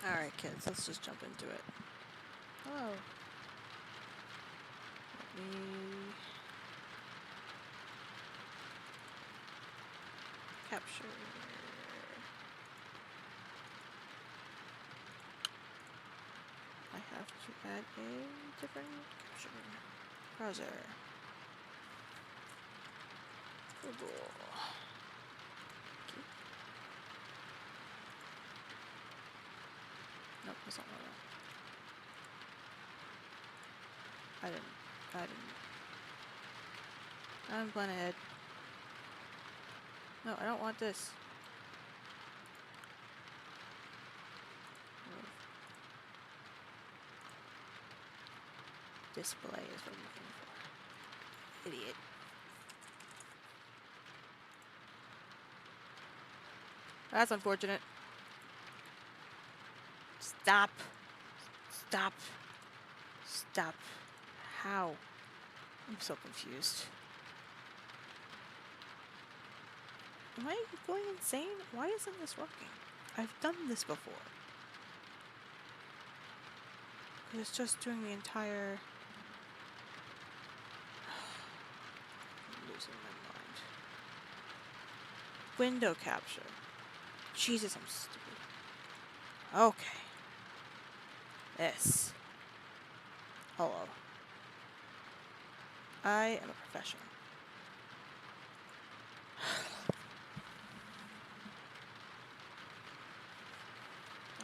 Alright, kids, let's just jump into it. Hello. Let me... capture... I have to add a different capture browser. Google. Okay. Nope, that's not what I want. I'm going ahead. No, I don't want this. Display is what I'm looking for. Idiot. That's unfortunate. Stop. Stop. Stop. How? I'm so confused. Am I going insane? Why isn't this working? I've done this before. But it's just doing the entire... I'm losing my mind. Window capture. Jesus, I'm stupid. Okay. This. Hello. I am a professional.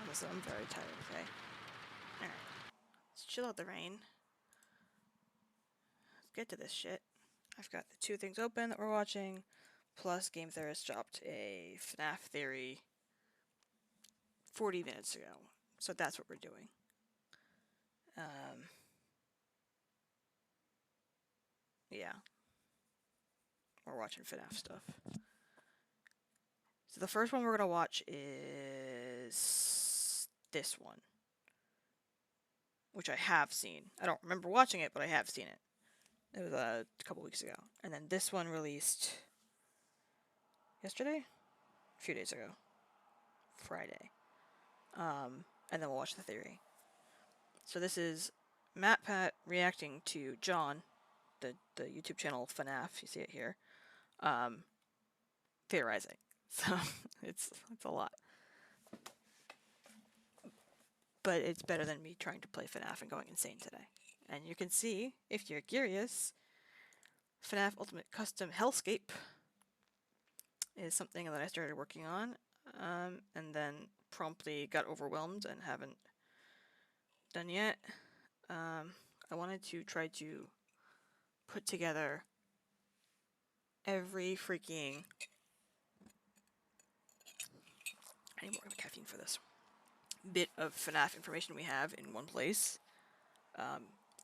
Honestly, I'm very tired today. Alright. Let's chill out the rain. Let's get to this shit. I've got the two things open that we're watching, plus Game Theorist dropped a Fuhnaff theory 40 minutes ago. So that's what we're doing. Yeah. We're watching Fuhnaff stuff. So the first one we're going to watch is this one, which I have seen. I don't remember watching it, but I have seen it. It was a couple weeks ago. And then this one released yesterday? A few days ago. Friday. And then we'll watch the theory. So this is MatPat reacting to John, the YouTube channel Fuhnaff, you see it here, theorizing. So it's a lot. But it's better than me trying to play Fuhnaff and going insane today. And you can see, if you're curious, Fuhnaff Ultimate Custom Hellscape is something that I started working on, and then promptly got overwhelmed and haven't done yet. I wanted to try to put together every freaking... I need more caffeine for this. Bit of Fuhnaff information we have in one place,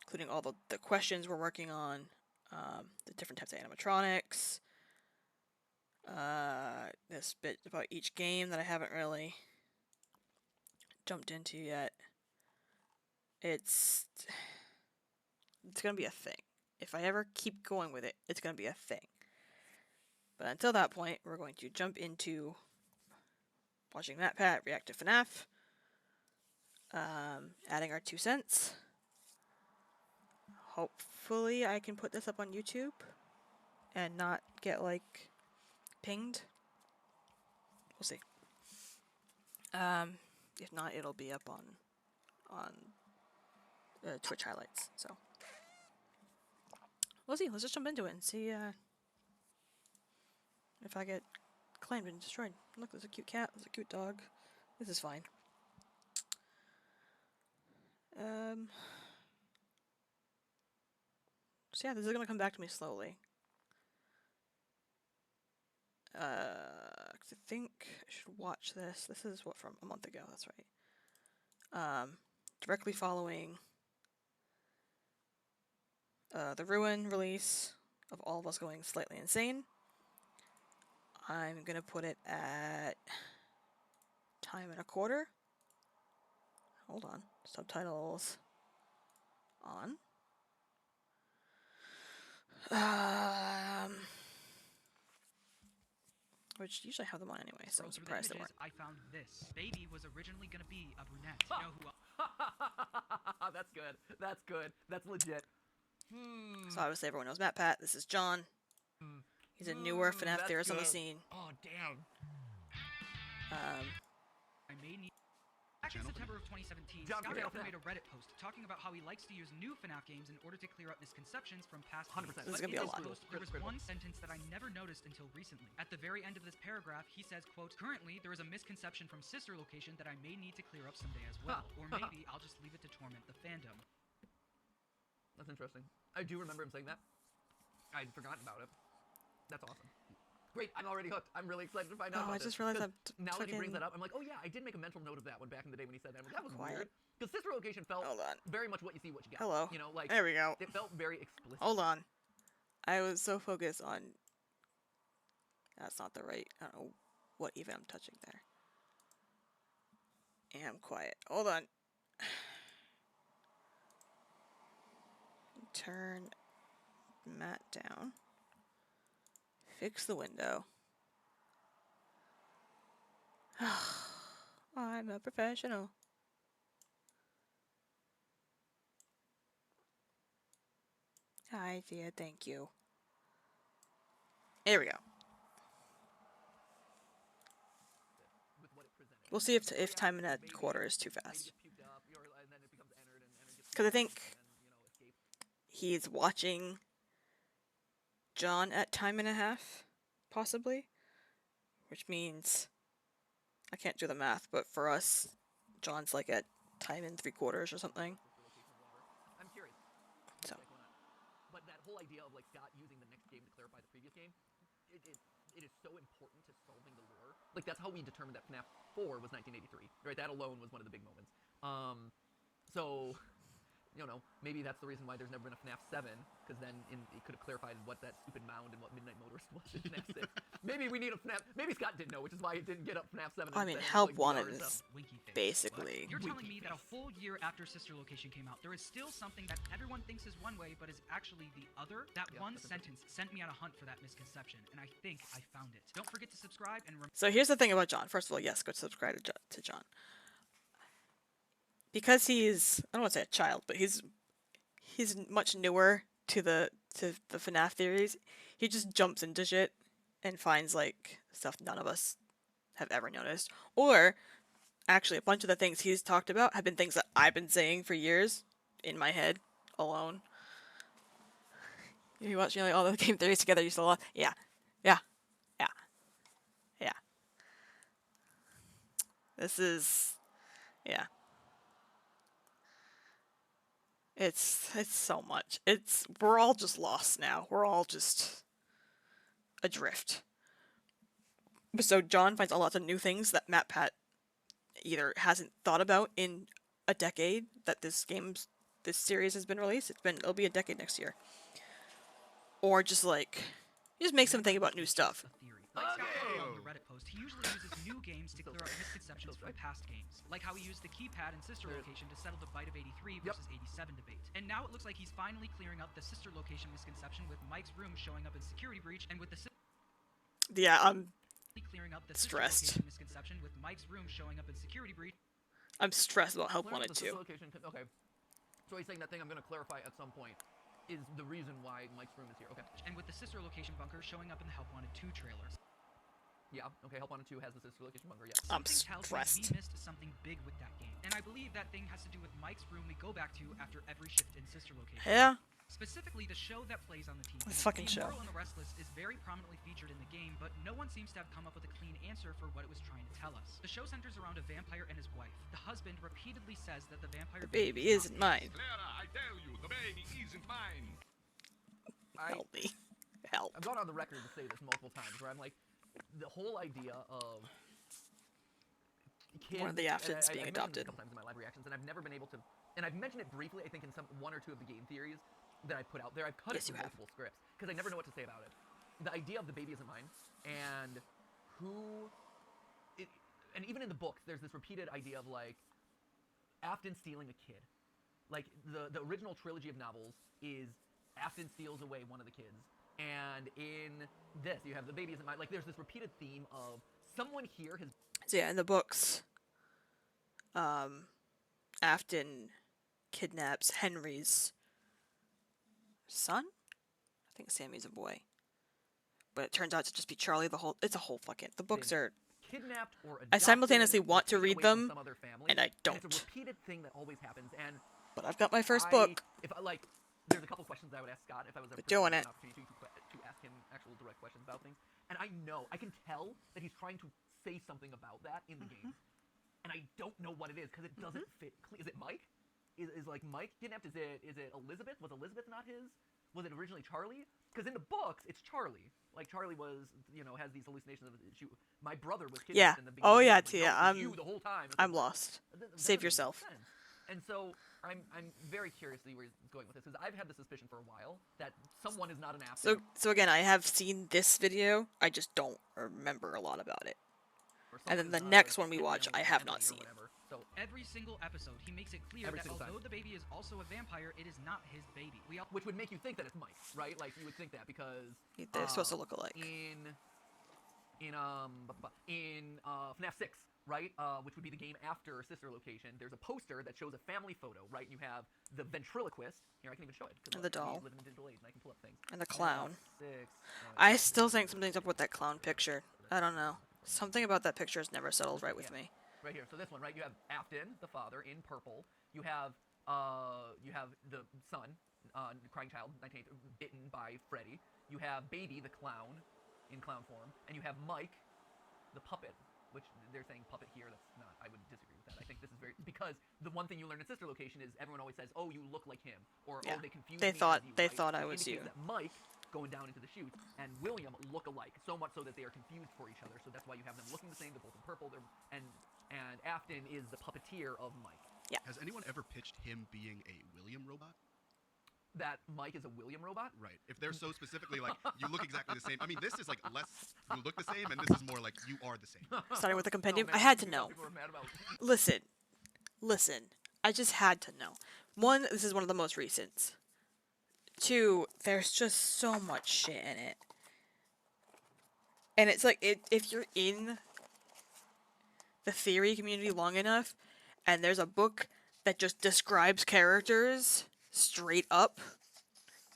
including all the questions we're working on, the different types of animatronics, this bit about each game that I haven't really jumped into yet. It's gonna be a thing. If I ever keep going with it, it's gonna be a thing. But until that point, we're going to jump into watching MatPat react to Fuhnaff, adding our 2 cents. Hopefully I can put this up on YouTube and not get, like, pinged. We'll see. If not, it'll be up on Twitch highlights, so. We'll see. Let's just jump into it and see if I get claimed and destroyed. Look, there's a cute cat. There's a cute dog. This is fine. So yeah, this is gonna come back to me slowly. I think I should watch this. This is what, from a month ago, that's right. Directly following the Ruin release of all of us going slightly insane. I'm gonna put it at time and a quarter. Hold on. Subtitles on. which usually have them on anyway, so I'm Through the surprised they images, weren't. I found this. Baby was originally gonna be a brunette. You know who? That's good. That's good. That's legit. So obviously everyone knows MatPat. This is John. He's a newer FNAF That's theorist on the good. scene. Oh, damn. I may need. Back in September of 2017, John Scott Channel Huffman FNAF. made a Reddit post talking about how he likes to use new FNAF games in order to clear up misconceptions from past 100%. games. This is But gonna be a in lot. this post, there was one sentence that I never noticed until recently. At the very end of this paragraph, he says, quote, "Currently, there is a misconception from Sister Location that I may need to clear up someday as well. Or maybe I'll just leave it to torment the fandom." That's interesting. I do remember him saying that. I'd forgotten about it. That's awesome. Great, I'm already hooked. I'm really excited to find out Oh, about I this. just realized 'Cause I'm now that he brings fucking- that up, I'm like, oh yeah, I did make a mental note of that one back in the day when he said that. I'm like, that was Quiet. weird. Because Sister Location felt Hold on. very much what you see, what you get. Hello. You know, like, There we go. it felt very explicit. Hold on. I was so focused on... That's not the right... I don't know what even I'm touching there. And I'm quiet. Hold on. Turn Matt down. Fix the window. I'm a professional. Hi, dear. Thank you. Here we go. With what it presented. We'll see if time in that quarter is too Maybe fast. gets puked up, and then it becomes entered, and it gets 'Cause I think and, escape. he's watching John at time and a half, possibly. Which means I can't do the math, but for us, John's like at time and 3/4 or something. I'm curious. So. Check one out. But that whole idea of like Scott using the next game to clarify the previous game, it is so important to solving the lore. Like that's how we determined that FNAF 4 was 1983, right? That alone was one of the big moments. So, maybe that's the reason why there's never been a FNAF 7, because then it could have clarified what that stupid mound and what Midnight Motorist was in FNAF 6. Maybe we need a FNAF. Maybe Scott didn't know, which is why it didn't get up FNAF 7. I mean, instead. Help Like, Wanted bizarre is stuff. Winky face. basically. You're telling me that a full year after Sister Location came out, there is still something that everyone thinks is one way, but is actually the other? That one sentence sent me on a hunt for that misconception, and I think I found it. Don't forget to subscribe and So here's the thing about John. First of all, yes, go subscribe to John. Because he's, I don't want to say a child, but he's much newer to the FNAF theories. He just jumps into shit and finds like stuff none of us have ever noticed. Or actually a bunch of the things he's talked about have been things that I've been saying for years in my head alone. You watch all the game theories together, you still yeah. This is It's so much. We're all just lost now. We're all just adrift. So John finds a lot of new things that MatPat either hasn't thought about in a decade that this series has been released. It'll be a decade next year. Or just like he just makes them think about new stuff. a theory. Like Scott Huffman on the Reddit post, he usually uses new games to clear up misconceptions from past games. Like how he used the keypad in Sister Location to settle the Bite of 83 versus 87 debate. And now it looks like he's finally clearing up the Sister Location misconception with Mike's room showing up in Security Breach, and with the Yeah, I'm clearing up the stressed. Sister Location misconception with Mike's room showing up in Security Breach. I'm stressed about Help Clearing up Wanted the 2. location. Okay. So he's saying that thing I'm going to clarify at some point is the reason why Mike's room is here. Okay. And with the Sister Location bunker showing up in the Help Wanted 2 trailers. Yeah. Okay. Help Wanted 2 has the Sister Location bunker. Yes. I'm Something tells me stressed. he missed something big with that game. And I believe that thing has to do with Mike's room we go back to after every shift in Sister Location. Yeah, Specifically, the show that plays on the TV. This fucking The show. Immortal and the Restless is very prominently featured in the game, but no one seems to have come up with a clean answer for what it was trying to tell us. The show centers around a vampire and his wife. The husband repeatedly says that the vampire the baby is isn't not his. mine. Clara, I tell you, the baby isn't mine. Help me. Help. I've gone on the record to say this multiple times, where I'm like, the whole idea of kids, One of the Aftons and being I've mentioned this adopted. a couple times in my live reactions, and I've never been able to, and I've mentioned it briefly, I think, in one or two of the game theories that I put out there. I've cut Yes, it you from have. multiple scripts because I never know what to say about it. The idea of the baby isn't mine, and and even in the books, there's this repeated idea of like Afton stealing a kid. Like the original trilogy of novels is Afton steals away one of the kids, And in this, you have the baby isn't mine. Like, there's this repeated theme of someone here has. So yeah, in the books, Afton kidnaps Henry's son. I think Sammy's a boy, but it turns out to just be Charlie. It's a whole fucking. The books are. Kidnapped or adopted, I simultaneously want to taken read away from them, some other family, and I don't. It's a repeated thing that always happens, and But I've got my first book. If I, like, there's a couple questions I would ask Scott if I was ever Doing presented it. an opportunity to ask him actual direct questions about things. And I can tell that he's trying to say something about that in the game, and I don't know what it is because it doesn't fit. Is it Mike? Is like Mike kidnapped? Is it Elizabeth? Was Elizabeth not his? Was it originally Charlie? Because in the books, it's Charlie. Like, Charlie was, has these hallucinations of my brother was Yeah. kidnapped in the beginning. Oh yeah, Like, Tia. no, it was you the whole time. It's I'm like, lost. that Save doesn't make yourself. sense. And so I'm very curious to see where he's going with this because I've had the suspicion for a while that someone is not an Afton. So again, I have seen this video. I just don't remember a lot about it. or and someone then is the not next a one we family watch, I or have family not or seen. whatever. So Every single episode, he makes it clear Every that single time. although the baby is also a vampire, it is not his baby. which would make you think that it's Mike, right? Like you would think that because They're supposed to look alike. in FNAF 6, right? Which would be the game after Sister Location. There's a poster that shows a family photo, right? And you have the ventriloquist. Here, I can even show it. 'Cause And the look, we doll. live in a digital age, and I can pull up things. And the clown. 6. I still think something's up with that clown picture. I don't know. Something about that picture has never settled right with Yeah. me. Right here. So this one, right? You have Afton, the father, in purple. You have the son, crying child, 1980, bitten by Freddy. You have Baby, the clown, in clown form, and you have Mike, the puppet, which they're saying puppet here. That's not. I would disagree with that. I think this is very because the one thing you learn in Sister Location is everyone always says, "Oh, you look like him," or Yeah. "Oh, they confused They me thought- as you," they right? thought I Which was indicates you. That Mike going down into the chutes and William look alike, so much so that they are confused for each other. So that's why you have them looking the same. They're both in purple. And Afton is the puppeteer of Mike. Has anyone ever pitched him being a William robot? That Mike is a William robot? Right. If they're so specifically like, you look exactly the same. I mean, this is like less you look the same, and this is more like you are the same. Starting with the No, compendium, man, I had to people- know. People are mad about Listen. I just had to know. One, this is one of the most recent. Two, there's just so much shit in it. And it's like, if you're in the theory community long enough, and there's a book that just describes characters straight up,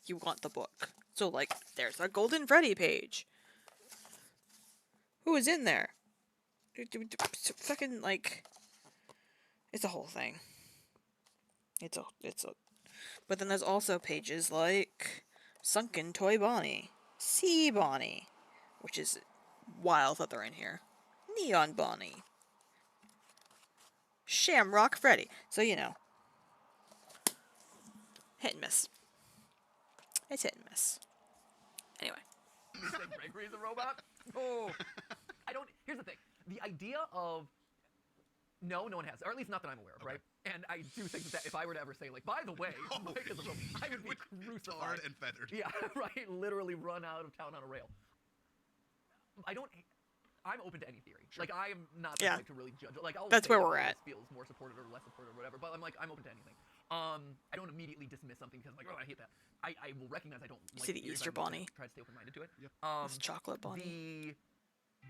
you want the book. So, like, there's a Golden Freddy page. Who is in there? Fucking, like, it's a whole thing. It's a. But then there's also pages like Sunken Toy Bonnie, Sea Bonnie, which is wild that they're in here, Neon Bonnie, Shamrock Freddy. So, hit and miss. It's hit and miss. Anyway. You said Gregory's a robot? Oh. Here's the thing. The idea of... No one has. Or at least not that I'm aware of, right? And I do think that if I were to ever say, like, by the way, Mike is a robot, I would be crucified. Tarred and feathered. Yeah, right. Literally run out of town on a rail. I'm open to any theory. Like, I am not the Yeah. type to really judge. Like, I'll That's say where that we're this at. feels more supported or less supported or whatever, but I'm open to anything. I don't immediately dismiss something because I'm like, oh, I hate that. I will recognize I don't like See the theories, Easter but I'm bunny? Try to stay open-minded to it. Yep. It's chocolate bunny.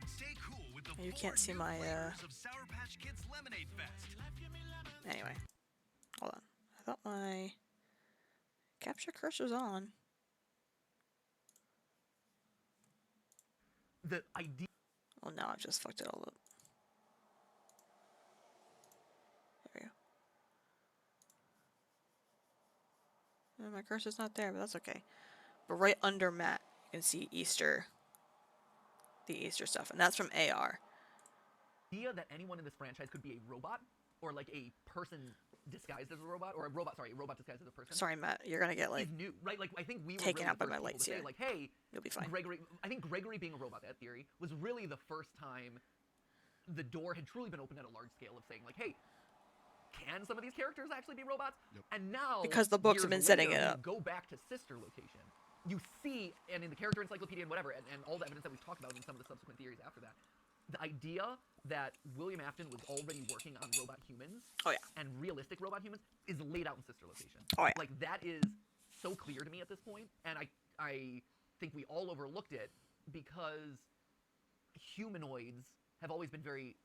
Stay cool with the You 4 can't see new my, flavors of Sour Patch Kids Lemonade Fest. Anyway. Hold on. I thought my capture cursor's on. The idea. Oh, now I've just fucked it all up. There we go. My cursor's not there, but that's okay. But right under Matt, you can see Easter. The Easter stuff, and that's from AR. Idea that anyone in this franchise could be a robot or like a person disguised as a robot or a robot disguised as a person. Sorry, Matt, you're gonna get like is new, right? Like I think we were taken really out by the my first people lights to say, here. like, hey, You'll be fine. Gregory. I think Gregory being a robot, that theory was really the first time the door had truly been opened at a large scale of saying, like, hey, can some of these characters actually be robots? Yep. And now, Because the books have years been setting later, it when up. you go back to Sister Location, you see, and in the character encyclopedia and whatever, and all the evidence that we've talked about in some of the subsequent theories after that, the idea that William Afton was already working on robot humans Oh yeah. and realistic robot humans is laid out in Sister Location. Oh, yeah. Like, that is so clear to me at this point, and I think we all overlooked it because humanoids have always been very,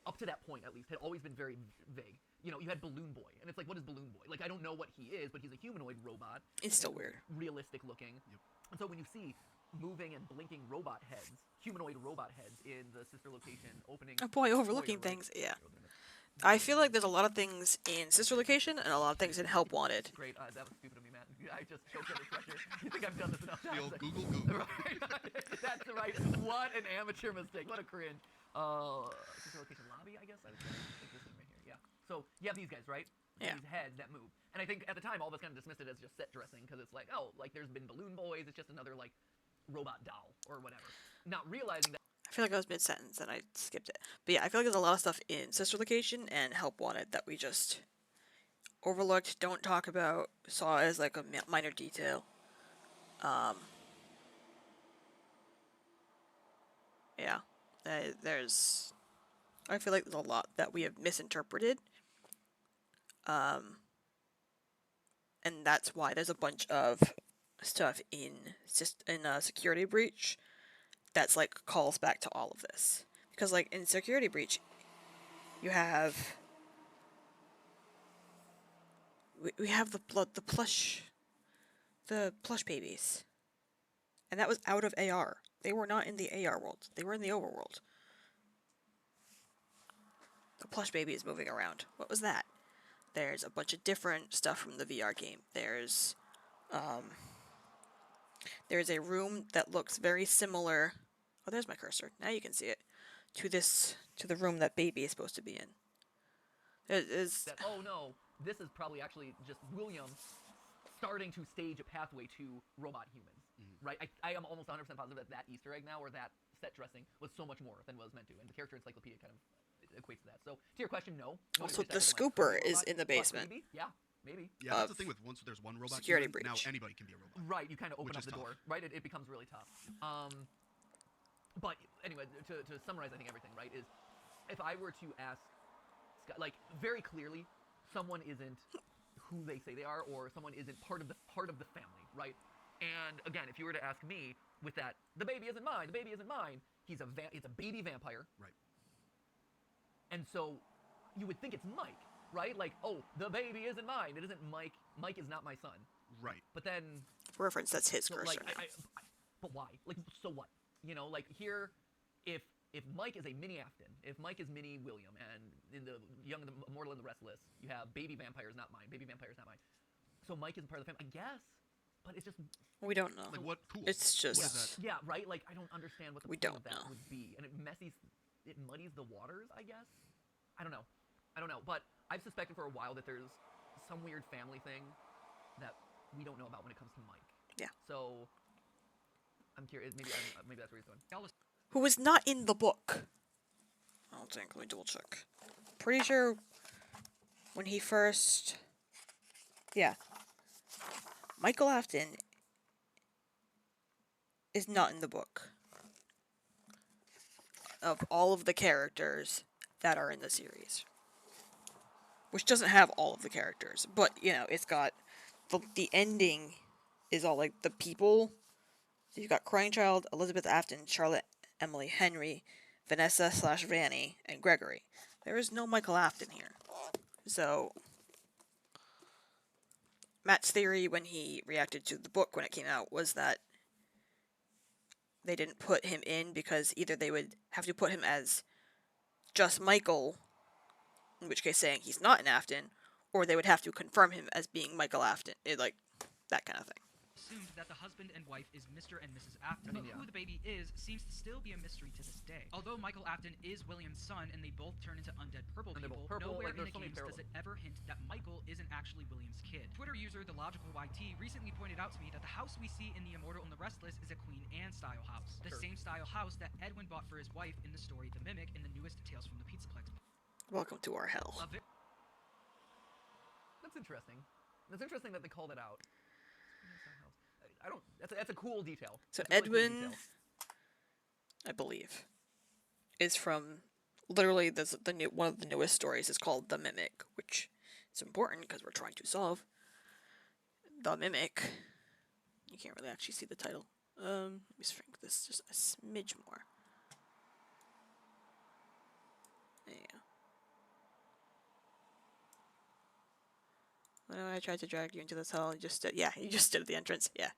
up to that point at least, had always been very vague. You know, you had Balloon Boy, and it's like, what is Balloon Boy? Like, I don't know what he is, but he's a humanoid robot. It's still weird. Realistic looking. Yep. And so when you see moving and blinking robot heads, humanoid robot heads in the sister location opening. Oh boy, overlooking spoiler, right? things. Yeah. I feel like there's a lot of things in Sister Location and a lot of things in Help Wanted. Great. That was stupid of me, Matt. I just choked under pressure. You think I've done this enough The times? old Google. Right. That's right. What an amateur mistake. What a cringe. Sister Location Lobby, I guess I would say. I think this thing right here. Yeah. So you have these guys, right? Yeah. These heads that move. And I think at the time all of us kind of dismissed it as just set dressing because it's like, oh, like there's been Balloon Boys. It's just another like robot doll or whatever. Not realizing that. I feel like I was mid-sentence and I skipped it. But yeah, I feel like there's a lot of stuff in Sister Location and Help Wanted that we just overlooked, don't talk about, saw as like a minor detail. Yeah, there's. I feel like there's a lot that we have misinterpreted. And that's why there's a bunch of stuff in Security Breach that's like calls back to all of this. Because like in Security Breach, you have we have the plush babies. And that was out of AR. They were not in the AR world. They were in the overworld. The plush baby is moving around. What was that? There's a bunch of different stuff from the VR game. There's a room that looks very similar. Oh, there's my cursor. Now you can see it. To the room that baby is supposed to be in. It is. That, oh no, this is probably actually just William starting to stage a pathway to robot humans, right? I am almost 100% positive that Easter egg now, or that set dressing, was so much more than was meant to, and the character encyclopedia kind of equates to that. So to your question, no. Also, the scooper is in the basement. Maybe, yeah, maybe. Yeah, that's the thing with once there's one robot. Security human, now Breach. anybody can be a robot. Right, you kind of open Which up is the door, right? It becomes really tough. But anyway, to summarize, I think everything, right, is if I were to ask, like, very clearly, someone isn't who they say they are, or someone isn't part of the family, right? And again, if you were to ask me with that, the baby isn't mine, the baby isn't mine, it's a baby vampire. Right. And so you would think it's Mike, right? Like, oh, the baby isn't mine. It isn't Mike. Mike is not my son. Right. But then, For reference, that's his so, cursor. like, but why? Like, so what? You know, like here, if Mike is a mini Afton, if Mike is mini William, and in the Young, the Immortal, and the Restless, you have baby vampires not mine, baby vampires not mine. So Mike isn't part of the family, I guess. But it's just We don't know. Like what? Cool. It's just. What is that? yeah, right. Like I don't understand what the We point don't of that know. would be, and it muddies the waters, I guess. I don't know. But I've suspected for a while that there's some weird family thing that we don't know about when it comes to Mike. Yeah. So I'm curious. Maybe that's where he's going. Who was not in the book. I don't think. Let me double check. Pretty sure when he first. Yeah. Michael Afton is not in the book. Of all of the characters that are in the series. Which doesn't have all of the characters. But, you know, it's got. The ending is all like the people. So you've got Crying Child, Elizabeth Afton, Charlotte, Emily, Henry, Vanessa/Vanny, and Gregory. There is no Michael Afton here. So, Matt's theory when he reacted to the book when it came out was that they didn't put him in because either they would have to put him as just Michael, in which case saying he's not an Afton, or they would have to confirm him as being Michael Afton. Like, that kind of thing. Assumed that the husband and wife is Mr. and Mrs. Afton, but Yeah. who the baby is seems to still be a mystery to this day. Although Michael Afton is William's son and they both turn into undead purple And they're people, both purple, nowhere like, in the there's so many games does it ever hint that Michael isn't actually William's kid. Twitter user The Logical YT recently pointed out to me that the house we see in The Immortal and the Restless is a Queen Anne style house. The Sure. same style house that Edwin bought for his wife in the story The Mimic in the newest Tales from the Pizzaplex. Welcome to our hell. A That's interesting. That's interesting that they called it out. I don't. That's a cool detail. So That's a really cool Edwin, detail. I believe, is from literally one of the newest stories is called The Mimic, which is important because we're trying to solve The Mimic. You can't really actually see the title. Let me shrink this just a smidge more. There you go. Well, I tried to drag you into this hall. You just stood. Yeah, you just stood at the entrance. Yeah.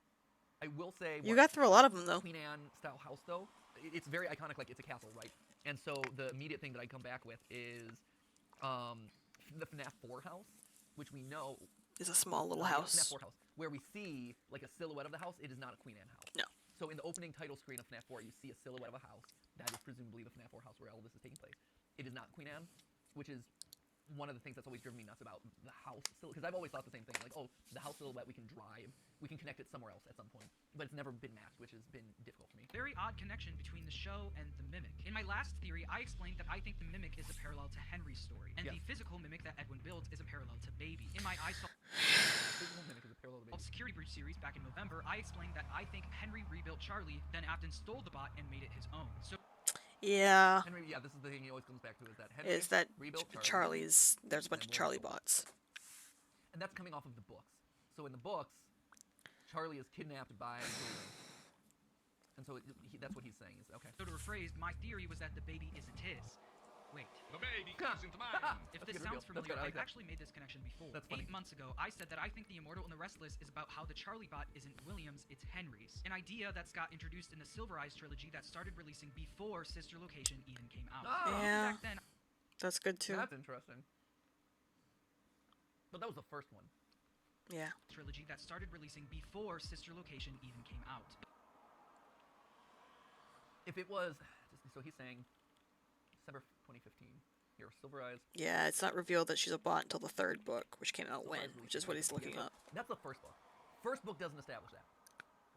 I will say You got through a lot of them though. Queen Anne style house though. It's very iconic, like it's a castle, right? And so the immediate thing that I come back with is the FNAF 4 house, which we know It's a small little FNAF house. 4 house, where we see like a silhouette of the house. It is not a Queen Anne house. No. So in the opening title screen of FNAF 4, you see a silhouette of a house. That is presumably the FNAF 4 house where all this is taking place. It is not Queen Anne, which is one of the things that's always driven me nuts about the house, because I've always thought the same thing, like, oh, the house silhouette we can drive, we can connect it somewhere else at some point, but it's never been matched, which has been difficult for me. Very odd connection between the show and the Mimic. In my last theory, I explained that I think the Mimic is a parallel to Henry's story, and the physical Mimic that Edwin builds is a parallel to Baby. In my I Saw Physical Mimic is a parallel to Baby. Security Breach series back in November, I explained that I think Henry rebuilt Charlie, then Abden stole the bot and made it his own. So Yeah. Henry, yeah, this is the thing he always comes back to, is that Henry Is that rebuilt Charlie's? There's a bunch of and Charlie Warren bots. and that's coming off of the books. So in the books, Charlie is kidnapped by William. And so that's what he's saying is, okay. to rephrase, my theory was that the baby isn't his. Wait. The baby isn't mine. If That's a this good sounds reveal. That's familiar, good. I like I've that. actually made this connection before. That's funny. 8 months ago, I said that I think The Immortal and the Restless is about how the Charlie bot isn't William's, it's Henry's. An idea that's got introduced in the Silver Eyes trilogy that started releasing before Sister Location even came out. Oh. Yeah. Back then, That's good too. That's interesting. But that was the first one. Yeah. trilogy that started releasing before Sister Location even came out. If it was, so he's saying December 2015. Here, Silver Eyes. Yeah, it's not revealed that she's a bot until the third book, which came out Silver when, Eyes which is what he's looking so up. That's the first book. First book doesn't establish that.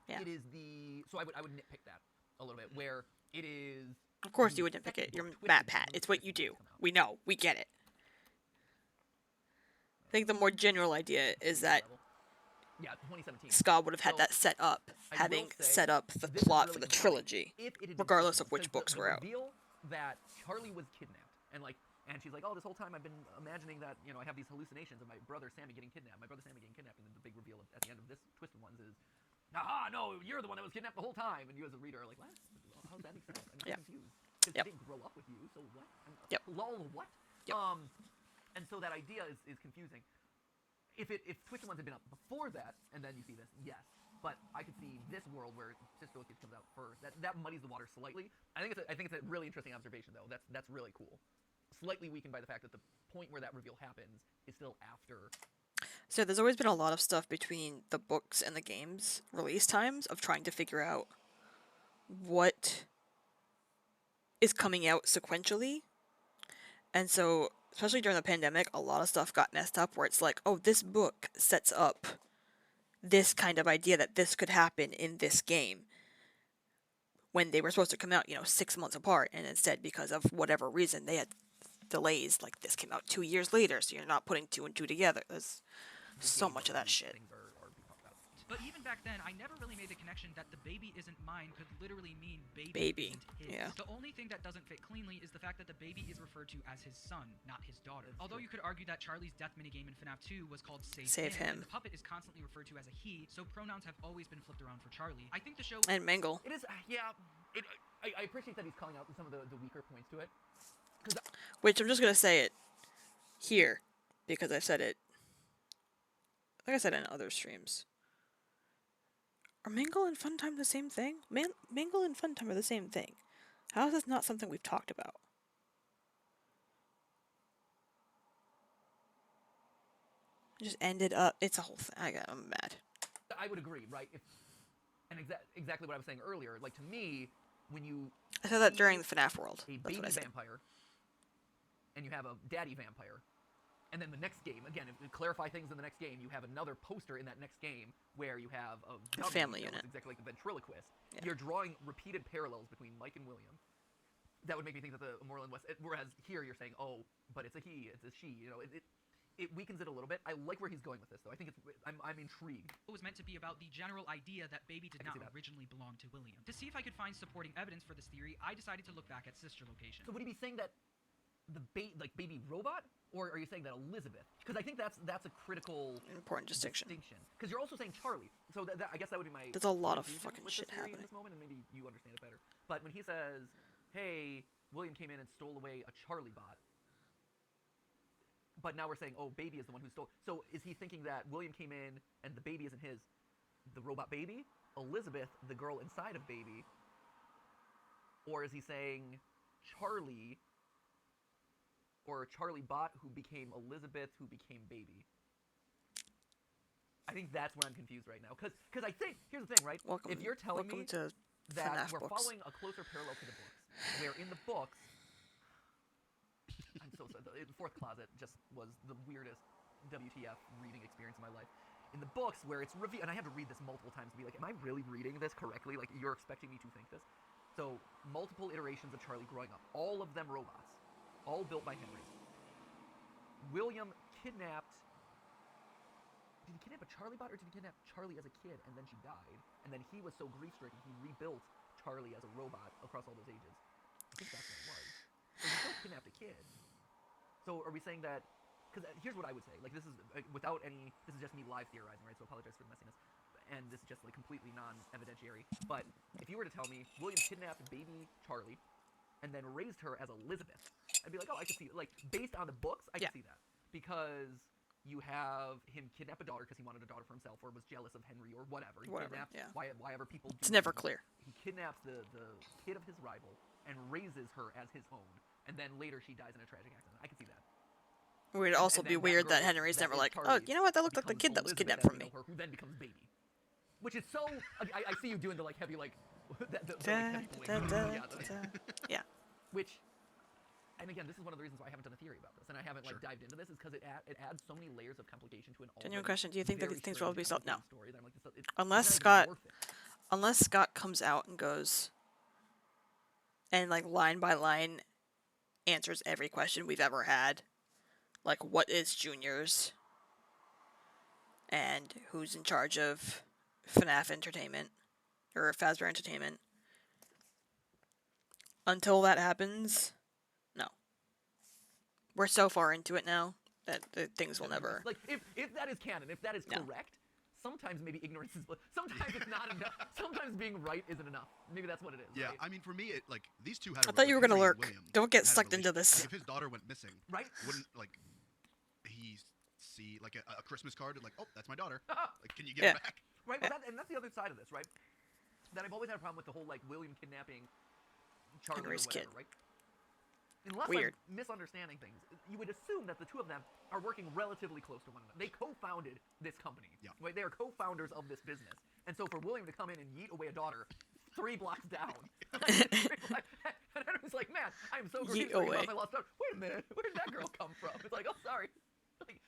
Yeah. It is the, so I would nitpick that a little bit, where it is. Of course the you wouldn't pick second it. You're book, Twisted, MatPat. when It's what you Twisted do. come out. We know. We get it. I think the more general idea is that Yeah, 2017. Scott would have had So, that set up, I will having say, set up the this is plot really for the important. trilogy, If it had been regardless of Twisted, which because books the were out. reveal that Charlie was kidnapped, and she's like, oh, this whole time I've been imagining that, I have these hallucinations of my brother Sammy getting kidnapped. And then the big reveal at the end of this Twisted Ones is, aha, no, you're the one that was kidnapped the whole time. And you as a reader are like, what? How does that make sense? I'm Yeah. confused. Because Yep. I didn't grow up with you, so what? Yep. Lol, what? Yep. And so that idea is confusing. If Twisted Ones had been up before that, and then you see this, yes. But I could see this world where Sister Location comes out first. That muddies the water slightly. I think it's a really interesting observation, though. That's really cool. Slightly weakened by the fact that the point where that reveal happens is still after. So there's always been a lot of stuff between the books and the games release times of trying to figure out what is coming out sequentially. And so, especially during the pandemic, a lot of stuff got messed up where it's like, oh, this book sets up this kind of idea that this could happen in this game when they were supposed to come out, 6 months apart, and instead, because of whatever reason, they had delays, like this came out 2 years later, so you're not putting 2 and 2 together. There's so much of that shit. Things are being talked about. But even back then, I never really made the connection that the baby isn't mine could literally mean baby, Baby, isn't his. yeah. The only thing that doesn't fit cleanly is the fact that the baby is referred to as his son, not his daughter. Although you could argue that Charlie's death minigame in FNAF 2 was called Save Him. and the puppet is constantly referred to as a he, so pronouns have always been flipped around for Charlie. I think the show And Mangle. It is, yeah. I appreciate that he's calling out some of the weaker points to it. Which I'm just gonna say it here because I've said it. I think I said it in other streams. Are Mangle and Funtime the same thing? Mangle and Funtime are the same thing. How is this not something we've talked about? It just ended up. It's a whole thing. I'm mad. I would agree, right? Exactly what I was saying earlier. Like, to me, when you I said that during the FNAF world. a That's baby what I said. vampire, and you have a daddy vampire, and then the next game, again, if we clarify things in the next game, you have another poster in that next game where you have a dummy, family that unit. looks exactly like the ventriloquist. Yeah. You're drawing repeated parallels between Mike and William. That would make me think that the Immortal and West. Whereas here you're saying, oh, but it's a he, it's a she. It weakens it a little bit. I like where he's going with this, though. I think I'm intrigued. It was meant to be about the general idea that Baby did I can not see that. originally belong to William. To see if I could find supporting evidence for this theory, I decided to look back at Sister Location. So would he be saying that like baby robot, or are you saying that Elizabeth? Because I think that's a critical Important distinction. Because you're also saying Charlie, so I guess that would be my. There's a lot of confusion fucking with shit this theory happening. in this moment, and maybe you understand it better. But when he says, "Hey, William came in and stole away a Charlie bot," but now we're saying, "Oh, baby is the one who stole." So is he thinking that William came in and the baby isn't his, the robot baby? Elizabeth, the girl inside of baby, or is he saying Charlie? Or Charlie bot who became Elizabeth who became baby? I think that's where I'm confused right now. Because I think, here's the thing, right? If you're telling me to that FNAF we're books. following a closer parallel to the books, where in the books, I'm so sorry, the Fourth Closet just was the weirdest WTF reading experience of my life. In the books, where it's revealed, and I had to read this multiple times to be like, am I really reading this correctly? Like, you're expecting me to think this? So, multiple iterations of Charlie growing up, all of them robots. All built by Henry. William kidnapped... Did he kidnap a Charlie bot, or did he kidnap Charlie as a kid, and then she died? And then he was so grief-stricken, he rebuilt Charlie as a robot across all those ages. I think that's what it was. So he still kidnapped a kid. So are we saying that... Because here's what I would say. Like, this is without any... This is just me live theorizing, right? So I apologize for the messiness. And this is just, like, completely non-evidentiary. But if you were to tell me, William kidnapped baby Charlie, and then raised her as Elizabeth, I'd be like, oh, I could see it. Like, based on the books, I could see that. Because you have him kidnap a daughter because he wanted a daughter for himself, or was jealous of Henry, or whatever. He kidnaps, why ever people do It's never things. clear. He kidnaps the kid of his rival and raises her as his own. And then later she dies in a tragic accident. I could see that. It would also be weird that Henry's never like, oh, you know what? That looked like the kid that was kidnapped from me. Who then becomes baby. Which is so... I see you doing the, like, heavy, like... heavy Yeah. Which... And again, this is one of the reasons why I haven't done a theory about this, and I haven't like dived into this, is because it adds so many layers of complication to an already Genuine question: do you think that these things will be solved? No. Story that I'm like, Unless Scott comes out and goes and like line by line answers every question we've ever had, like what is Junior's and who's in charge of FNAF Entertainment or Fazbear Entertainment. Until that happens, no. We're so far into it now that things will never... Like, if that is canon, if that is correct, sometimes maybe ignorance is... Sometimes it's not enough. Sometimes being right isn't enough. Maybe that's what it is, Yeah, right? I mean, for me, it, like, these two had I thought you were going to lurk. William Don't get had a sucked into this. Like, if his daughter went missing, right? Wouldn't, like, he see, like, a Christmas card and, like, oh, that's my daughter. Like, can you give her back? Right, well, and that's the other side of this, right? That I've always had a problem with the whole, like, William kidnapping Charlie Henry's or whatever, kid. right? Unless Weird. I'm misunderstanding things, you would assume that the two of them are working relatively close to one another. They co-founded this company. Yeah. Right? They are co-founders of this business. And so for William to come in and yeet away a daughter 3 blocks down, and I was like, man, I'm so grieved about my lost daughter. Wait a minute, where did that girl come from? It's like, oh, sorry. Like,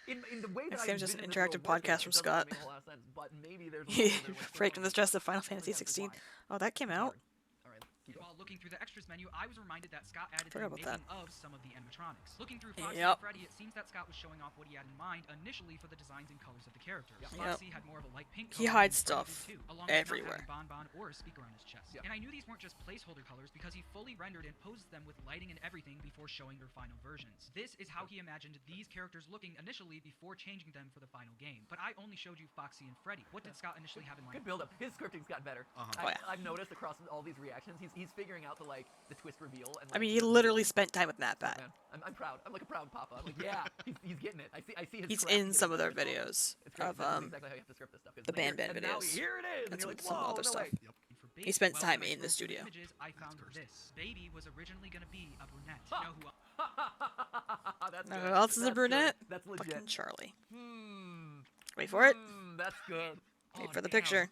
in the way that This I game's just an envision this interactive world working, podcast from it doesn't Scott. make a whole lot of sense, but maybe there's a He world where there's freaked in the someone- stress of Final Fantasy 16. Oh, that came out. All right, keep going. While looking through the extras menu, I was reminded that Scott added the Forgot about making of some of the animatronics. Looking through Foxy Yep. and Freddy, it seems that Scott was showing off what he had in mind initially for the designs and colors of the characters. Yep. Foxy had more of a light pink He color hides than Freddy stuff did too, along with everywhere. not having Bon or a speaker on his chest. Yep. And I knew these weren't just placeholder colors because he fully rendered and posed them with lighting and everything before showing their final versions. This is how he imagined these characters looking initially before changing them for the final game. But I only showed you Foxy and Freddy. What did Scott initially have in mind? Good build up. His scripting's gotten better. I've noticed across all these reactions, he's figuring out the twist reveal. And, I mean, he literally spent time with MatPat. Man, I'm proud. I'm like a proud papa. I'm like, yeah, he's getting it. I see his. He's craft in some of their getting it. videos It's great. of That's exactly how you have to script this stuff. the Ban and now videos. here it is. And and you're like, some whoa, other no stuff. way. Yep. And for He spends Baby, time when I in the scrolled through studio. Images, I found this. Baby was originally going to be a brunette. Huh. You know who That's Now, good. who else is a That's brunette? Good. That's legit. Fucking Charlie. Hmm. Wait for it. That's good. Wait Oh, for the damn. picture.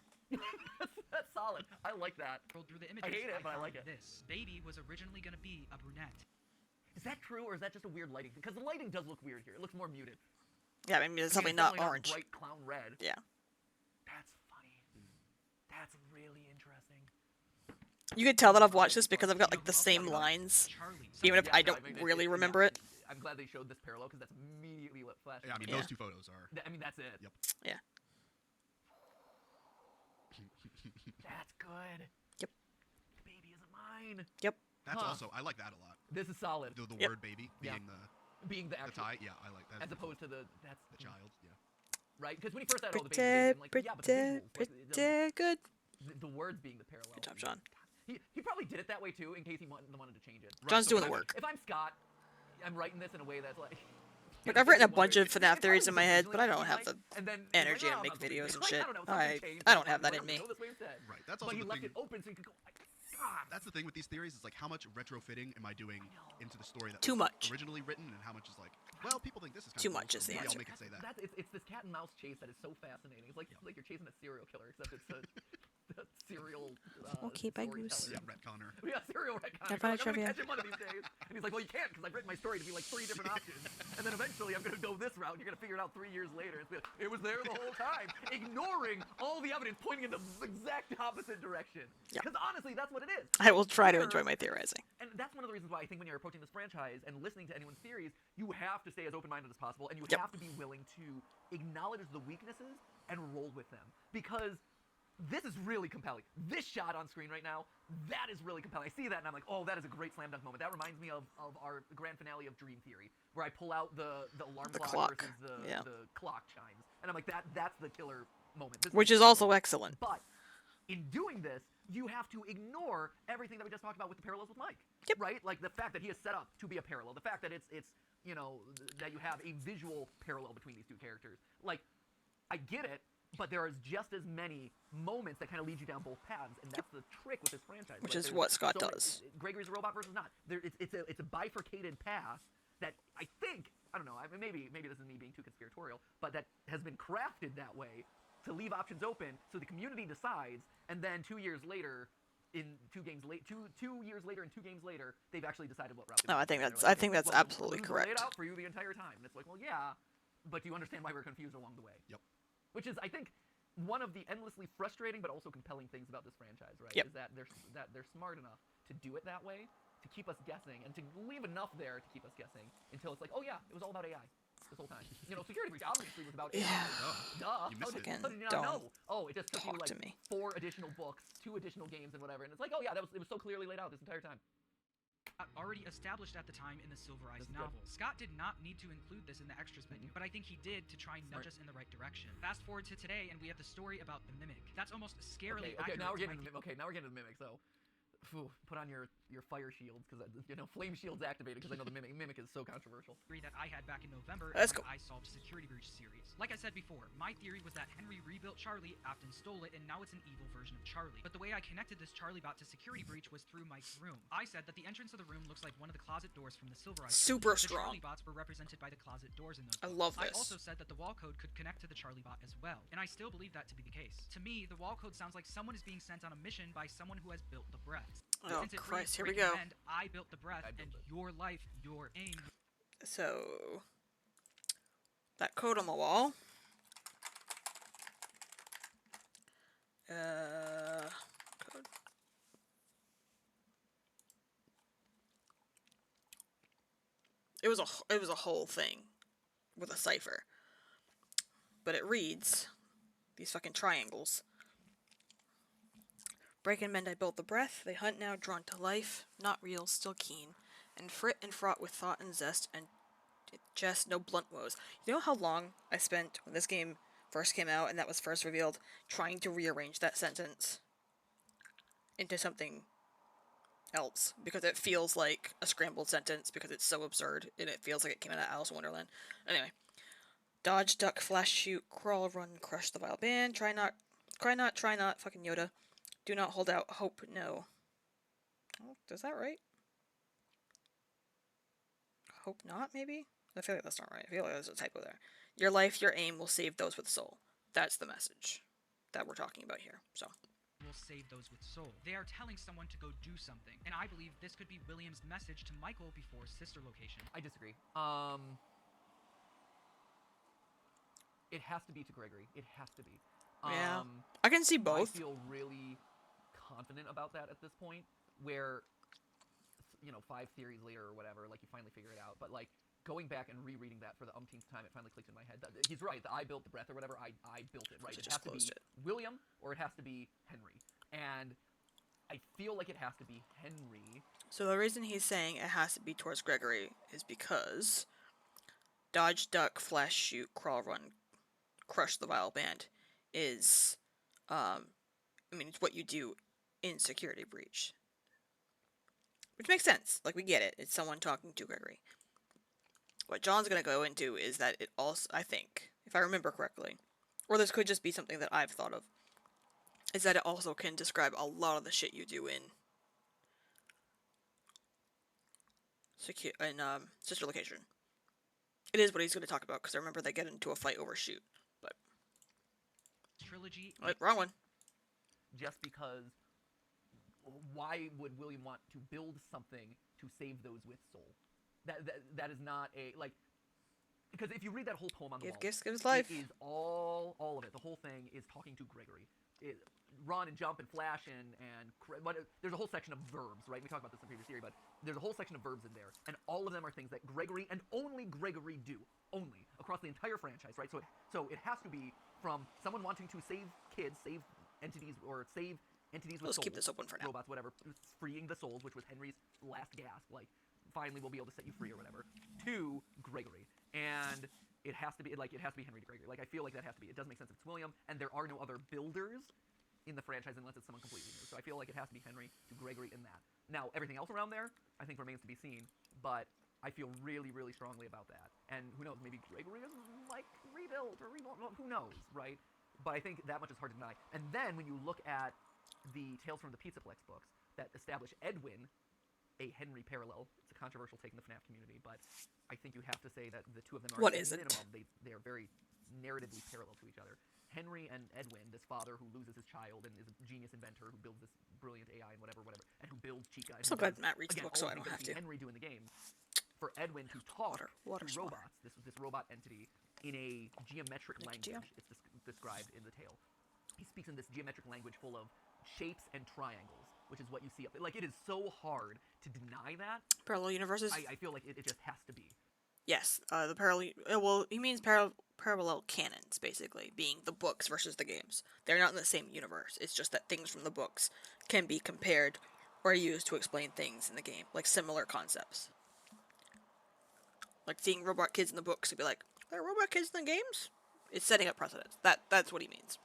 That's solid. I like that. scrolled through the images. hate it, but I found like it. This baby was originally going to be a brunette. Is that true, or is that just a weird lighting? Because the lighting does look weird here. It looks more muted. Yeah, I mean, it's I mean, definitely not definitely orange. bright clown red. Yeah. That's funny. That's really interesting. You can tell that I've watched this because I've got like the same lines, Charlie. even if Yeah, I no, don't mean, really yeah. remember it. I'm glad they showed this parallel because that's immediately what flashed. Yeah, I mean, Yeah. those two photos are. I mean, that's it. Yep. Yeah. That's good. Yep. The baby isn't mine. Yep. That's also, I like that a lot. This is solid. The Yep. word baby Yeah. being Being the the actual, tie. Yeah, I like that. as opposed to the child. Yeah. right? Because when he first said, "Oh, the baby," Pretty, I'm like, yeah, but the visuals, like, pretty good. the words being the parallel. Good job, John. He probably did it that way too, in case he wanted to change it. John's so doing if the I- work. If I'm Scott, I'm writing this in a way that's like. Look, I've written a bunch of It FNAF probably theories in my head, originally but I don't was have like- the and then he's energy like, to "Oh, make I'm not doing videos this." and Like, shit. I don't know, something changed. I don't have that in Whatever, me. go this way instead. Right. That's But also he the left thing. it open so you could go. God. That's the thing with these theories is like how much retrofitting am I doing into the story that Too was much. originally written, and how much is like, well, people think this is kind Too of cool, much is so the maybe answer. I'll make it say that. It's this cat and mouse chase that is so fascinating. It's like you're chasing a serial killer, except it's a serial. Okay, bye, storyteller. Goose. Yeah, retconner. Yeah, serial retcon. Have Like, I I'm gonna trivia? catch him one of these days. And he's like, well, you can't, because I've written my story to be like 3 different options. And then eventually I'm going to go this route, and you're going to figure it out 3 years later. It's like, it was there the whole time, ignoring all the evidence pointing in the exact opposite direction. Yeah. Because honestly, that's what it is. I will try to Here- enjoy my theorizing. And that's one of the reasons why I think when you're approaching this franchise and listening to anyone's theories, you have to stay as open-minded as possible, and you Yep. have to be willing to acknowledge the weaknesses and roll with them. Because this is really compelling. This shot on screen right now, that is really compelling. I see that and I'm like, oh, that is a great slam dunk moment. That reminds me of our grand finale of Dream Theory, where I pull out the alarm The clock clock, versus yeah. the clock chimes. And I'm like, that's the killer moment. This Which is also excellent. But in doing this, you have to ignore everything that we just talked about with the parallels with Mike. Yep. Right? Like the fact that he is set up to be a parallel. The fact that it's you know, that you have a visual parallel between these two characters. Like, I get it, but there is just as many moments that kind of lead you down both paths, and that's the trick with this franchise. Which Like, is there's what Scott so many- does. Gregory's a robot versus not. It's a bifurcated path that I think, I don't know, I mean, maybe this is me being too conspiratorial, but that has been crafted that way to leave options open so the community decides, and then 2 years later, in 2 games late, 2 years later and 2 games later, they've actually decided what route. they No, want I to think take. that's- They're I think that's well, absolutely blues were laid correct. out for you the entire time, and it's like, well, yeah, but do you understand why we're confused along the way? Yep. Which is, I think, one of the endlessly frustrating but also compelling things about this franchise, right? Yep. Is that they're smart enough to do it that way, to keep us guessing, and to leave enough there to keep us guessing until it's like, oh yeah, it was all about AI this whole time. You know, Security Breach obviously was about AI. Yeah. Duh. You missed it. Again, How did you not don't know? Oh, it just took you talk like to me. 4 additional books, 2 additional games, and whatever, and it's like, oh yeah, it was so clearly laid out this entire time. Already established at the time in the Silverized This is good. novel. Scott did not need to include this in the extras menu, but I think he did to try and nudge us in the right direction. Fast forward to today, and we have the story about the Mimic. That's almost scarily Okay, accurate. now we're to getting my into now we're getting to the mimic. So, put on your fire shields because flame shields activated because I know the mimic is so controversial. theory that I had back in November Let's when go. I solved Security Breach series. Like I said before, my theory was that Henry rebuilt Charlie, Afton stole it, and now it's an evil version of Charlie. But the way I connected this Charlie bot to Security Breach was through Mike's room. I said that the entrance of the room looks like one of the closet doors from the Silverized. Super The strong. Charlie bots were represented by the closet doors in those. I books. love I this. also said that the wall code could connect to the Charlie bot as well, and I still believe that to be the case. To me, the wall code sounds like someone is being sent on a mission by someone who has built the breath. Oh, Since it Christ, reads here we breaking go. the end, I built the breath, I built and it. your life, your aim. So that code on the wall. Code. It was a whole thing with a cipher, but it reads these fucking triangles. Break and mend, I built the breath. They hunt now, drawn to life, not real, still keen, and frit and fraught with thought and zest, and just no blunt woes. You know how long I spent when this game first came out and that was first revealed, trying to rearrange that sentence into something else because it feels like a scrambled sentence because it's so absurd and it feels like it came out of Alice in Wonderland. Anyway, dodge, duck, flash, shoot, crawl, run, crush the vile band. Try not, cry not, try not. Fucking Yoda. Do not hold out hope. No. Oh, is that right? Hope not, maybe? I feel like that's not right. I feel like there's a typo there. Your life, your aim will save those with soul. That's the message that we're talking about here. So, Will save those with soul. They are telling someone to go do something, and I believe this could be William's message to Michael before sister location. I disagree. It has to be to Gregory. It has to be. yeah. I can see both. I feel really confident about that at this point, where, 5 theories later or whatever, like you finally figure it out. But like going back and rereading that for the umpteenth time, it finally clicked in my head. He's right. I built the breath or whatever. I built it. Right. She It just has to be closed it. William or it has to be Henry. And I feel like it has to be Henry. So the reason he's saying it has to be towards Gregory is because dodge, duck, flash, shoot, crawl, run, crush the vile band is, it's what you do in Security Breach. Which makes sense. Like, we get it. It's someone talking to Gregory. What John's going to go into is that it also, I think, if I remember correctly, or this could just be something that I've thought of, is that it also can describe a lot of the shit you do in Sister Location. It is what he's going to talk about, because I remember they get into a fight over shoot. But trilogy. wrong one. Just because, why would William want to build something to save those with soul? That is not a, like, because if you read that whole poem on the wall, Gifts, give his life. it is all of it. The whole thing is talking to Gregory. Run and jump and flash but there's a whole section of verbs, right? We talked about this in the previous series, but there's a whole section of verbs in there, and all of them are things that Gregory and only Gregory do, only across the entire franchise, right? So it has to be from someone wanting to save kids, save entities, or save entities with Let's souls, keep this open for now. robots, whatever, freeing the souls, which was Henry's last gasp, like finally we'll be able to set you free or whatever. To Gregory, and it has to be Henry to Gregory. Like, I feel like that has to be. It doesn't make sense if it's William, and there are no other builders in the franchise unless it's someone completely new. So I feel like it has to be Henry to Gregory in that. Now, everything else around there, I think remains to be seen, but I feel really, really strongly about that. And who knows, maybe Gregory is, like, rebuilt, or who knows, right? But I think that much is hard to deny. And then, when you look at the Tales from the Pizzaplex books that establish Edwin a Henry parallel, it's a controversial take in the FNAF community, but I think you have to say that the two of them are, What at isn't? minimum, they are very narratively parallel to each other. Henry and Edwin, this father who loses his child and is a genius inventor who builds this brilliant AI and whatever, and who builds Chica. And I'm so who glad does, Matt reads the again, book so all I the don't things have to. that Henry do in the game. For Edwin to talk Water to smarter. robots, this robot entity, in a geometric Thank you, language, it's described in the tale. He speaks in this geometric language full of shapes and triangles, which is what you see up there. Like, it is so hard to deny that. Parallel universes? I feel like it just has to be. Yes, the parallel. Well, he means parallel canons, basically, being the books versus the games. They're not in the same universe. It's just that things from the books can be compared or used to explain things in the game, like similar concepts. Like seeing robot kids in the books, would be like, "There are robot kids in the games." It's setting up precedents. That's what he means.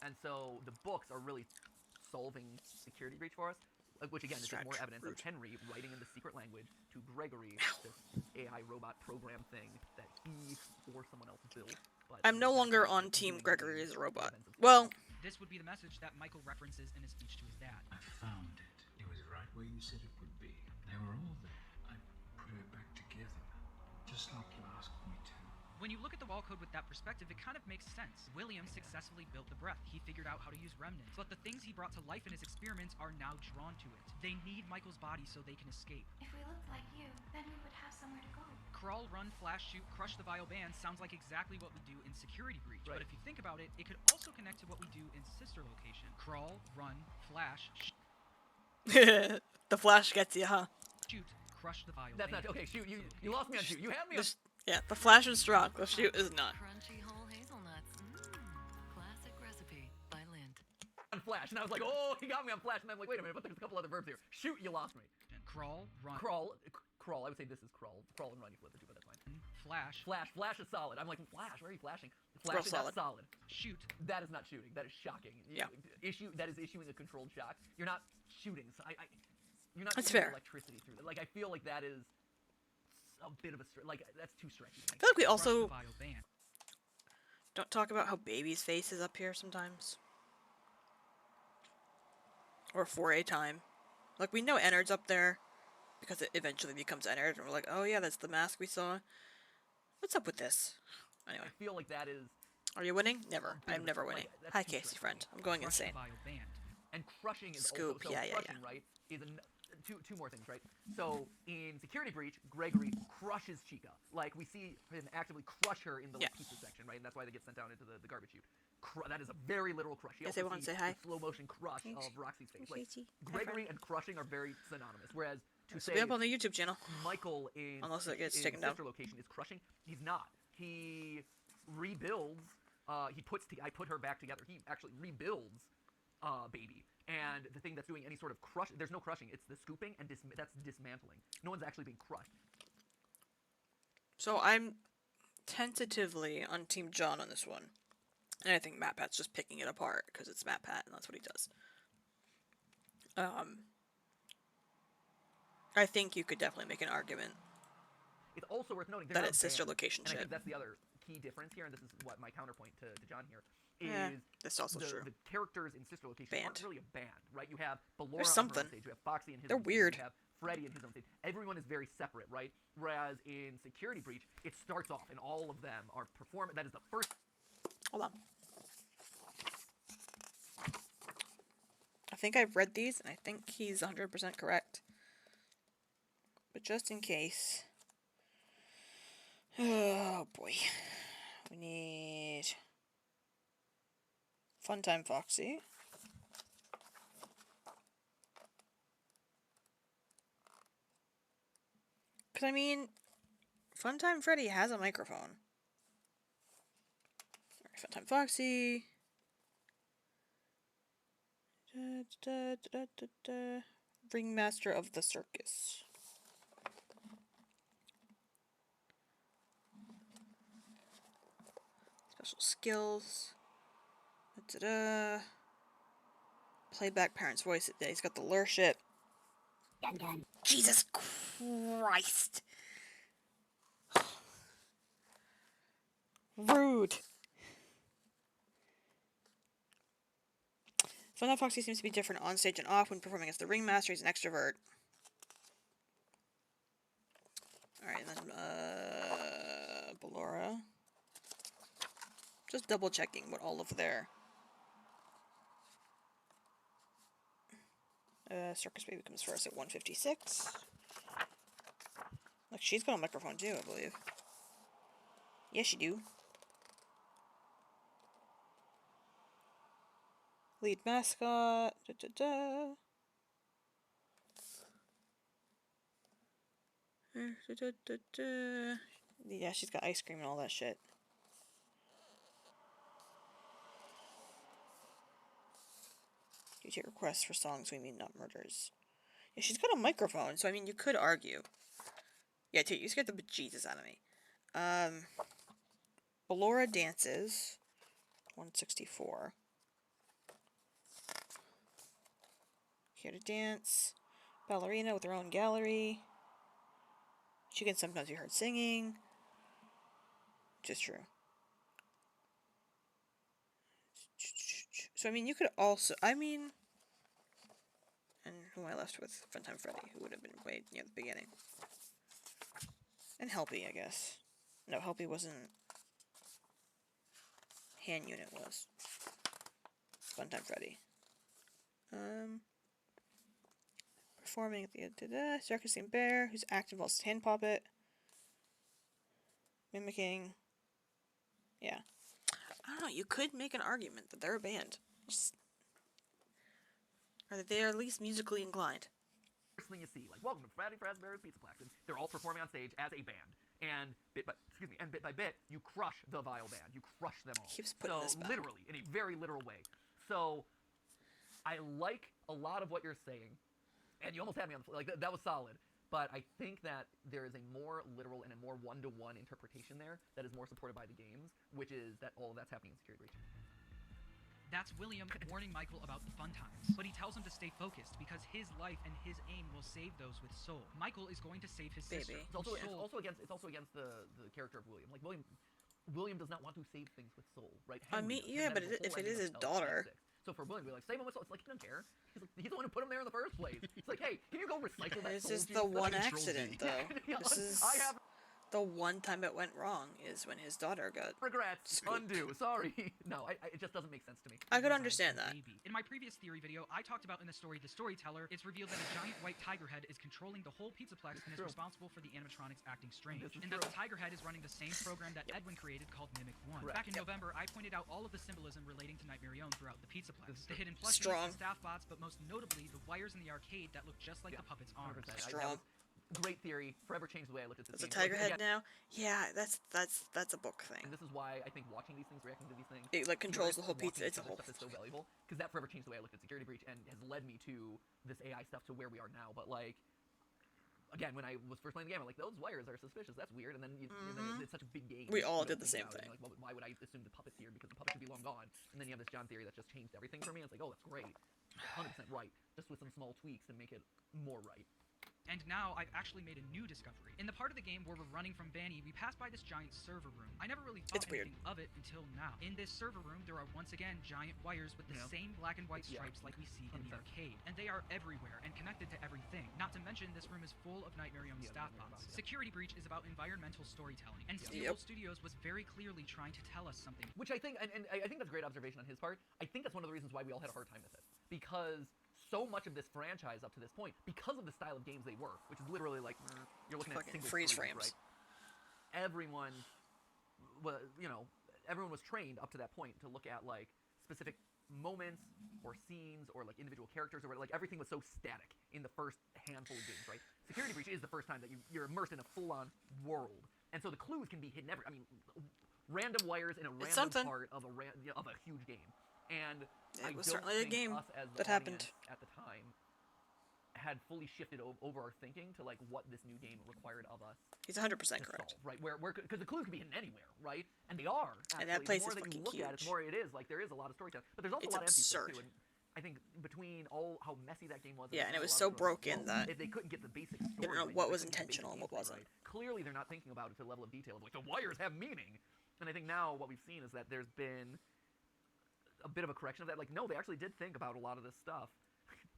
And so the books are really solving Security Breach for us, which again is just more evidence of Henry writing in the secret language to Gregory, this AI robot program thing that he or someone else built. But I'm no longer on Team Gregory as a robot. Well, This would be the message that Michael references in his speech to his dad. I found it. It was right where you said it would be. They were all there. I put it back together, just like you asked me to. When you look at the wall code with that perspective, it kind of makes sense. William successfully built the breath. He figured out how to use remnants, but the things he brought to life in his experiments are now drawn to it. They need Michael's body so they can escape. If we looked like you, then we would have somewhere to go. Crawl, run, flash, shoot, crush the vile band sounds like exactly what we do in Security Breach, Right. but if you think about it, it could also connect to what we do in Sister Location. Crawl, run, flash, the flash gets you, huh? shoot, crush the vile That's band. not okay. Shoot, you lost me on shoot. You had me on. Yeah, the flash is strong. The shoot is not. Crunchy whole hazelnuts. Classic recipe by Lind. On Flash, and I was like, oh, he got me on Flash, and I'm like, wait a minute, but there's a couple other verbs here. Shoot, you lost me. Crawl, run, Crawl. I would say this is crawl. Crawl and run, you flip it too, but that's fine. flash, Flash is solid. I'm like, Flash, where are you flashing? Real Flashing, that's solid. shoot. That is not shooting. That is shocking. Yeah. That is issuing a controlled shock. You're not shooting. So you're not That's shooting fair. electricity through it. Like, I feel like that is a bit of a like that's too stretchy. I feel like we Crush the also vile band. don't talk about how Baby's face is up here sometimes. Or 4A time. Like, we know Ennard's up there because it eventually becomes Ennard, and we're like, oh yeah, that's the mask we saw. What's up with this? Anyway, I feel like that is are you winning? Never. bit I'm of a- never like, winning. that's Hi, too Casey, stretchy. friend. I'm going Crush the insane. vile band. and crushing is Scoop, also so yeah. crushing, right? Is two more things, right? So in Security Breach, Gregory crushes Chica. Like, we see him actively crush her in the Yeah. pizza section, right? And that's why they get sent down into the garbage chute. That is a very literal crush. You Yes, also everyone see say hi. the slow motion crush Thanks. of Roxy's face. Hi, Like, Casey. Hi, Gregory friend. and crushing are very synonymous. Whereas to This say will be up on the YouTube channel. Michael in Unless it gets in taken down. Sister Location is crushing, he's not. He rebuilds. I put her back together. He actually rebuilds Baby And the thing that's doing any sort of crush, there's no crushing. It's the scooping and that's dismantling. No one's actually being crushed. So I'm tentatively on Team John on this one. And I think MatPat's just picking it apart because it's MatPat and that's what he does. I think you could definitely make an argument It's also worth noting that it's sister location and I shit. think that's the other key difference here, and this is what my counterpoint to John here is. Yeah, that's also true. The characters in sister location aren't really a band, right? You have Ballora There's on her something. own stage, you have Foxy in his They're own stage, weird. you have Freddy in his own stage. Everyone is very separate, right? Whereas in Security Breach, it starts off and all of them are performing. That is the first. Hold on. I think I've read these, and I think he's 100% correct. But just in case... Oh, boy. We need... Funtime Foxy. Because, I mean, Funtime Freddy has a microphone. Funtime Foxy... Ringmaster of the Circus. Special skills. Playback parent's voice. He's got the lurship. Jesus Christ. Rude. Fuhnaff Foxy seems to be different on stage and off when performing as the ringmaster. He's an extrovert. Alright, and then, Ballora. Just double checking what all of their... Circus Baby comes first at 156. Look, she's got a microphone too, I believe. Yes, you do. Lead mascot. Yeah, she's got ice cream and all that shit. You take requests for songs we mean, not murders. Yeah, she's got a microphone, so I mean, you could argue. Yeah, too, you scared the bejesus out of me. Ballora dances. 164. Here to dance. Ballerina with her own gallery. She can sometimes be heard singing. Just true. So, I mean, you could also... I mean... And who am I left with? Funtime Freddy, who would have been way near the beginning. And Helpy, I guess. No, Helpy wasn't... Hand Unit was. Funtime Freddy. Performing at the circus named Bear, whose act involves hand puppet. Mimicking. Yeah. I don't know, you could make an argument that they're a band. Or that they are at least musically inclined. First thing you see, like, welcome to Freddy Fazbear's Pizza Collection. They're all performing on stage as a band. And bit by bit, you crush the Vile band. You crush them all. Keeps putting this back. Literally, in a very literal way. So, I like a lot of what you're saying. And you almost had me on the floor. Like, that was solid. But I think that there is a more literal and a more one-to-one interpretation there that is more supported by the games, which is that all of that's happening in Security Breach. That's William warning Michael about the fun times, but he tells him to stay focused because his life and his aim will save those with Soul. Michael is going to save his sister. It's also against the character of William. Like, William does not want to save things with Soul, right? I mean, yeah, but if it is his daughter... So for William to be like, save him with Soul, it's like, he doesn't care. He's the one who put him there in the first place. It's like, hey, can you go recycle that This Soul is gene? the That's one like- accident, though. This is... The one time it went wrong is when his daughter got Regrets. scooped. Undo. Sorry. No, it just doesn't make sense to me. I could understand that. In my previous theory video, I talked about in the story The Storyteller, it's revealed that a giant white tiger head is controlling the whole Pizzaplex and is responsible for the animatronics acting strange. And that the tiger head is running the same program that Edwin created called Mimic 1. Correct. Back in November, I pointed out all of the symbolism relating to Nightmare Own throughout the Pizzaplex. The hidden plushies, Strong. the staff bots, but most notably, the wires in the arcade that look just like the puppet's arms. Strong. great theory. Forever changed the way I looked at this There's a game. tiger head now. Yeah, that's a book thing. And this is why I think watching these things, reacting to these things, It like controls the whole watching pizza. It's a other whole. stuff is so valuable because that forever changed the way I looked at Security Breach and has led me to this AI stuff to where we are now. But like, again, when I was first playing the game, I'm like, those wires are suspicious. That's weird. And then, it's such a big game. We all you did don't the think same about it, thing. and you're like, well, why would I assume the puppet's here? Because the puppet should be long gone. And then you have this John theory that just changed everything for me. It's like, oh, that's great. 100% right. Just with some small tweaks to make it more right. And now I've actually made a new discovery. In the part of the game where we're running from Banny, we pass by this giant server room. I never really thought It's weird. anything of it until now. In this server room, there are once again giant wires with the same black and white stripes like we see in the arcade. And they are everywhere and connected to everything. Not to mention, this room is full of Nightmare Young staff bots. Security Breach is about environmental storytelling. And Steel Studios was very clearly trying to tell us something. Which I think, and I think that's a great observation on his part. I think that's one of the reasons why we all had a hard time with it. Because so much of this franchise up to this point, because of the style of games they were, which is literally like, you're looking at Fucking single freeze screens, frames. right? Everyone was trained up to that point to look at like specific moments or scenes or like individual characters or whatever. Like everything was so static in the first handful of games, right? Security Breach is the first time that you're immersed in a full-on world, and so the clues can be hidden everywhere. I mean, random wires in a random part of a huge game. And It was don't certainly a think game us as the that happened. audience at the time had fully shifted over our thinking to like what this new game required of us. He's 100% to correct. solve, right? Where because the clues can be hidden anywhere, right? And they are. And that actually. place the more is that you fucking look at it, the huge. more it is. Like there is a lot of storytelling, but there's also It's a lot of empty stuff absurd. too. And I think between all how messy that game was, Yeah, and it a was lot so of growth, broken well, that if they couldn't get the basic you story, don't know right, what they was couldn't get the basic intentional and what gameplay wasn't. right, clearly, they're not thinking about it to the level of detail of like the wires have meaning. And I think now what we've seen is that there's been a bit of a correction of that. Like, no, they actually did think about a lot of this stuff.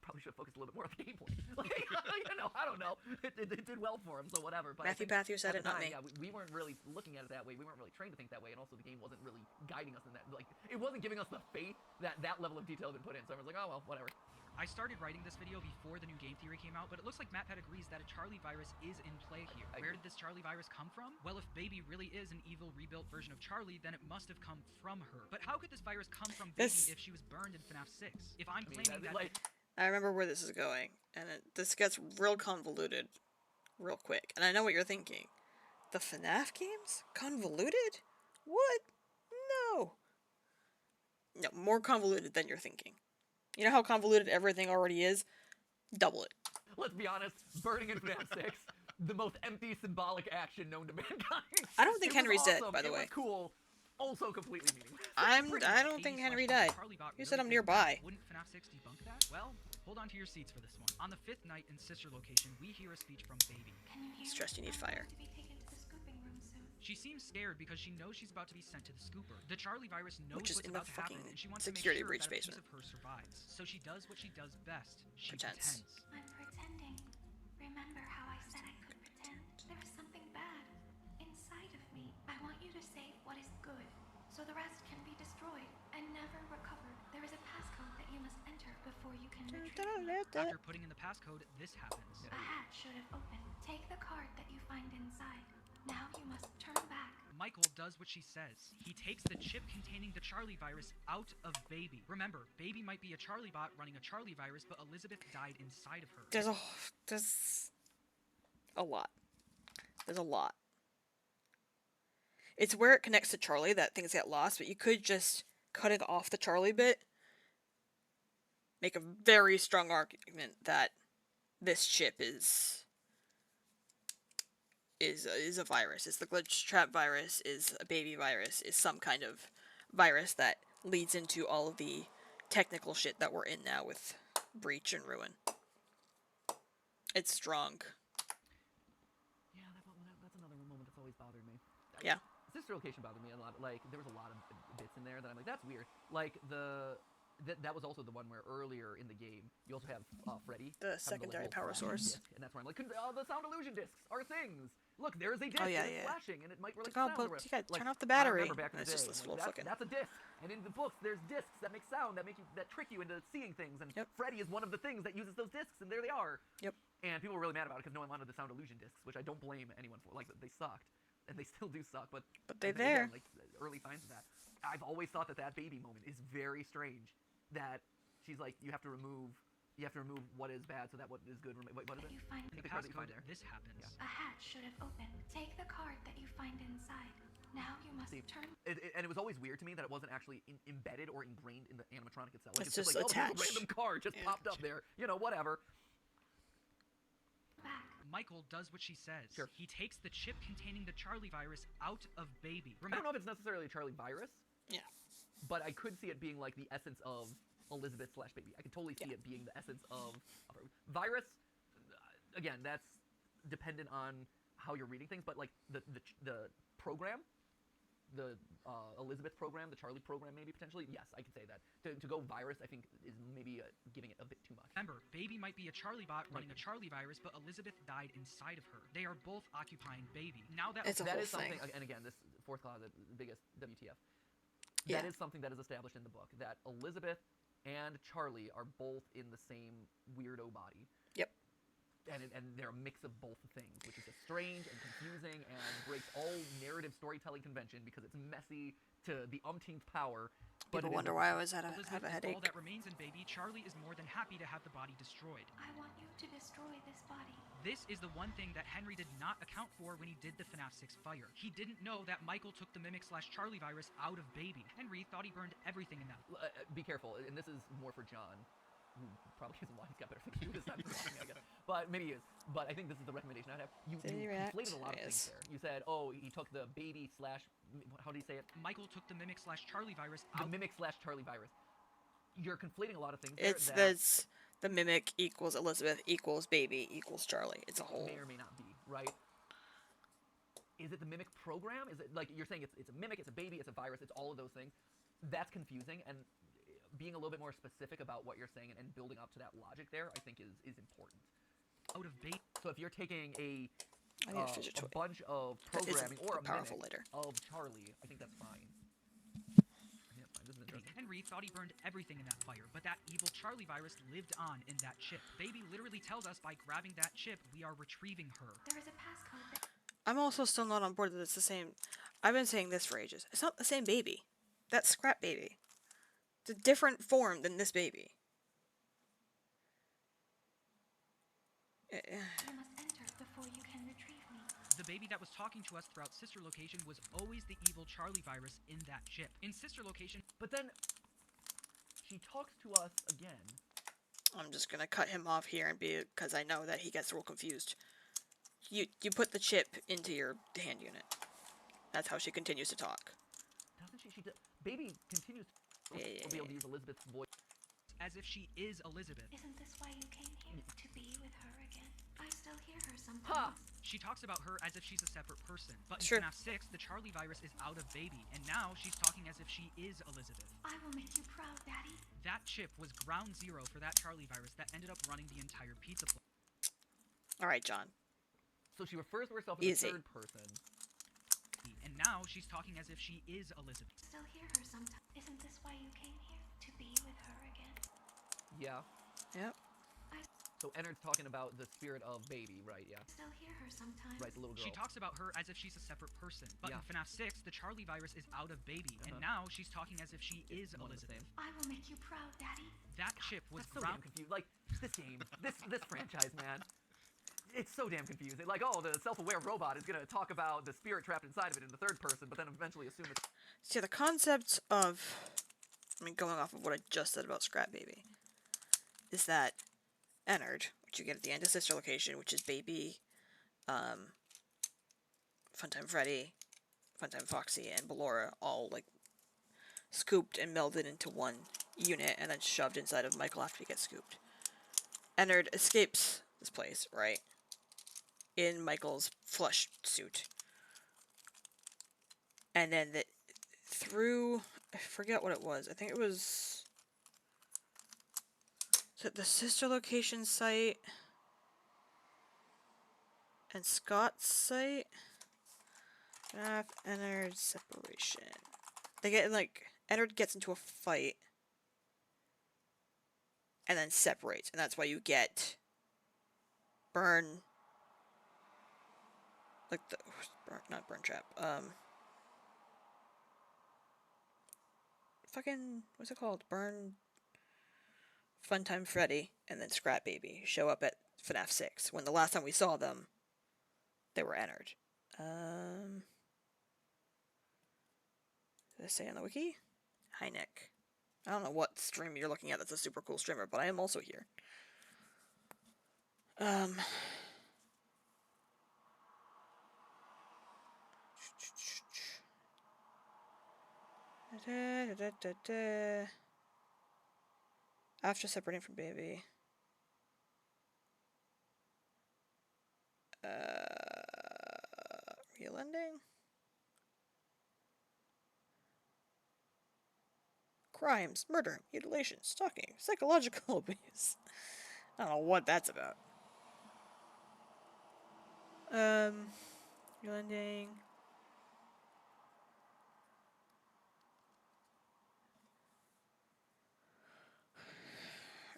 Probably should have focused a little bit more on the gameplay. Like, I don't know. It did well for him, so whatever. But Matthew I think Patthew said at it, the not time, me. Yeah, we weren't really looking at it that way. We weren't really trained to think that way, and also the game wasn't really guiding us in that. Like, it wasn't giving us the faith that that level of detail had been put in. So everyone's like, oh well, whatever. I started writing this video before the new game theory came out, but it looks like MatPat agrees that a Charlie virus is in play here. Where did this Charlie virus come from? Well, if Baby really is an evil rebuilt version of Charlie, then it must have come from her. But how could this virus come from Baby if she was burned in FNAF 6? If I'm claiming that... I remember where this is going, and this gets real convoluted real quick. And I know what you're thinking. The FNAF games? Convoluted? What? No. No, more convoluted than you're thinking. You know how convoluted everything already is? Double it. Let's be honest, burning in FNAF 6, the most empty symbolic action known to mankind. I don't think It was Henry's dead, awesome, by the it way. was cool, also completely meaningless. I don't think Henry died. You said I'm nearby. Wouldn't FNAF 6 debunk that? Well, hold on to your seats for this one. On the 5th night in Sister Location, we hear a speech from Baby. Can you hear Stressed you me? need I'm fire. going to be taken to the scooping room soon. She seems scared because she knows she's about to be sent to the scooper. The Charlie virus knows Which is what's in the about to happen, fucking and she wants to make security sure breach that a piece basement. of her survives. So she does what she does best. She Pretends. I'm pretending. Remember how I said I could pretend? There is something bad inside of me. I want you to save what is good, so the rest can be destroyed and never recovered. There is a passcode that you must enter before you can retrieve it. After putting in the passcode, this happens. A hatch should have opened. Take the card that you find inside. Now you must turn back. Michael does what she says. He takes the chip containing the Charlie virus out of Baby. Remember, Baby might be a Charlie bot running a Charlie virus, but Elizabeth died inside of her. There's a lot. There's a lot. It's where it connects to Charlie that things get lost, but you could just cut it off the Charlie bit. Make a very strong argument that this chip is a virus. It's the glitch trap virus, is a Baby virus, is some kind of virus that leads into all of the technical shit that we're in now with Breach and Ruin. It's strong. Yeah, that's another moment that's always bothered me. Yeah. Sister Location bothered me a lot. Like, there was a lot of bits in there that I'm like, that's weird. Like, that was also the one where earlier in the game, you also have Freddy. The having secondary little power flashing source. disc, and that's where I'm like, the sound illusion discs are things. Look, there's a disc Oh, yeah, and it's yeah. flashing, and it might relate Like, to oh, sound. but or you gotta like, turn off the I battery. remember back in And the it's day, just this like, little fucking... that's a disc. And in the books, there's discs that make sound, that trick you into seeing things, and Yep. Freddy is one of the things that uses those discs, and there they are. Yep. And people were really mad about it because no one wanted the sound illusion discs, which I don't blame anyone for. Like, they sucked, and they still do suck, but they're again, there. like, early signs of that. I've always thought that Baby moment is very strange. That she's like, you have to remove You have to remove what is bad so that what is good. What is it? You find In Take the the card that you passcode, find there. this happens. Yeah. a hatch should have opened. Take the card that you find inside. Now you must See, turn. and it was always weird to me that it wasn't actually embedded or ingrained in the animatronic itself. Like, It's just just like, oh, here's a attached. random card just Yeah. popped up there. You know, whatever. back. Michael does what she says. Sure. He takes the chip containing the Charlie virus out of Baby. I don't know if it's necessarily a Charlie virus, Yeah. but I could see it being like the essence of Elizabeth / Baby. I could totally see it being the essence of her. Virus. Again, that's dependent on how you're reading things, but like the program, the Elizabeth program, the Charlie program, maybe potentially. Yes, I could say that. To go virus, I think is maybe giving it a bit too much. Remember, Baby might be a Charlie bot running a Charlie virus, but Elizabeth died inside of her. They are both occupying Baby. Now that It's a That whole is something, thing. and again, this fourth closet, biggest WTF. Yeah. That is something that is established in the book, that Elizabeth and Charlie are both in the same weirdo body. Yep. And they're a mix of both things, which is just strange and confusing and breaks all narrative storytelling convention because it's messy to the umpteenth power. But People it is wonder a- why I always have a Elizabeth is all headache. that remains in Baby, Charlie is more than happy to have the body destroyed. I want you to destroy this body. This is the one thing that Henry did not account for when he did the FNAF 6 fire. He didn't know that Michael took the Mimic / Charlie virus out of Baby. Henry thought he burned everything in that. Be careful, and this is more for John, who probably isn't why he's got better thinking this time. I guess. But maybe he is. But I think this is the recommendation I'd have. You Did he react? conflated a lot of things Yes. there. You said, oh, he took the baby / how do you say it? Michael took the Mimic / Charlie virus The out. Mimic / Charlie virus. You're conflating a lot of things there It's that that's the mimic equals Elizabeth equals Baby equals Charlie. It's a whole. may or may not be, right? Is it the Mimic program? Is it like you're saying it's a mimic, it's a baby, it's a virus, it's all of those things? That's confusing, and being a little bit more specific about what you're saying and building up to that logic there, I think is important. Out of Baby. So if you're taking a I need a fidget toy. bunch of That isn't programming or a powerful mimic later. of Charlie, I think that's fine. I think that's fine. This is interesting. Henry thought he burned everything in that fire, but that evil Charlie virus lived on in that chip. Baby literally tells us by grabbing that chip, we are retrieving her. There is a passcode that I'm also still not on board that it's the same. I've been saying this for ages. It's not the same baby. That's Scrap Baby. It's a different form than this baby. you must enter before you can retrieve me. The baby that was talking to us throughout Sister Location was always the evil Charlie virus in that chip. In Sister Location, But then she talks to us again. I'm just gonna cut him off here and be because I know that he gets real confused. You put the chip into your hand unit. That's how she continues to talk. Doesn't she? Baby continues to be able to use Elizabeth's voice. as if she is Elizabeth. Isn't this why you came here? To be with her again? I still hear her sometimes. Ha! She talks about her as if she's a separate person. But in Sure. FNAF 6, the Charlie virus is out of Baby, and now she's talking as if she is Elizabeth. I will make you proud, Daddy. That chip was ground zero for that Charlie virus that ended up running the entire pizza place. All right, John. So she refers to herself as Easy. a third person. And now she's talking as if she is Elizabeth. Still hear her sometimes. Isn't this why you came here? To be with her again? Yeah. Yep. So Ennard's talking about the spirit of Baby, right? Yeah. Still hear her sometimes. Right, the little girl. She talks about her as if she's a separate person. But Yeah. in FNAF 6, the Charlie virus is out of Baby, and Uh-huh. now she's talking as if she is One and the Elizabeth. same. I will make you proud, Daddy. That chip was That's so damn ground. confused. Like, this game, this franchise, man. It's so damn confusing. Like, oh, the self-aware robot is gonna talk about the spirit trapped inside of it in the third person, but then eventually assume it's... See, the concept of, going off of what I just said about Scrap Baby, is that Ennard, which you get at the end of Sister Location, which is Baby, Funtime Freddy, Funtime Foxy, and Ballora, all, scooped and melded into one unit, and then shoved inside of Michael after he gets scooped. Ennard escapes this place, right? In Michael's flesh suit. And then through, I forget what it was. I think it was the Sister Location site and Scott's site. Ennard separation. They get Ennard gets into a fight and then separates, and that's why you get Burn. Not Burn Trap. Fucking, what's it called? Funtime Freddy and then Scrap Baby show up at FNAF 6, when the last time we saw them, they were entered. Does it say on the wiki? Hi, Nick. I don't know what stream you're looking at that's a super cool streamer, but I am also here. After separating from Baby. Real ending? Crimes, murder, mutilation, stalking, psychological abuse. I don't know what that's about. Real ending.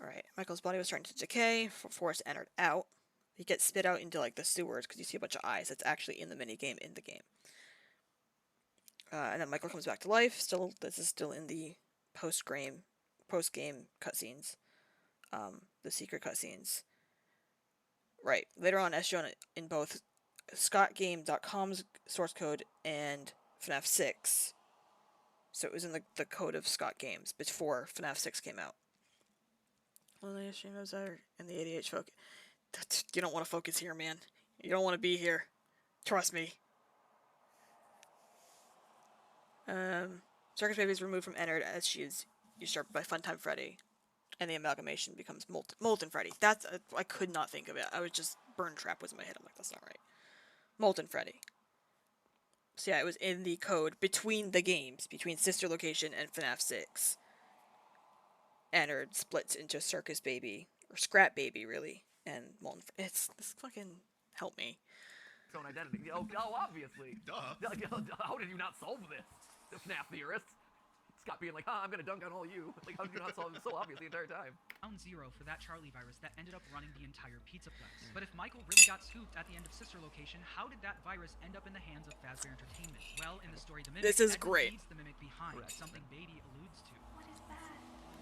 Alright, Michael's body was starting to decay. Forrest entered out. He gets spit out into like the sewers because you see a bunch of eyes. That's actually in the minigame in the game. And then Michael comes back to life. This is still in the post-game cutscenes. The secret cutscenes. Right. Later on, as shown in both scottgame.com's source code and FNAF 6. So it was in the code of Scott Games before FNAF 6 came out. Well, the streamers are in the ADH focus. You don't want to focus here, man. You don't want to be here. Trust me. Circus Baby is removed from Ennard as she is usurped by Funtime Freddy, and the amalgamation becomes Molten Freddy. That's I could not think of it. I was just Burn Trap was in my head. I'm like, that's not right. Molten Freddy. So yeah, it was in the code between the games, between Sister Location and FNAF 6. Ennard splits into Circus Baby, or Scrap Baby, really, and Molten Freddy. It's this fucking help me. Its own identity. Oh, obviously. Duh. How did you not solve this, the FNAF theorist? Scott being like, I'm gonna dunk on all you. Like, how did you not solve this so obvious the entire time? Ground zero for that Charlie virus that ended up running the entire Pizzaplex. But if Michael really got scooped at the end of Sister Location, how did that virus end up in the hands of Fazbear Entertainment? Well, in the story, the Mimic This is Edwin great. leaves the Mimic behind, Correct. something Beatty alludes to. What is bad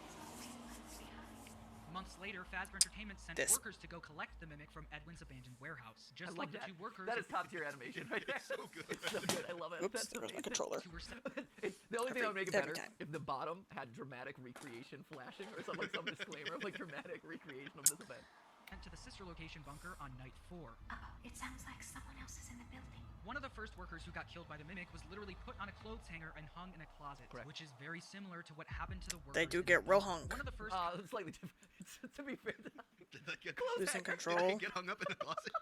is always left behind. Months later, Fazbear Entertainment sent This. workers to go collect the Mimic from Edwin's abandoned warehouse. I Just love like the that. two workers... That is top tier animation right there. It's so good. It's so good. I love it. Oops, That's there goes my amazing. controller. who were sent The only thing that would make it Every better time. if the bottom had dramatic recreation flashing or some disclaimer of like dramatic recreation of this event. to the Sister Location bunker on night 4. It sounds like someone else is in the building. One of the first workers who got killed by the Mimic was literally put on a clothes hanger and hung in a closet, Correct. which is very similar to what happened to the workers. They do in the get real bunker. hung. One of the first Slightly different. to be fair. Losing Did I control. get hung up in the closet?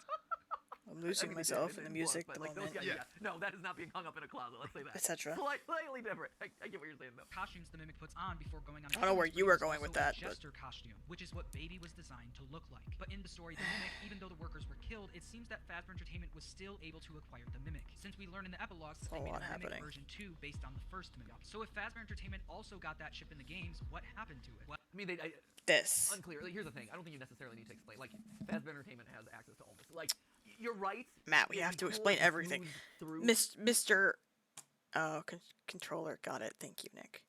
I'm losing myself in the music, the like moment, those guys, yeah. No, that is not being hung up in a closet. Let's say that. etc. Slightly different. I get what you're saying though. costumes the Mimic puts on before going on. I don't know where you were going with that, but but- jester costume, which is what Baby was designed to look like. But in the story, the Mimic, even though the workers were killed, it seems that Fazbear Entertainment was still able to acquire the Mimic, since we learn in the epilogues that A they made lot a Mimic happening. version 2 based on the first Mimic. So if Fazbear Entertainment also got that chip in the games, what happened to it? Well, I mean, This. unclear. Like, here's the thing. I don't think you necessarily need to explain. Like, Fazbear Entertainment has access to all this. Like, you're right. Matt, we It'd have be to cool explain if everything. moved through- Mr. Oh, controller. Got it. Thank you, Nick.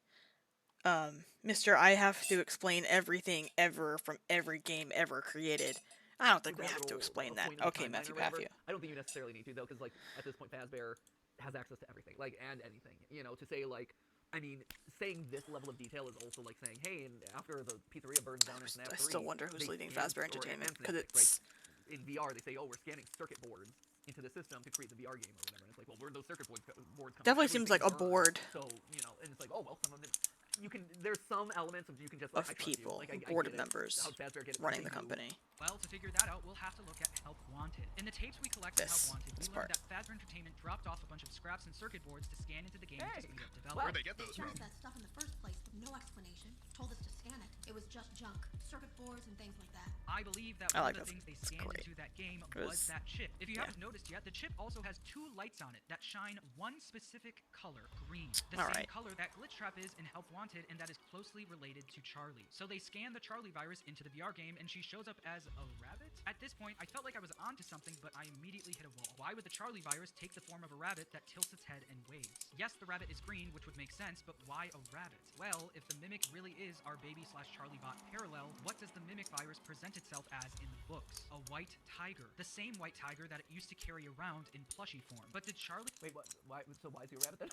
Mr. I have to explain everything ever from every game ever created. I don't think we that have to little, explain that. point in the Okay, timeline Matthew, or have whatever. you? I don't think you necessarily need to though, because like at this point, Fazbear has access to everything, like and anything. You know, to say like, I mean, saying this level of detail is also like saying, hey, and after the pizzeria burns down in FNAF 3, I still wonder who's they leading scan- Fazbear or Entertainment, in 'cause FNAF 6, it's- right? In VR, they say, oh, we're scanning circuit boards into the system to create the VR game or whatever. And it's like, well, where are those circuit boards coming Definitely from? seems like a Everything's burned. board So you know, and it's like, oh well, some of it. You can. There's some elements of you can just like, of I trust you. people, Like, I board get of it. members How Fazbear get it, running they the do. company. Well, to figure that out, we'll have to look at Help Wanted. In the tapes we collect in This Help Wanted, we part. learned that Fazbear Entertainment dropped off a bunch of scraps and circuit boards to scan into the game Hey! to speed up Where'd development. they get They those sent from? us that stuff in the first place with no explanation. Told us to scan it. It was just junk, circuit boards and things like that. I believe that I one like of the this. things they It's scanned great. into that game It was was- that chip. If you yeah. haven't noticed yet, the chip also has 2 lights on it that shine one specific color, green. The All same right. color that Glitch Trap is in Help Wanted, and that is closely related to Charlie. So they scan the Charlie virus into the VR game, and she shows up as a rabbit? At this point, I felt like I was onto something, but I immediately hit a wall. Why would the Charlie virus take the form of a rabbit that tilts its head and waves? Yes, the rabbit is green, which would make sense, but why a rabbit? Well, if the mimic really is our baby/Charlie bot parallel, what does the mimic virus present itself as in the books? A white tiger. The same white tiger that it used to carry around in plushie form. But did Charlie... Wait, what? Why? So why is he a rabbit then?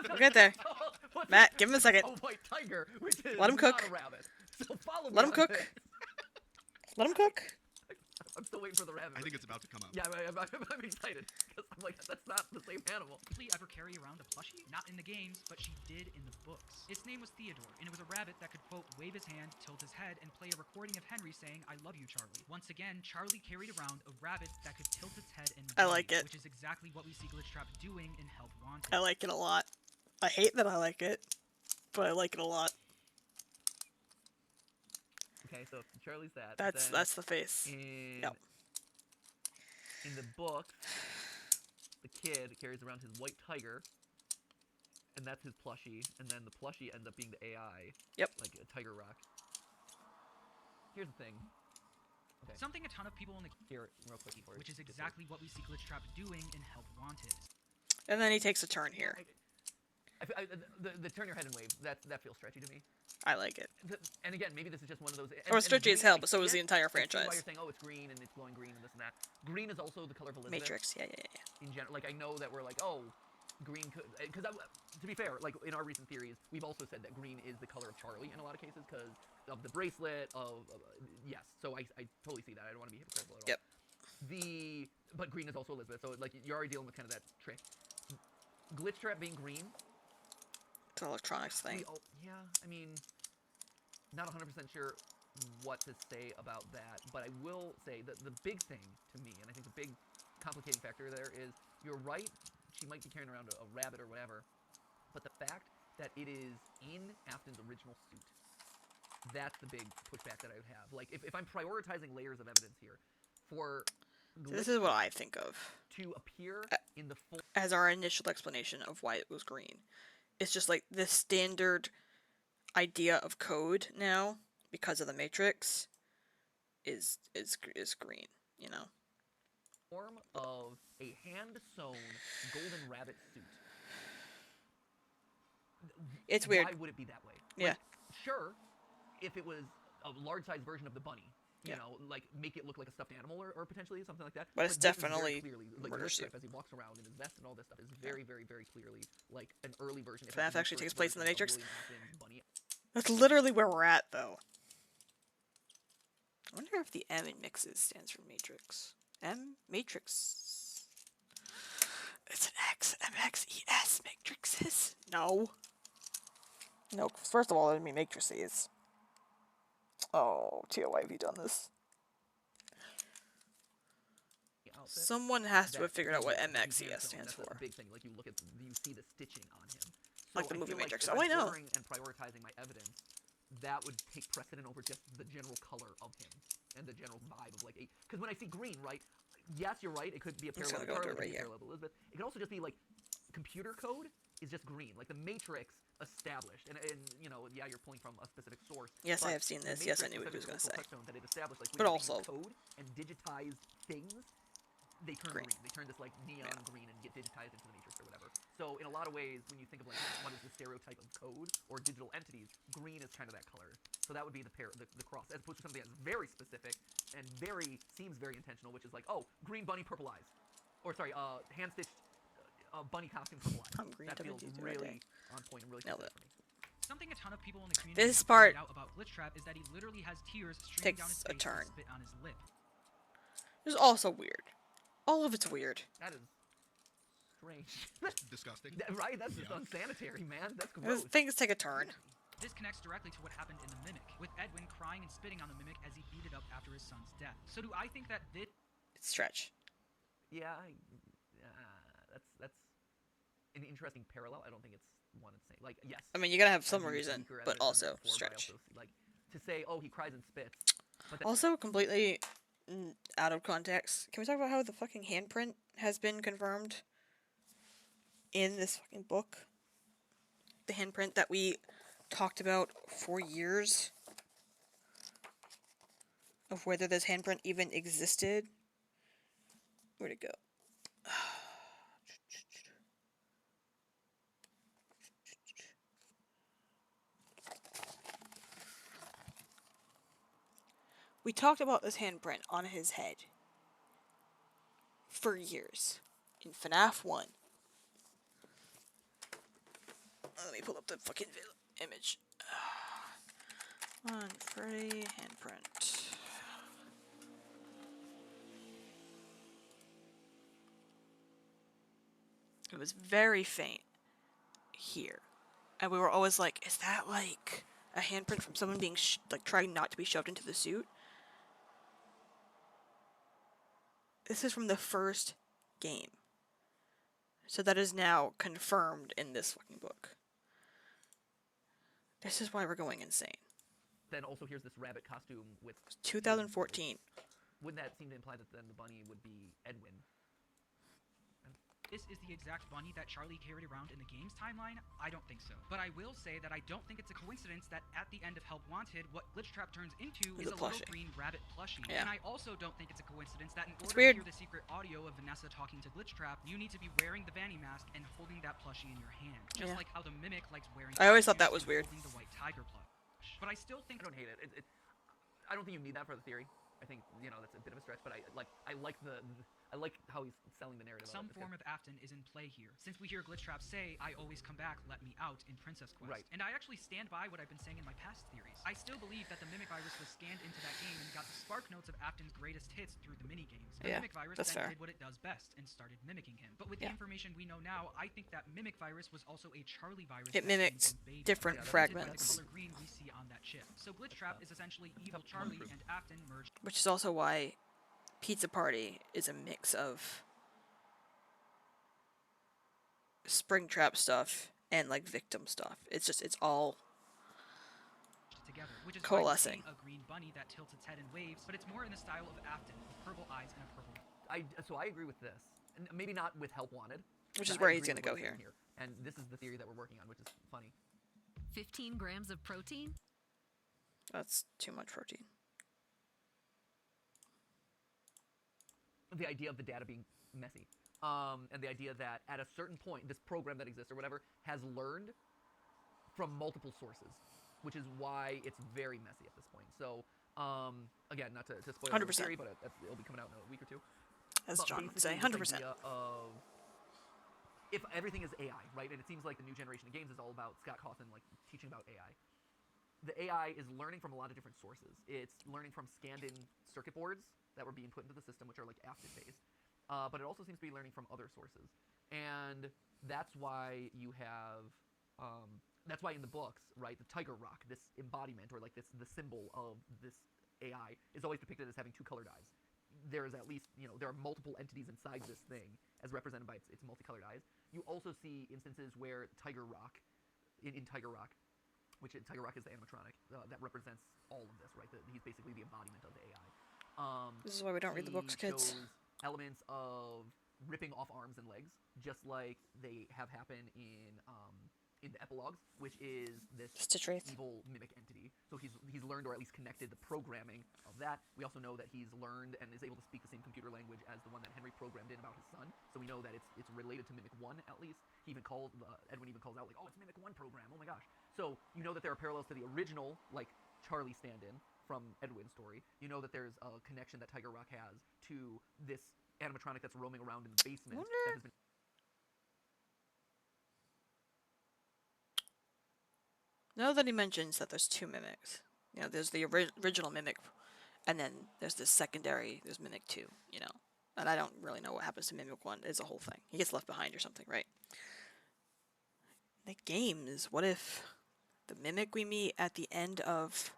We'll get there. What's Matt, give him a second. a white tiger, which is Let him not cook. a rabbit. So follow me Let him on cook. this. Let him cook. I'm still waiting for the rabbit. I think it's about to come out. Yeah, I'm excited because I'm like, that's not the same animal. Did ever carry around a plushie? Not in the games, but she did in the books. Its name was Theodore, and it was a rabbit that could, quote, wave his hand, tilt his head, and play a recording of Henry saying, "I love you, Charlie." Once again, Charlie carried around a rabbit that could tilt its head and I wave, like it. which is exactly what we see Glitchtrap doing in Help Wanted. I like it a lot. I hate that I like it, but I like it a lot. Okay, so Charlie's that. That's then the face. in in the book, the kid carries around his white tiger, and that's his plushie, and then the plushie ends up being the AI. Yep. Like a tiger rock. Here's the thing. Okay. Something a ton of people in the Here, real quick before. which is exactly what we see Glitchtrap doing in Help Wanted. And then he takes a turn here. The turn your head and wave. That feels stretchy to me. I like it. And again, maybe this is just one of those. Or stretchy as hell, green, but so is the entire I see why franchise. you're saying, oh, it's green and it's glowing green and this and that. Green is also the color of Elizabeth. Matrix, yeah. In general, like I know that we're like, oh, green could, because to be fair, like in our recent theories, we've also said that green is the color of Charlie in a lot of cases because of the bracelet. Yes, so I totally see that. I don't want to be hypocritical at all. Yep. But green is also Elizabeth, so like you're already dealing with kind of that trick. Glitchtrap being green. It's an electronics thing. Yeah, I mean, not 100% sure what to say about that, but I will say that the big thing to me, and I think the big complicating factor there is, you're right, she might be carrying around a rabbit or whatever, but the fact that it is in Afton's original suit, that's the big pushback that I would have. Like, if I'm prioritizing layers of evidence here, for This is what I think of to appear in the full... as our initial explanation of why it was green. It's just like the standard idea of code now, because of the Matrix, is green, you know? Form of a hand-sewn golden rabbit suit. It's weird. Why would it be that way? Yeah. Like, sure, if it was a large-sized version of the bunny, you know, like make it look like a stuffed animal or potentially something like that. But it's this is very definitely clearly, like murder Glitchtrap, suit. as he walks around in his vest and all this stuff is very, very, very clearly like an early version. if FNAF not the actually takes first place in the version of Matrix. William Afton's bunny. That's literally where we're at, though. I wonder if the M in mixes stands for Matrix. M? Matrix. It's an X. M-X-E-S. Matrixes? No. No, first of all, it would be matrices. Oh, Tia, why have you done this? Outfit. Someone has to have That figured out what is a MXES hand-sewn, stands that's for. a big thing. Like you look at, you see the stitching on him. Like the I movie feel Matrix. If Oh, I I'm know. ordering and prioritizing my evidence, that would take precedent over just the general color of him and the general vibe of like a. Because when I see green, right? Yes, you're right. It could be a I'm just parallel gonna go to into Charlie, it it could be right a parallel to Elizabeth. It could also just be like computer code is just green, like the Matrix established, and you know, yeah, you're pulling from a specific source. Yes, I but have seen the this. Yes, I Matrix knew what he was specific gonna say. touchstone that it established, like, But when you think also- of code and digitized things, they turn Green. green. They turn this like neon green and get digitized into the Matrix or whatever. So in a lot of ways, when you think of like what is the stereotype of code or digital entities, green is kind of that color. So that would be the cross, as opposed to something that's very specific and seems very intentional, which is like, oh, green bunny, purple eyes, or sorry, hand stitched bunny costume, purple eyes. I'm green That to feels the really on point and really Nailed specific it. for me. Something a ton of people in the community This have part pointed out about Glitchtrap is that he literally has tears streaming down his takes a face turn. and spit on his lip. It's also weird. All of it's weird. That is strange. Disgusting. Right? That's just Yeah. unsanitary, man. That's gross. Things take a turn. This connects directly to what happened in the Mimic, with Edwin crying and spitting on the Mimic as he beat it up after his son's death. So do I think that this... It's stretch. Yeah, that's an interesting parallel. I don't think it's one and the same. Like, yes. I mean, you gotta have some as you reason, weaker but evidence than also before, but I stretch. also see, like, to say, oh, he cries and spits. But Also, completely out of context. Can we talk about how the fucking handprint has been confirmed in this fucking book? The handprint that we talked about for years. of whether this handprint even existed. Where'd it go? We talked about this handprint on his head for years in FNAF 1. Let me pull up the fucking image. On Freddy handprint. It was very faint here. And we were always like, is that like a handprint from someone being like trying not to be shoved into the suit? This is from the first game. So that is now confirmed in this fucking book. This is why we're going insane. Then also here's this rabbit costume with 2014. Wouldn't that seem to imply that then the bunny would be Edwin? This is the exact bunny that Charlie carried around in the game's timeline? I don't think so. But I will say that I don't think it's a coincidence that at the end of Help Wanted, what Glitchtrap turns into is a little green rabbit plushie. Yeah. And I also don't think it's a coincidence that in order weird. to hear the secret audio of Vanessa talking to Glitchtrap, you need to be wearing the Vanny mask and holding that plushie in your hand. Just like how the Mimic likes wearing I always thought that tattoos was weird. and holding the white tiger plush. But I still think I don't hate it. I don't think you need that for the theory. I think, you know, that's a bit of a stretch, but I like how he's selling the narrative. Some form of Afton is in play here. Since we hear Glitchtrap say, "I always come back, let me out" in Princess Quest. Right. And I actually stand by what I've been saying in my past theories. I still believe that the Mimic virus was scanned into that game and got the spark notes of Afton's greatest hits through the minigames. The Mimic virus then did what it does best and started mimicking him. But with the information we know now, I think that Mimic virus was also a Charlie virus. It mimicked different fragments. The color green we see on that chip. So Glitchtrap is essentially evil Charlie and Afton merged. Which is also why Pizza Party is a mix of Springtrap stuff and like victim stuff. It's all together, which is coalescing. A green bunny that tilts its head in waves, but it's more in the style of Afton, with purple eyes and a purple. So I agree with this, and maybe not with Help Wanted, which is where he's gonna go here. And this is the theory that we're working on, which is funny. 15 grams of protein? That's too much protein. The idea of the data being messy. And the idea that at a certain point, this program that exists or whatever has learned from multiple sources, which is why it's very messy at this point. So, again, not to spoil the theory, but it'll be coming out in a week or two. As John would say, 100%. Of if everything is AI, right? And it seems like the new generation of games is all about Scott Cawthon, like, teaching about AI. The AI is learning from a lot of different sources. It's learning from scanned-in circuit boards that were being put into the system, which are, like, Afton-based. But it also seems to be learning from other sources. And that's why you have, that's why in the books, right, the Tiger Rock, this embodiment, or like the symbol of this AI, is always depicted as having two colored eyes. There is at least, you know, there are multiple entities inside this thing, as represented by its multicolored eyes. You also see instances where Tiger Rock, in Tiger Rock, which Tiger Rock is the animatronic, that represents all of this, right? He's basically the embodiment of the AI. This is why we don't read the books, kids. Elements of ripping off arms and legs, just like they have happened in the epilogues, which is this evil mimic entity. So he's learned, or at least connected, the programming of that. We also know that he's learned and is able to speak the same computer language as the one that Henry programmed in about his son. So we know that it's related to Mimic 1 at least. He even calls Edwin even calls out like, oh, it's Mimic 1 program. Oh my gosh. So you know that there are parallels to the original like Charlie stand-in from Edwin's story. You know that there's a connection that Tiger Rock has to this animatronic that's roaming around in the basement. That has been Now that he mentions that there's two mimics, you know, there's the original mimic, and then there's this secondary, there's Mimic 2, you know. And I don't really know what happens to Mimic 1. It's a whole thing. He gets left behind or something, right? The games, what if the Mimic we meet at the end of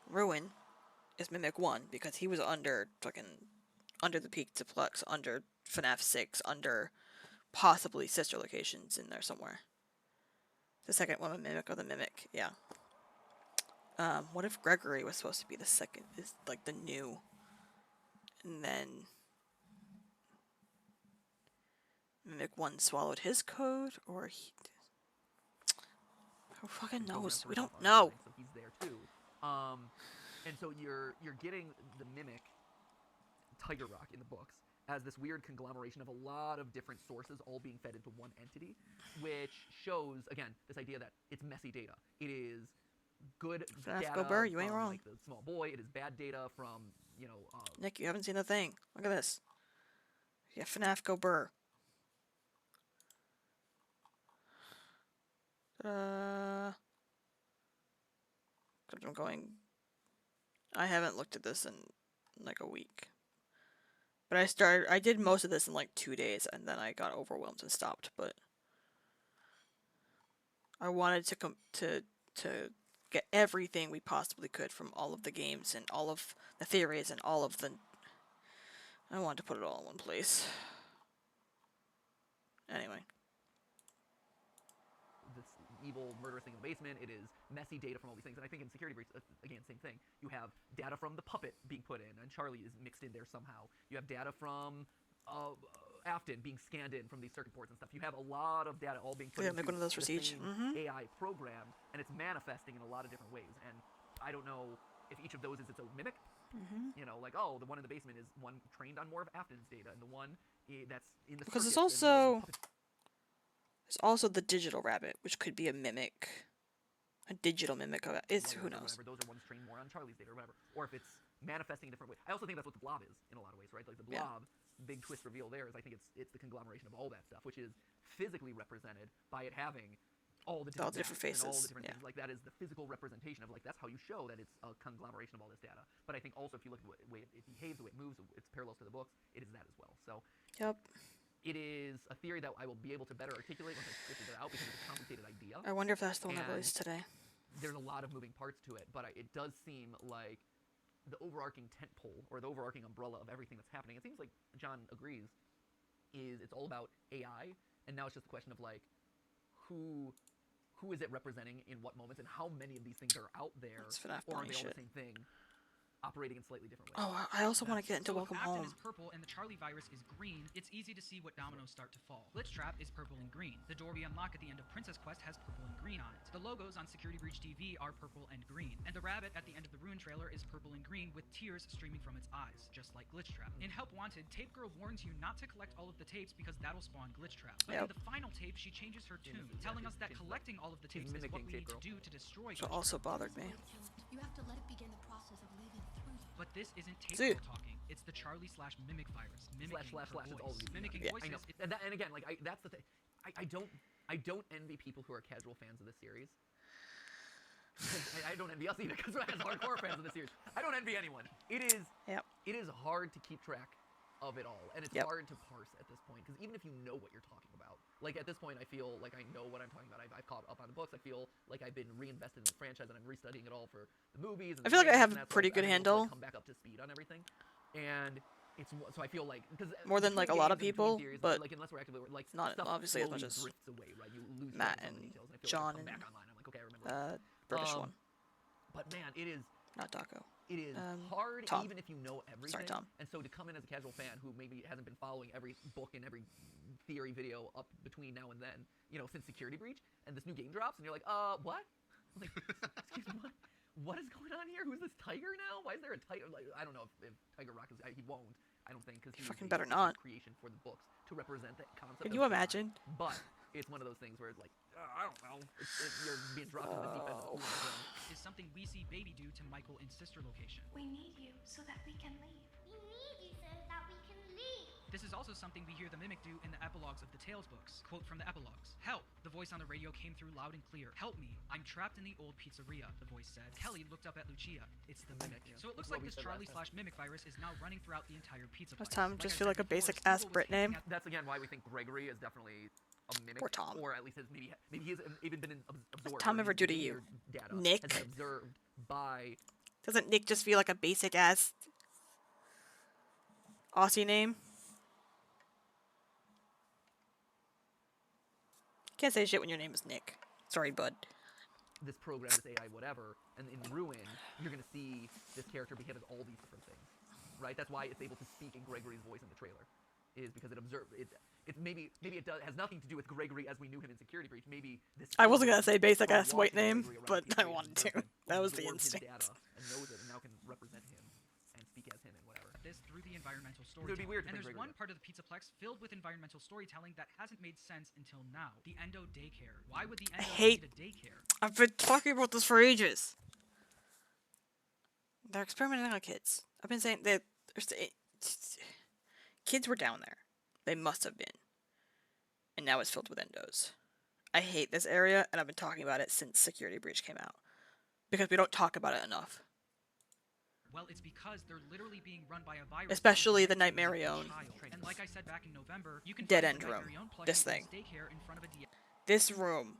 Ruin is Mimic 1, because he was under the Pizza Plex, under FNAF 6, under possibly sister locations in there somewhere. The second one, a Mimic of the Mimic, yeah. What if Gregory was supposed to be the second, is like the new, and then Mimic 1 swallowed his code, or he did. Who fucking knows? We don't know. So he's there too. And so you're getting the mimic Tiger Rock in the books as this weird conglomeration of a lot of different sources all being fed into one entity, which shows, again, this idea that it's messy data. It is good data Go Burr, you ain't from wrong. like the small boy. It is bad data from, you know... Nick, you haven't seen the thing. Look at this. Yeah, FNAF Go Burr. I'm going... I haven't looked at this in like a week. But I did most of this in like 2 days, and then I got overwhelmed and stopped, but... I wanted to get everything we possibly could from all of the games and all of the theories and all of the... I wanted to put it all in one place. Anyway. This evil murderous thing in the basement. It is messy data from all these things. And I think in Security Breach, again, same thing. You have data from the puppet being put in, and Charlie is mixed in there somehow. You have data from Afton being scanned in from these circuit boards and stuff. You have a lot of data all being put into make one of those for the Siege. same AI program, and it's manifesting in a lot of different ways. And I don't know if each of those is its own mimic. You know, like, oh, the one in the basement is one trained on more of Afton's data, and the one that's in the Because circuit there's also the digital rabbit, which could be a mimic, a digital mimic of it. Who knows? Those are ones trained more on Charlie's data or whatever, or if it's manifesting in different ways. I also think that's what the blob is in a lot of ways, right? Like the blob, big twist reveal there is I think it's the conglomeration of all that stuff, which is physically represented by it having all the different faces, and all the different things. Like that is the physical representation of like that's how you show that it's a conglomeration of all this data. But I think also if you look at the way it behaves, the way it moves, its parallels to the books, it is that as well. So it is a theory that I will be able to better articulate once I figure it out because it's a complicated idea. I wonder if that's the one I released today. There's a lot of moving parts to it, but it does seem like the overarching tentpole or the overarching umbrella of everything that's happening. It seems like John agrees. It's all about AI, and now it's just a question of like who is it representing in what moments, and how many of these things are out there, or are they all the same thing, operating in slightly different ways. Oh, I also want to get into Welcome Afton Home. is purple and the Charlie virus is green. It's easy to see what dominoes start to fall. Glitch Trap is purple and green. The door we unlock at the end of Princess Quest has purple and green on it. The logos on Security Breach TV are purple and green. And the rabbit at the end of the Ruin trailer is purple and green with tears streaming from its eyes, just like Glitch Trap. In Help Wanted, Tape Girl warns you not to collect all of the tapes because that'll spawn Glitch Trap. But in the final tape, she changes her tune, telling us that collecting all of the tapes is what we need to do to destroy Glitch Trap. Which also bothered me. You have to let it begin the process of living through you. But this isn't Tape Girl talking. It's the Charlie/Mimic virus. Mimicking slash her it's voice. all these Mimicking I voices. know. And again, like that's the thing. I don't envy people who are casual fans of this series. I don't envy us either because we're hardcore fans of the series. I don't envy anyone. It is hard to keep track of it all, and it's hard to parse at this point because even if you know what you're talking about, like at this point, I feel like I know what I'm talking about. I've caught up on the books. I feel like I've been reinvested in the franchise and I'm restudying it all for the movies. And I feel like I have a pretty good handle. Come back up to speed on everything, and it's so I feel like because more than like a lot of people, but like unless we're actively like not obviously as much as drifts away, right? You lose Matt some and details, and I feel John like I come and back online. I'm like, okay, I remember. British one. But man, it is not Daco. It is hard Tom. even if you know everything. Sorry, Tom. And so to come in as a casual fan who maybe hasn't been following every book and every theory video up between now and then, you know, since Security Breach, and this new game drops, and you're like, what? I'm like, excuse me, what? What is going on here? Who's this Tiger now? Why is there a Tiger? Like, I don't know if Tiger Rock is. He won't. I don't think because he fucking better not. Creation for the books to represent that concept. Can you imagine? But it's one of those things where it's like, I don't know. You're being dropped in the deep end. Is something we see Baby do to Michael in Sister Location. We need you so that we can leave. We need you so that we can leave. This is also something we hear the Mimic do in the epilogues of the Tales books. Quote from the epilogues. Help! The voice on the radio came through loud and clear. Help me! I'm trapped in the old pizzeria, the voice said. Kelly looked up at Lucia. It's the Mimic. So it looks like this Charlie/Mimic virus is now running throughout the entire pizza place. Does Tom just feel like a basic ass Brit name? That's again why we think Gregory is definitely a mimic, or Tom, or at least has maybe he has even been absorbed. What's Tom ever do to you, data Nick? Has been observed by. Doesn't Nick just feel like a basic ass Aussie name? Can't say shit when your name is Nick. Sorry, bud. This program, this AI, whatever, and in Ruin, you're gonna see this character behave as all these different things, right? That's why it's able to speak in Gregory's voice in the trailer, is because it observed it. It maybe it has nothing to do with Gregory as we knew him in Security Breach. Maybe this. I wasn't gonna say basic ass white name, but I wanted to. That was the instinct. Data and knows it, and now can this through the environmental It would be storytelling. weird to And bring there's Gregory one up. part of the Pizzaplex filled with environmental storytelling that hasn't made sense until now. The Endo daycare. Why would the Endo hate- need a daycare? I've been talking about this for ages. They're experimenting on kids. I've been saying that kids were down there. They must have been. And now it's filled with endos. I hate this area, and I've been talking about it since Security Breach came out. Because we don't talk about it enough. Well, it's because they're literally being run by a virus. Especially that the is meant to Nightmare be a Own. child. And like I said back in November, you can Dead find end the room. Nightmare Own plushie This in thing. daycare in front of a This room.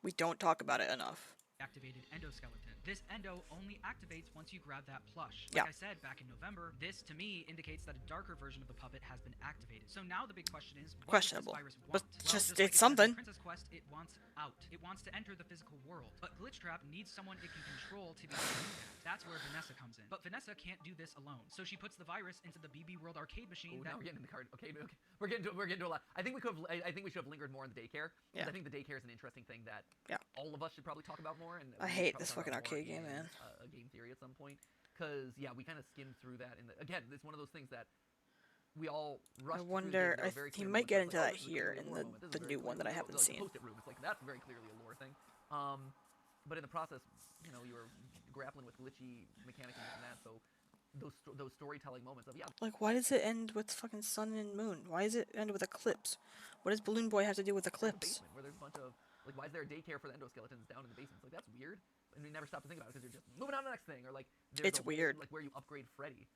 We don't talk about it enough. deactivated endoskeleton. This endo only activates once you grab that plush. Yeah. Like I said back in November, this to me indicates that a darker version of the puppet has been activated. So now the big question is, what Questionable. does this virus But want? just- like it's it says in something. Princess Quest, it wants out. It wants to enter the physical world. But Glitchtrap needs someone it can control to be able to do that. That's where Vanessa comes in. But Vanessa can't do this alone. So she puts the virus into the BB World arcade machine. Ooh, that now we're getting in the card. Okay, we're getting to a lot. I think we could have. I think we should have lingered more on the daycare. 'Cause Yeah. I think the daycare is an interesting thing that Yeah. all of us should probably talk about more. And I we should hate probably this talk fucking about more arcade game, in, man. A game theory at some point, because yeah, we kind of skimmed through that. And again, it's one of those things that we all rushed. I through wonder. the game. There were I very he clear might moments get where it's into like, oh, that this is here clearly a in lore moment. This is the very new one that I clearly- haven't like seen. The post-it room. It's like that's very clearly a lore thing. But in the process, you know, you were grappling with glitchy mechanics and that. So those storytelling moments of yeah. Like, why does it end with fucking sun and moon? Why does it end with eclipse? What does Balloon Boy have to do with The eclipse? basement where there's a bunch of like, why is there a daycare for the endoskeletons down in the basement? It's like that's weird, and we never stop to think about it because you're just moving on to the next thing, or like there's It's a whole, weird. like where you upgrade Freddy.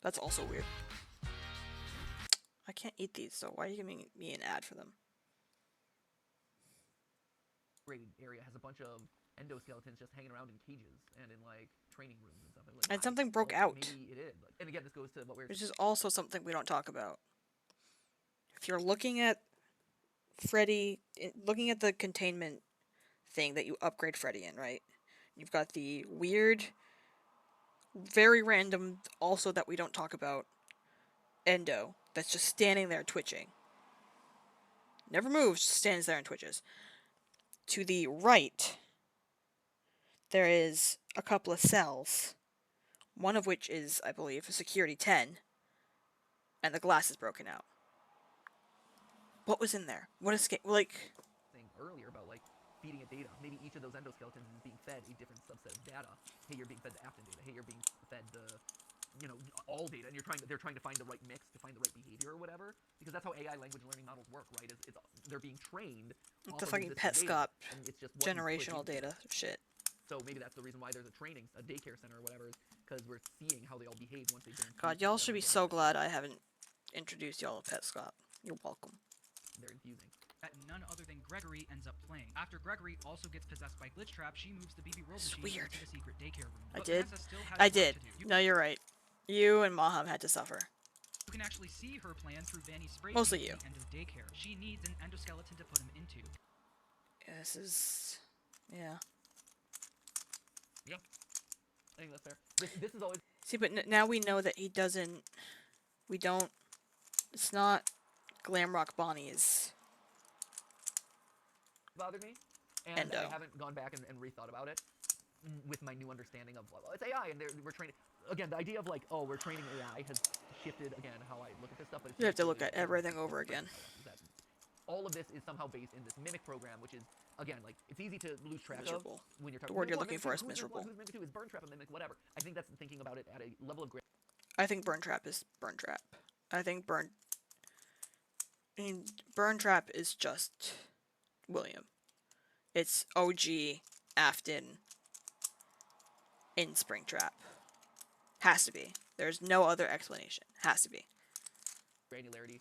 That's also weird. I can't eat these, so why are you giving me an ad for them? Upgraded area has a bunch of endoskeletons just hanging around in cages and in like training rooms and stuff. Like, And why? something broke Well, out. Maybe it is. Like, and again, this goes to what we're. Which is also something we don't talk about. If you're looking at Freddy, looking at the containment thing that you upgrade Freddy in, right? You've got the weird, very random, also that we don't talk about, Endo, that's just standing there twitching. Never moves, just stands there and twitches. To the right, there is a couple of cells, one of which is, I believe, a security 10, and the glass is broken out. What was in there? What escape? Like, Thing earlier about like feeding it data. Maybe each of those endoskeletons is being fed a different subset of data. Hey, you're being fed the Afton data. Hey, you're being fed the, you know, all data, and they're trying to find the right mix to find the right behavior or whatever. Because that's how AI language learning models work, right? It's they're being trained. Off the of fucking existing data, Petscop and it's just what you put generational into it. data shit. So maybe that's the reason why there's a daycare center or whatever, because we're seeing how they all behave once they've been. God, infused y'all with should be whatever so data glad I haven't introduced y'all to Petscop. You're welcome. they're infusing. that none other than Gregory ends up playing. After Gregory also gets possessed by Glitchtrap, she moves the BB World This is machine weird. into the secret daycare room. I But did. Vanessa still has I work did. to do. You No, you're right. You and Maham had to suffer. can actually see her plan through Vanny's spray Mostly paint you. at the end of daycare. She needs an endoskeleton to put him into. Yeah, this is... Yeah. Yeah, I think that's fair. This is always See, but now we know that he doesn't... We don't... It's not Glamrock Bonnie's bothered me, and Endo. I haven't gone back and rethought about it with my new understanding of, well, it's AI, and we're training. Again, the idea of like, oh, we're training AI has shifted again how I look at this stuff. But it's You have to really look at everything over again. that all of this is somehow based in this mimic program, which is again like it's easy to lose track Miserable. of when you're talking. The word you're Mimic looking one, for Mimic is two, who's miserable. Who's Mimic 2 is Burn Trap a Mimic, whatever. I think that's thinking about it at a level of great. I think Burn Trap is Burn Trap. I think Burn... I mean, Burn Trap is just William. It's OG Afton in Springtrap. Has to be. There's no other explanation. Has to be. granularity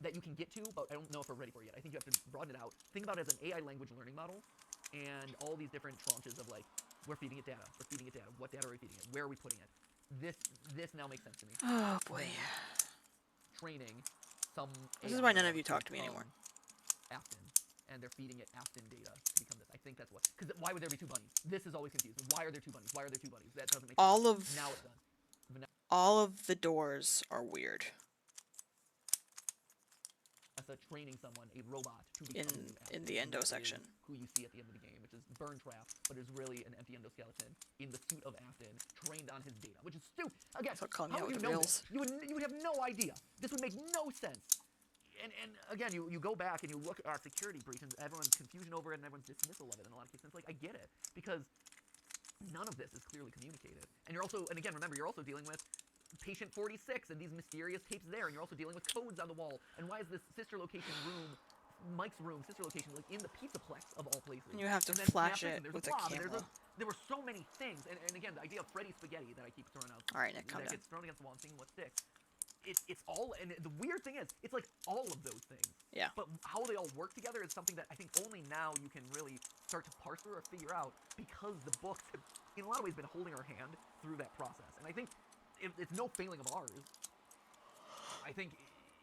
that you can get to, but I don't know if we're ready for it yet. I think you have to broaden it out. Think about it as an AI language learning model, and all these different tranches of like, we're feeding it data, we're feeding it data, what data are we feeding it, where are we putting it? This now makes sense to me. Oh boy. Training some. This is AI why none of you to talk to me become anymore. Afton, and they're feeding it Afton data to become this. I think that's what. Because why would there be two bunnies? This is always confusing. Why are there two bunnies? Why are there two bunnies? That doesn't make sense. All of Now it's done. all of the doors are weird. Vanessa training someone, a robot, to in become a new Afton. the And endo that is section. who you see at the end of the game, which is Burn Trap, but is really an empty endoskeleton in the suit of Afton, trained on his data, which is stupid. Again, So calling me how out would with you the know reels. this? You would have no idea. This would make no sense. And again, you go back and you look at security breach and everyone's confusion over it and everyone's dismissal of it in a lot of cases. It's like, I get it, because none of this is clearly communicated. And you're also, and again, remember, you're also dealing with patient 46 and these mysterious tapes there, and you're also dealing with codes on the wall. And why is this sister location room, Mike's room, sister location, like in the Pizzaplex of all places? And you have to And then flash Snapchat, it and there's with a blob, and camera. there were so many things. And again, the idea of Freddy Spaghetti that I keep throwing out. All right, Nick, calm that down. gets thrown against the wall and seeing what sticks. It's all, and the weird thing is, it's like all of those things. Yeah. But how they all work together is something that I think only now you can really start to parse through or figure out, because the books have, in a lot of ways, been holding our hand through that process. And I think it's no failing of ours. I think,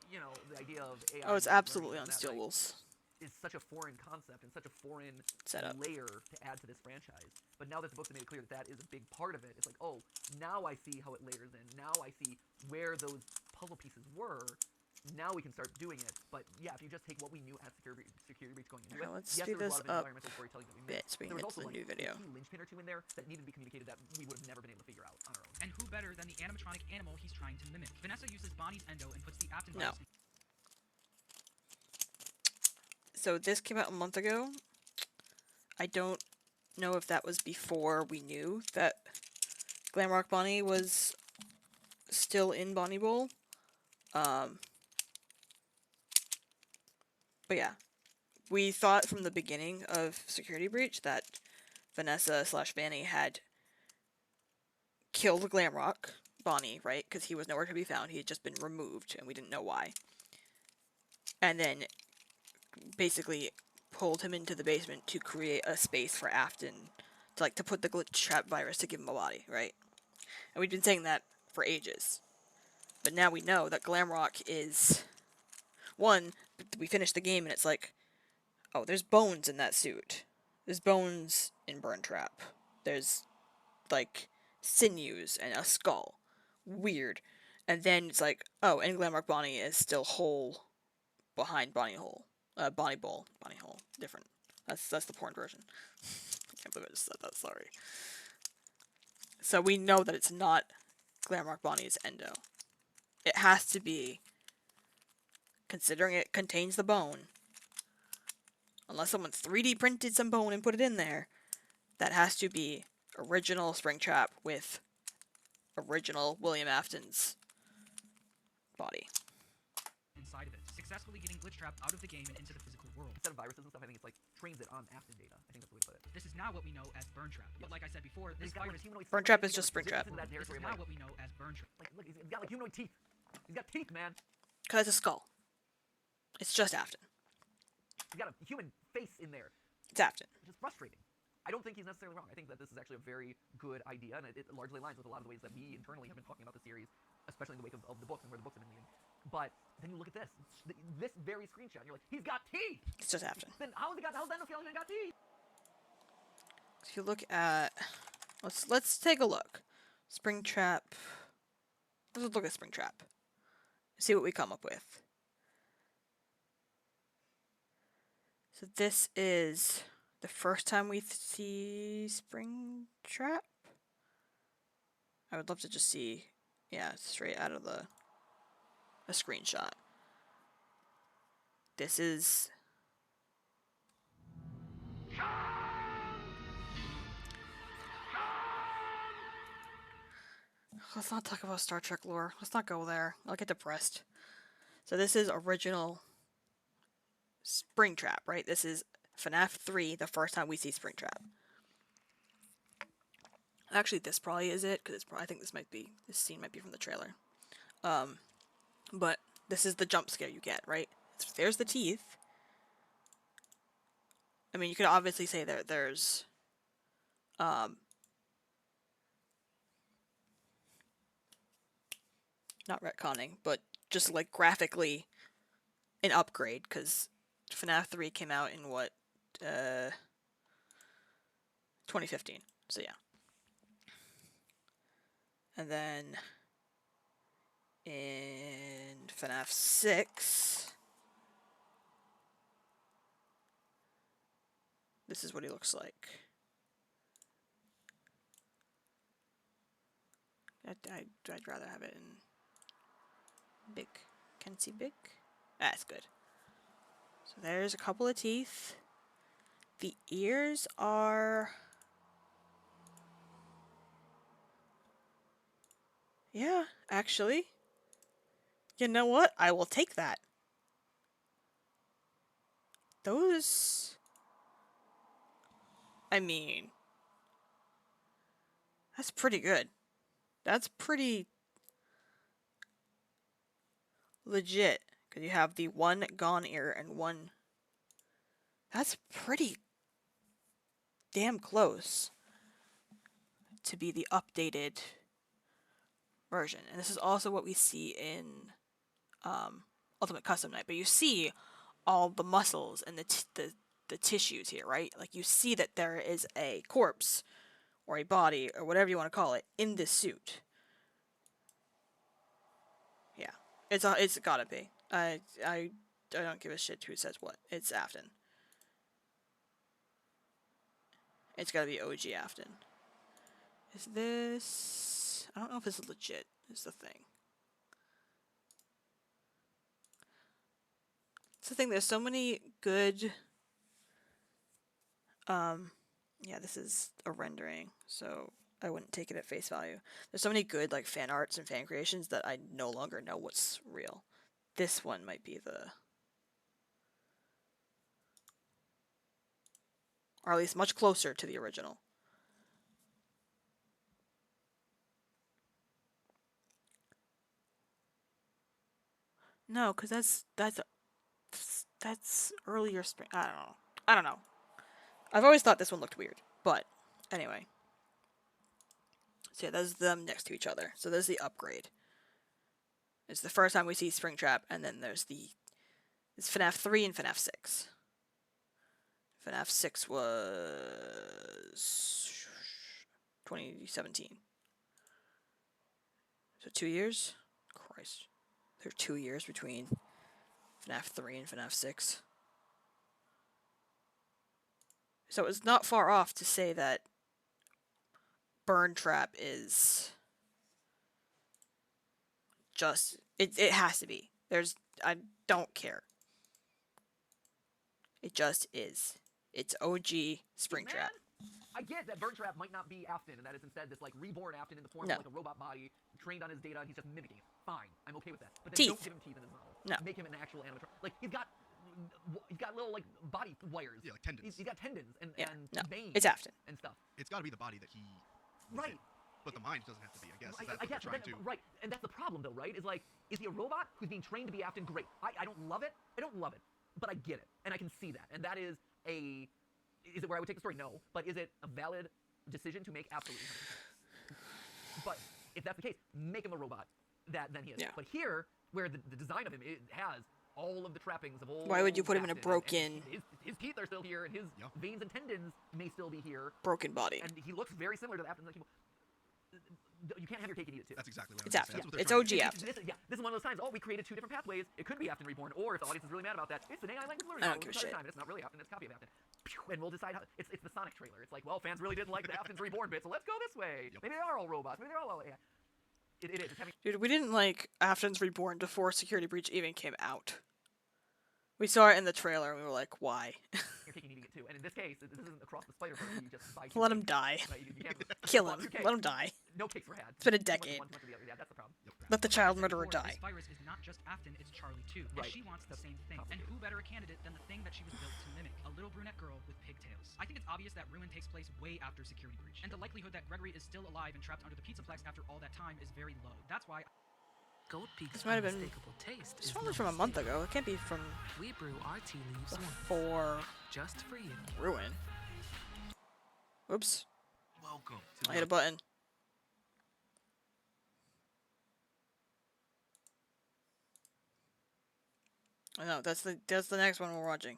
you know, the idea of AI. Oh, it's absolutely unstealables. Is such a foreign concept and such a foreign Setup. layer to add to this franchise. But now that the books have made it clear that that is a big part of it, it's like, oh, now I see how it layers in. Now I see where those puzzle pieces were. Now we can start doing it. But yeah, if you just take what we knew at Security Breach going into Okay, it, let's yes, do there was this a lot of up environmental storytelling that we bit missed. so we There can was get to also the new video. a key linchpin or two in there that needed to be communicated that we would have never been able to figure out on our own. And who better than the animatronic animal he's trying to mimic? Vanessa uses Bonnie's endo and puts the Afton No. virus. So this came out a month ago. I don't know if that was before we knew that Glamrock Bonnie was still in Bonnie Bowl. But yeah, we thought from the beginning of Security Breach that Vanessa / Vanny had killed Glamrock Bonnie, right? Because he was nowhere to be found. He had just been removed, and we didn't know why. And then basically pulled him into the basement to create a space for Afton to put the glitch trap virus to give him a body, right? And we've been saying that for ages. But now we know that Glamrock is one, we finished the game and it's like, oh, there's bones in that suit. There's bones in Burn Trap. There's like sinews and a skull. Weird. And then it's like, oh, and Glamrock Bonnie is still whole behind Bonnie Hole. Bonnie Bowl. Bonnie Hole. Different. That's the porn version. I can't believe I just said that, sorry. So we know that it's not Glamrock Bonnie's endo. It has to be, considering it contains the bone, unless someone 3D printed some bone and put it in there, that has to be original Springtrap with original William Afton's body. Inside of it, successfully getting Glitch Trap out of the game and into the physical world. Instead of viruses and stuff, I think it's like trains it on Afton data. I think that's the way to put it. This is now what we know as Burn Trap. But like I said before, this virus. Burn Trap is just Springtrap. This is now what we know as Burn Trap. Like, look, he's got like humanoid teeth. He's got teeth, man. Because it's a skull. It's just Afton. He's got a human face in there. It's Afton. Which is frustrating. I don't think he's necessarily wrong. I think that this is actually a very good idea, and it largely aligns with a lot of the ways that we internally have been talking about the series, especially in the wake of the books and where the books have been leading. But then you look at this very screenshot, and you're like, he's got teeth! It's just Afton. Then how's Endoskeleton got teeth? If you look at, let's take a look. Springtrap. Let's look at Springtrap. See what we come up with. So this is the first time we see Springtrap. I would love to just see, yeah, straight out of a screenshot. This is. Let's not talk about Star Trek lore. Let's not go there. I'll get depressed. So this is original Springtrap, right? This is FNAF 3, the first time we see Springtrap. Actually, this probably is it, because I think this scene might be from the trailer. But this is the jump scare you get, right? There's the teeth. I mean, you could obviously say there's not retconning, but just like graphically an upgrade, because FNAF 3 came out in what, 2015, so yeah. And then in FNAF 6, This is what he looks like. I'd rather have it in big. Can see big? That's good. So there's a couple of teeth. The ears are... Yeah, actually. You know what? I will take that. Those... I mean... That's pretty good. That's pretty... legit. Because you have the one gone ear and one... That's pretty... damn close to be the updated version. And this is also what we see in Ultimate Custom Night. But you see all the muscles and the tissues here, right? Like you see that there is a corpse or a body or whatever you want to call it in this suit. Yeah, it's gotta be. I don't give a shit who says what. It's Afton. It's gotta be OG Afton. Is this... I don't know if this is legit, is the thing. It's the thing, there's so many good... yeah, this is a rendering, so I wouldn't take it at face value. There's so many good, like, fan arts and fan creations that I no longer know what's real. This one might be the... or at least much closer to the original. No, because that's earlier spring. I don't know. I've always thought this one looked weird, but anyway. So yeah, those them next to each other. So there's the upgrade. It's the first time we see Springtrap, and then there's it's FNAF 3 and FNAF 6. FNAF 6 was 2017. So 2 years? Christ. There are 2 years between FNAF 3 and FNAF 6. So it's not far off to say that Burn Trap is just... It has to be. I don't care. It just is. It's OG Springtrap. I get that Burn Trap might not be Afton, and that is instead this like reborn Afton in the form No. of like a robot body, trained on his data, and he's just mimicking it. Fine, I'm okay with that. But then Teeth. don't give him teeth in his model. No. Make him an actual animatronic. Like he's got little like body wires. Yeah, like tendons. He's got tendons and No, veins. it's Afton. And stuff. It's got to be the body that he. Right. did. But the mind doesn't have to be, I guess. I That's what guess, they're trying to. right, and that's the problem though, right? Is like, is he a robot who's being trained to be Afton? Great. I don't love it. I don't love it, but I get it, and I can see that, and that is a. Is it where I would take the story? No, but is it a valid decision to make? Absolutely. But if that's the case, make him a robot. That then he is. Yeah. But here, where the design of him has all of the trappings of old. Why would you put him in a Afton, broken... and his teeth are still here, and his veins and tendons may still be here. broken body? And he looks very similar to the Afton. You can't have your cake and eat it too. That's exactly what It's I was Afton. gonna say. It's That's what OG they're Afton. This is one of those times. Oh, we created 2 different pathways. It could be Afton Reborn, or if the audience is really mad about that, it's an AI language learning. I don't model. give a We'll decide shit. time. It's not really Afton. It's a copy of Afton. And we'll decide how. It's the Sonic trailer. It's like, well, fans really didn't like the Afton's Reborn bit, so let's go this way. Yep. Maybe they are all robots. Maybe they're all AI. It is. It's having. Dude, we didn't like Afton's Reborn before Security Breach even came out. We saw it in the trailer and we were like, why? You're taking eating it too. And in this case, this isn't across the Spider-Verse. You just buy. Let him die. Right? You can't Kill well, him. okay. Let him die. No cakes were had. It's been a Too much of decade. one, too much of the other. Yeah, that's the problem. Let the child murderer Before, die. This virus is not just Afton, it's Charlie too. Right. And she wants the same thing. And who better a candidate than the thing that she was built to mimic? A little brunette girl with pigtails. I think it's obvious that Ruin takes place way after Security Breach. And the likelihood that Gregory is still alive and trapped under the Pizzaplex after all that time is very low. That's why Gold Peak's This might have been- unmistakable taste It's is probably number from a month 6. ago. It can't be from We brew our tea leaves once, before just for you. Ruin. Oops. Welcome I hit a button. I know, that's the next one we're watching.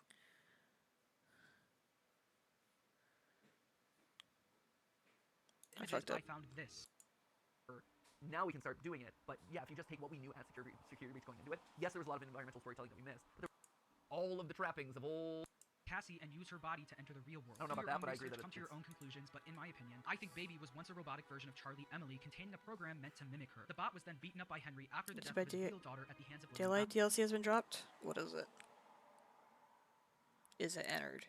I images, fucked up. I found this. Now we can start doing it, but yeah, if you just take what we knew as security breach going into it, yes, there was a lot of environmental storytelling that we missed, but there were all of the trappings of old Cassie and use her body to enter the real world. I don't know Do about your that, but own I agree research, that come to your it's- own conclusions, but in my opinion, I think Baby was once a robotic version of Charlie Emily containing a program meant to mimic her. The bot was then beaten up by Henry after the death of his real daughter at the hands of Daylight DLC has been dropped? What is it? Is it entered?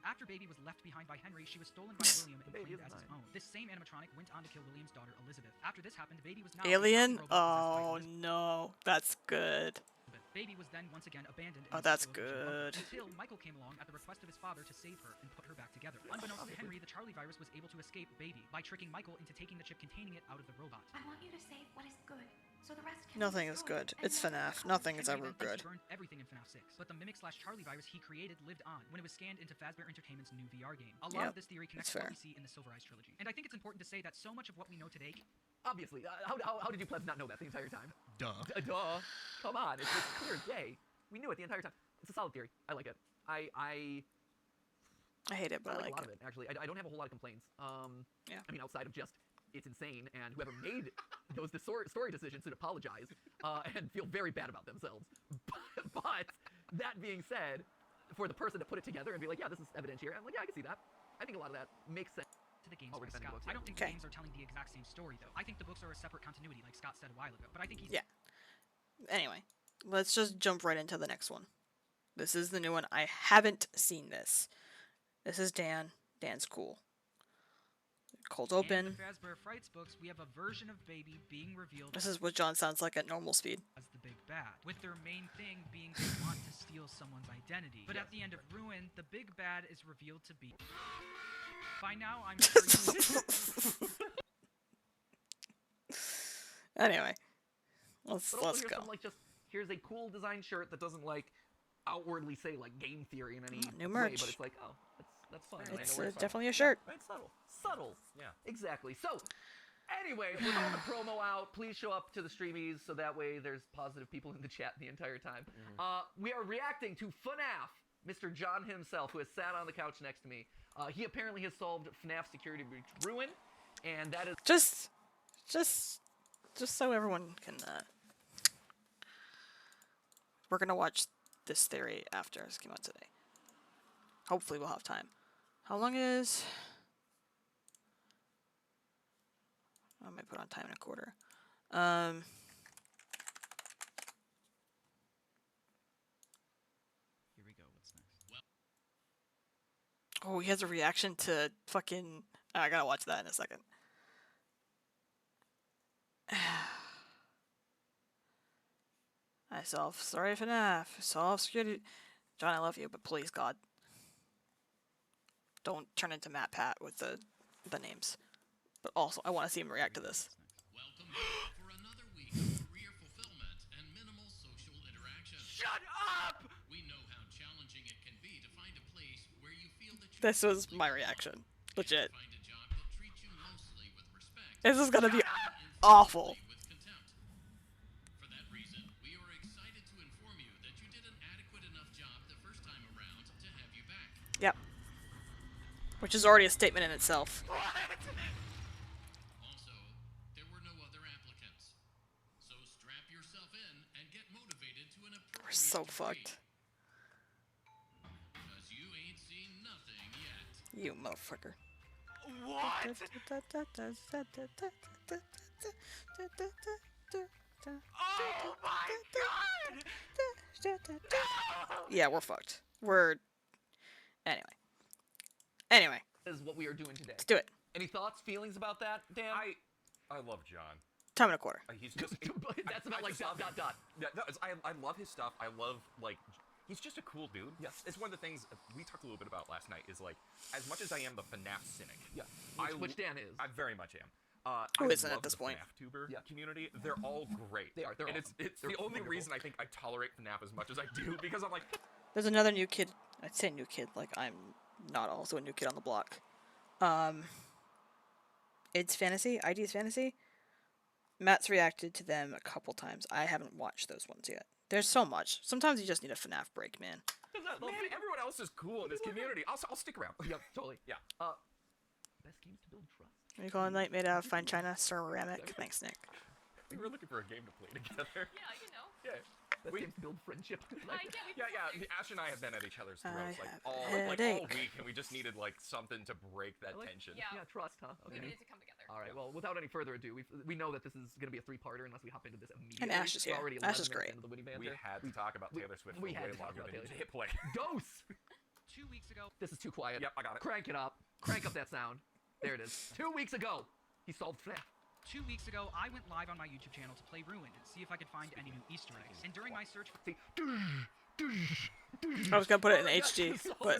After Baby was left behind by Henry, she was stolen by William and claimed as his own. This same animatronic went on to kill William's daughter, Elizabeth. After this happened, Baby was now Alien? a robot possessed by Oh Elizabeth. no, that's good. Baby was then once again abandoned in Oh, the that's central location bunker, good. until Michael came along at the request of his father to save her and put her back together. Unbeknownst to Henry, the Charlie virus was able to escape Baby by tricking Michael into taking the chip containing it out of the robot. I want you to save what is good, so the rest can Nothing be is destroyed good. and It's never FNAF. recovered. Nothing is Henry ever then good. burned everything in FNAF 6, but the mimic/Charlie virus he created lived on when it was scanned into Fazbear Entertainment's new VR game. A lot of Yep, this theory that's connects to what fair. we see in the Silver Eyes trilogy. And I think it's important to say that so much of what we know today Obviously, how did you plebs not know that the entire time? Duh. Duh. Come on, it's clear as day. We knew it the entire time. It's a solid theory. I like it. I hate it, but I like like a lot it. of it, actually. I don't have a whole lot of complaints. Yeah. I mean, outside of just, it's insane, and whoever made those story decisions should apologize and feel very bad about themselves. But that being said, for the person to put it together and be like, yeah, this is evidentiary, I'm like, yeah, I can see that. I think a lot of that makes sense. to the games Oh, we're by defending Scott. books, I yeah. don't think Okay. the games are telling the exact same story, though. I think the books are a separate continuity, like Scott said a while ago. But I think he's Yeah. Anyway, let's just jump right into the next one. This is the new one. I haven't seen this. This is Dan. Dan's cool. Cold In open. the Fazbear Frights books, we have a version of Baby being revealed This is what John sounds like at normal speed. as the big bad, with their main thing being they want to steal someone's identity. But at the end of Ruin, the big bad is revealed to be... By now, I'm sure you... Anyway, let's But also let's here's go. some, like, just, here's a cool design shirt that doesn't, like, outwardly say, like, game theory in any New way, merch. but it's like, oh, that's fun. I It's know where it's definitely a shirt. Right? Subtle. Yeah. Exactly. So, anyway, with all the promo out, please show up to the streamies so that way there's positive people in the chat the entire time. We are reacting to Fuhnaff, Mr. John himself, who has sat on the couch next to me. He apparently has solved FNAF Security Breach Ruin, and that is... Just so everyone can. We're gonna watch this theory after this came out today. Hopefully, we'll have time. How long is? I might put on time and a quarter. Here we go, what's next? Oh, he has a reaction to fucking. I gotta watch that in a second. I solve. Sorry, FNAF. Solve security. John, I love you, but please, God, don't turn into MatPat with the names. But also, I want to see him react to this. Welcome back for another week of career fulfillment and minimal social interaction. Shut up! We know how challenging it can be to find a place where you feel that you This was my reaction. Legit. find a job that treats you mostly with respect. This is gonna be awful. With contempt. For that reason, we are excited to inform you that you did an adequate enough job the first time around to have you back. Yep. Which is already a statement in itself. Also, there were no other applicants. So strap yourself in and get motivated to an appropriate We're so degree. fucked. Because you ain't seen nothing yet. You motherfucker. What? Oh my god! Yeah, we're fucked. We're... Anyway, Is what we are doing today. let's do it. Any thoughts, feelings about that, Dan? I love John. Time and a quarter. He's just That's about like dot. Yeah, no, I love his stuff. I love he's just a cool dude. Yes. It's one of the things we talked a little bit about last night. Is like as much as I am the FNAF cynic. Yeah. Which Dan is. I very much am. Who I isn't at love this the point? FNAF tuber Yeah. community. They're all great. They are. They're and awesome. it's They're the only wonderful. reason I think I tolerate FNAF as much as I do because I'm like, There's another new kid. I'd say new kid, like I'm not also a new kid on the block. It's Fantasy. ID's Fantasy. Matt's reacted to them a couple times. I haven't watched those ones yet. There's so much. Sometimes you just need a FNAF break, man. man, everyone else is cool in this community. I'll stick around. Yep, totally. Yeah. Best games to build trust. What do you call a night made out of fine china? Ceramic. Thanks, Nick. We were looking for a game to play together. Yeah, you know. Yeah. Games to build friendship. Yeah. Ash and I have been at each other's throats have all headache. week, and we just needed like something to break that tension. Yeah, trust, huh? Okay. We needed to come together. All right. Well, without any further ado, we know that this is going to be a 3-parter unless we hop into this immediately. And Ash is We're here. already Ash 11 is minutes great. into the witty banter. We had to talk about Taylor Swift for we had way to talk longer about than Taylor hit play. Dose. 2 weeks ago. This is too quiet. Yep, I got it. Crank it up. Crank up that sound. There it is. 2 weeks ago, he solved FNAF. 2 weeks ago, I went live on my YouTube channel to play Ruin and see if I could find any new Easter eggs. And during my search for... I was gonna put it in HD, but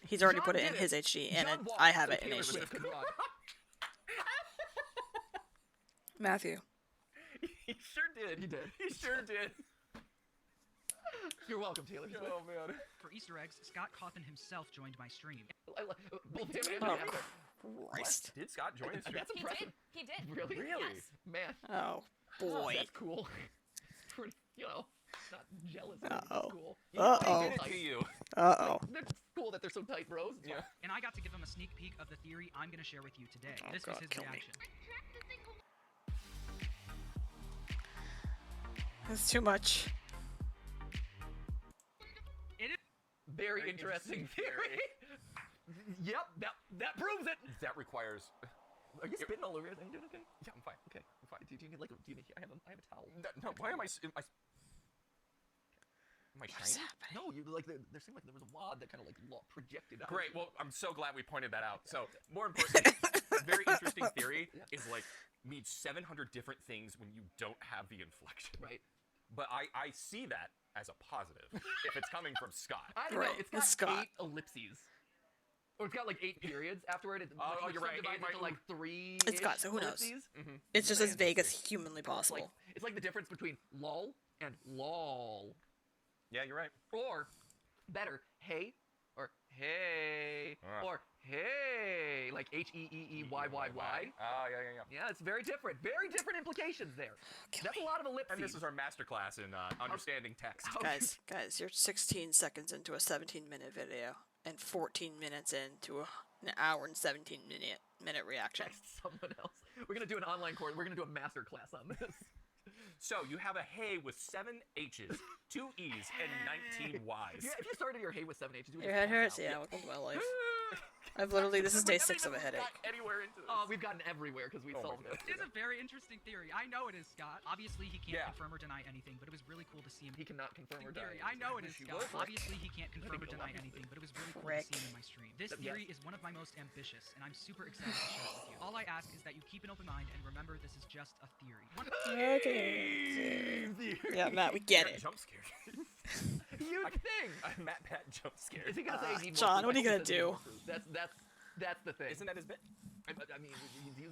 he's already put it in his HD, and I have it in HD. Matthew. He sure did. He did. He sure did. You're welcome, Taylor. Oh man. For Easter eggs, Scott Cawthon himself joined my stream. Christ. Did Scott join his stream? That's impressive. He did. Really? Yes. Man. Oh boy. That's cool. Pretty, not jealous. Uh-oh. Cool. Uh-oh. Did it to you. Uh-oh. It's cool that they're so tight, bros. Yeah. And I got to give him a sneak peek of the theory I'm going to share with you today. Oh, This God, was his kill me. reaction. That's too much. It is Very interesting theory. Yep, that proves it. That requires. Are you spitting all over it? Are you doing okay? Yeah, I'm fine. Okay, I'm fine. Do you need like? I have a towel. No, why am I? Am I What's trying? happening? No, you like there seemed like there was a wad that kind of like projected out. Great. Well, I'm so glad we pointed that out. So, more importantly, very interesting theory is like means 700 different things when you don't have the inflection. Right. But I see that as a positive if it's coming from Scott. I don't Right, know. It's got it's Scott. 8 ellipses. Or it's got like 8 periods afterward. Oh, you're right. Divided 8 into like 3. It's Scott, so who knows? ellipses. It's just as vague as humanly possible. It's like the difference between lol and lol. Yeah, you're right. Or better, hey, or hey, or hey, like HEEEYYY. Oh, yeah. Yeah, it's very different. Very different implications there. That's a lot of ellipses. And this is our masterclass in understanding text. Guys, you're 16 seconds into a 17-minute video and 14 minutes into an hour and 17-minute reaction. Text someone else. We're gonna do an online course. We're gonna do a master class on this. So you have a hey with 7 H's, 2 E's, and 19 Y's. Yeah, if you started your hey with 7 H's, you would Your just head pass hurts? out. Yeah, welcome to my life. I've literally, this is day 6 of a headache. Anywhere into this. Oh, we've gotten everywhere because we solved it. It is a very interesting theory. I know it is Scott. Obviously, he can't Yeah. confirm or deny anything, but it was really cool to see him. He cannot confirm or deny. Theory. I know it is anything. Scott. Obviously, he can't confirm or deny anything, but it was really cool to see him in my stream. This theory is one of my most ambitious, and I'm super excited to share it with you. All I ask is that you keep an open mind and remember this is just a theory. Okay. Yeah, Matt, we get it. Jump scared. Huge thing. MatPat jump scared. Is he gonna say he needs more John, proof? what are you He gonna says he needs do? more proof. That's the thing. Isn't that his bit? I mean,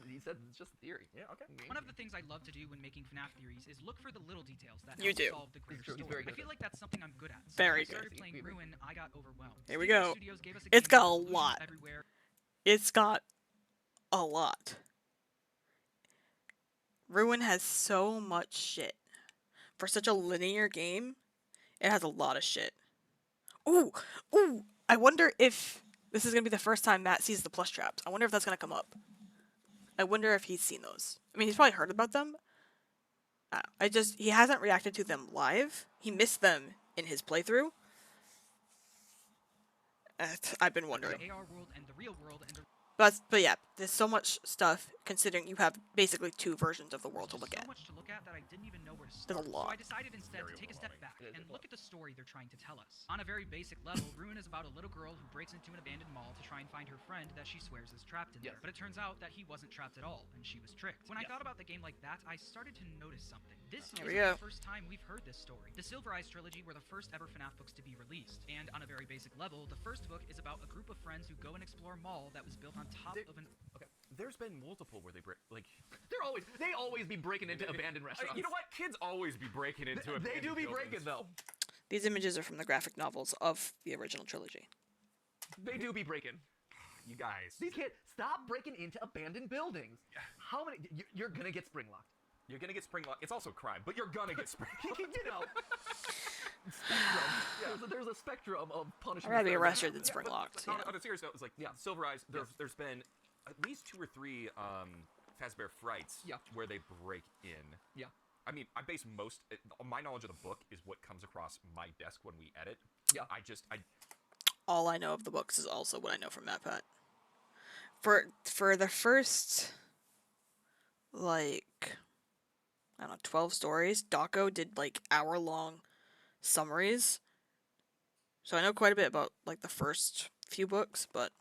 he said it's just a theory. Yeah, okay. One of the things I love to do when making FNAF theories is look for the little details that You help do. solve the greater true. He's story. very good I feel at like that's something I'm good at. So Very when I started good. playing Ruin, I got overwhelmed. Here we Studio go. Studios gave us a It's game got a with lot. everywhere. It's got a lot. Ruin has so much shit. For such a linear game, it has a lot of shit. Ooh! I wonder if this is gonna be the first time Matt sees the plush traps. I wonder if that's gonna come up. I wonder if he's seen those. I mean, he's probably heard about them. I don't know. He hasn't reacted to them live. He missed them in his playthrough. I've been wondering. The AR world and the real world and the But yeah, there's so much stuff considering you have basically 2 versions of the world to look so at. much to look at that I didn't even know where to There's start. a lot. So I decided instead to take a step back and look at the story they're trying to tell us. On a very basic level, Ruin is about a little girl who breaks into an abandoned mall to try and find her friend that she swears is trapped in there. But it turns out that he wasn't trapped at all, and she was tricked. When I thought about the game like that, I started to notice something. This Here is we go. the first time we've heard this story. The Silver Eyes trilogy were the first ever FNAF books to be released, and on a very basic level, the first book is about a group of friends who go and explore a mall that was built on top of an... Okay. There's been multiple where they break, like... They always be breaking into abandoned restaurants. You know what? Kids always be breaking into abandoned They do be buildings. breaking, though. These images are from the graphic novels of the original trilogy. They do be breaking. You guys. These kids, stop breaking into abandoned buildings. How many... You're gonna get spring locked. You're gonna get spring locked. It's also crime, but you're gonna get spring locked. You know. Spectrum. Yeah, there's a spectrum of punishment. I'd rather be arrested than spring locked. On a serious note, it's like Silver Eyes. There's been at least 2 or 3 Fazbear Frights where they break in. Yeah. I mean, I base my knowledge of the book is what comes across my desk when we edit. Yeah. All I know of the books is also what I know from MatPat. For the first, like, I don't know, 12 stories, Daco did, like, hour-long summaries. So I know quite a bit about, like, the first few books, but...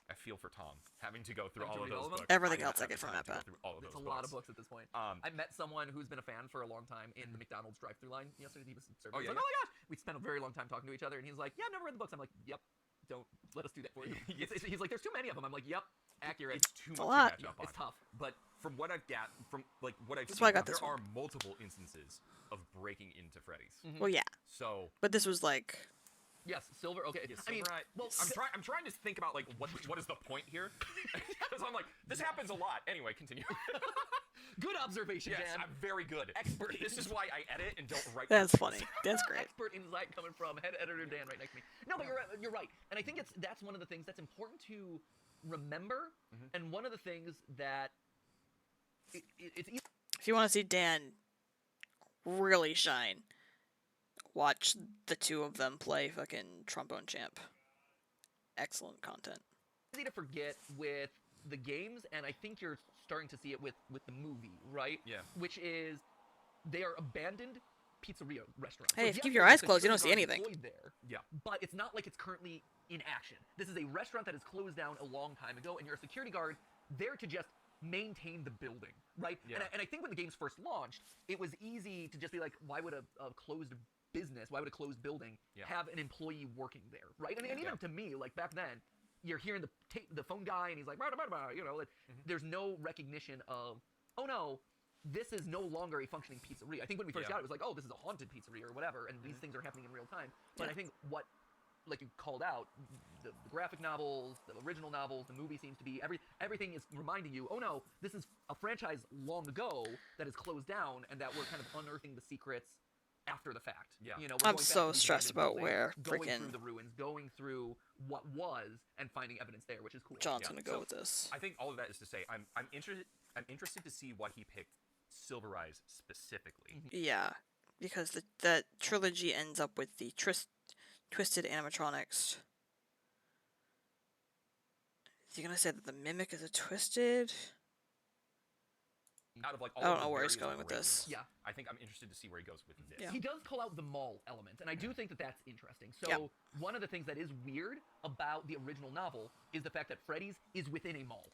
I feel for Tom, having to go through all of those books. Everything else I get from MatPat. It's a lot of books at this point. I met someone who's been a fan for a long time in the McDonald's drive-thru line yesterday. He was serving. Oh, He's yeah, like, oh my gosh! We spent a very long time talking to each other, and he's like, yeah, I've never read the books. I'm like, yep, don't let us do that for you. He's like, there's too many of them. I'm like, yep, accurate. It's too much lot. to catch up on. It's tough. But from what I've got, That's why I got this there one. are multiple instances of breaking into Freddy's. Well, yeah. So. But this was like... Yes, Silver. Okay, Yeah, I mean, Silver Eye- well, I'm trying to think about like what is the point here? Because I'm like, this happens a lot. Anyway, continue. good observation, Yes, Dan. I'm very good. Expert. This is why I edit and don't write. That's funny. That's great. Expert insight coming from head editor Dan right next to me. No, but you're right, and I think that's one of the things that's important to remember, and one of the things that it's easy. If you want to see Dan really shine, watch the two of them play fucking Trombone Champ. Excellent content. Easy to forget with the games, and I think you're starting to see it with the movie, right? Yeah. Which is they are abandoned pizzeria restaurants. Hey, Like, if you yes, keep your there's eyes a closed, you don't security see guard anything. employed there, Yeah. but it's not like it's currently in action. This is a restaurant that is closed down a long time ago, and you're a security guard there to just maintain the building, right? Yeah. And I think when the games first launched, it was easy to just be like, why would a closed business, why would a closed building have an employee working there, right? And even to me, like back then, you're hearing the phone guy, and he's like, you know, like, there's no recognition of, oh no, this is no longer a functioning pizzeria. I think when we first got it, it was like, oh, this is a haunted pizzeria or whatever, and these things are happening in real time. But I think what, like you called out, the graphic novels, the original novels, the movie seems to be, everything is reminding you, oh no, this is a franchise long ago that is closed down, and that we're kind of unearthing the secrets after the fact. Yeah. You know, I'm going back so to these stressed abandoned about where buildings, going frickin' through the ruins, going through what was, and finding evidence there, which is cool. John's gonna go with this. I think all of that is to say, I'm interested to see why he picked Silver Eyes specifically. Yeah, because the trilogy ends up with the twisted animatronics. Is he gonna say that the mimic is a twisted? Out of like all I don't of the know where he's various going with this. originals, I think I'm interested to see where he goes with this. Yeah. He does call out the mall element, and I do think that that's interesting. So one of the things that is weird about the original novel is the fact that Freddy's is within a mall.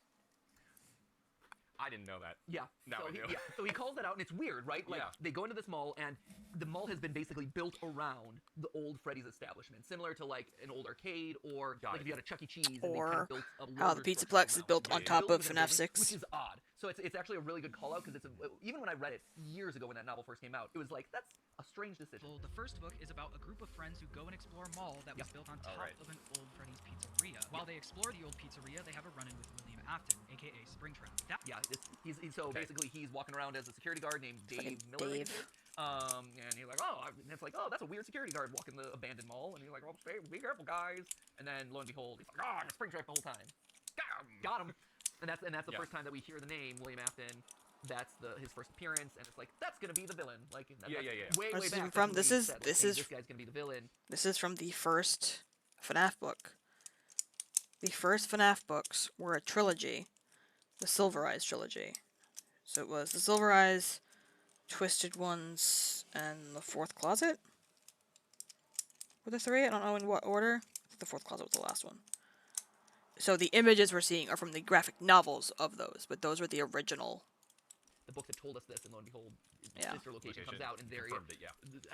I didn't know that. Yeah. Now so I do. So he calls that out, and it's weird, right? Like, Yeah. they go into this mall, and the mall has been basically built around the old Freddy's establishment, similar to, like, an old arcade, or like if you had a Chuck E. Cheese, and they kind Or of built a how the larger Pizza structure Plex is around built it. on It's top built of within a FNAF building, 6. Which is odd. So it's actually a really good call out, because even when I read it years ago when that novel first came out, it was like, that's a strange decision. Well, the first book is about a group of friends who go and explore a mall that was built on top of an old Freddy's Pizzeria. While they explore the old pizzeria, they have a run-in with William Afton, aka Springtrap. Basically he's walking around as a security guard named Dave Miller. I think Dave. it is. And he's like, and it's like, oh, that's a weird security guard walking the abandoned mall, and he's like, oh, be careful, guys. And then lo and behold, he's like, oh, I'm a Springtrap the whole time. Got him. And that's the first time that we hear the name William Afton. That's his first appearance, and it's like, that's gonna be the villain. Like, way This is back. from- that's this when we is- said, like, this hey, is- this guy's gonna be the villain. This is from the first FNAF book. The first FNAF books were a trilogy, the Silver Eyes trilogy. So it was the Silver Eyes, Twisted Ones, and the Fourth Closet? Were there three? I don't know in what order. I think the Fourth Closet was the last one. So the images we're seeing are from the graphic novels of those, but those were the original. The book that told us this, and lo and behold, Yeah. sister location comes out, and there confirmed it,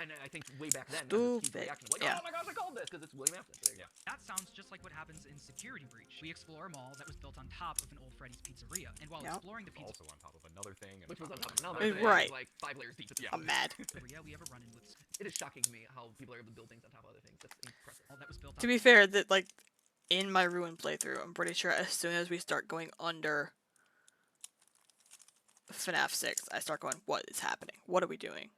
And I think way back then, that was a huge Stupid. reaction of like, Yeah. oh my gosh, I called this, because it's William Afton. There you go. That sounds just like what happens in Security Breach. We explore a mall that was built on top of an old Freddy's Pizzeria, and while exploring the Also on top of another thing. And Which was on top of top another thing. Right. Like 5 layers deep at the I'm mad. pizzeria, we have a run-in with It is shocking to me how people are able to build things on top of other things. That's impressive. that was built To be fair, that like in my Ruin playthrough, I'm pretty sure as soon as we start going under FNAF 6, I start going, what is happening? What are we doing?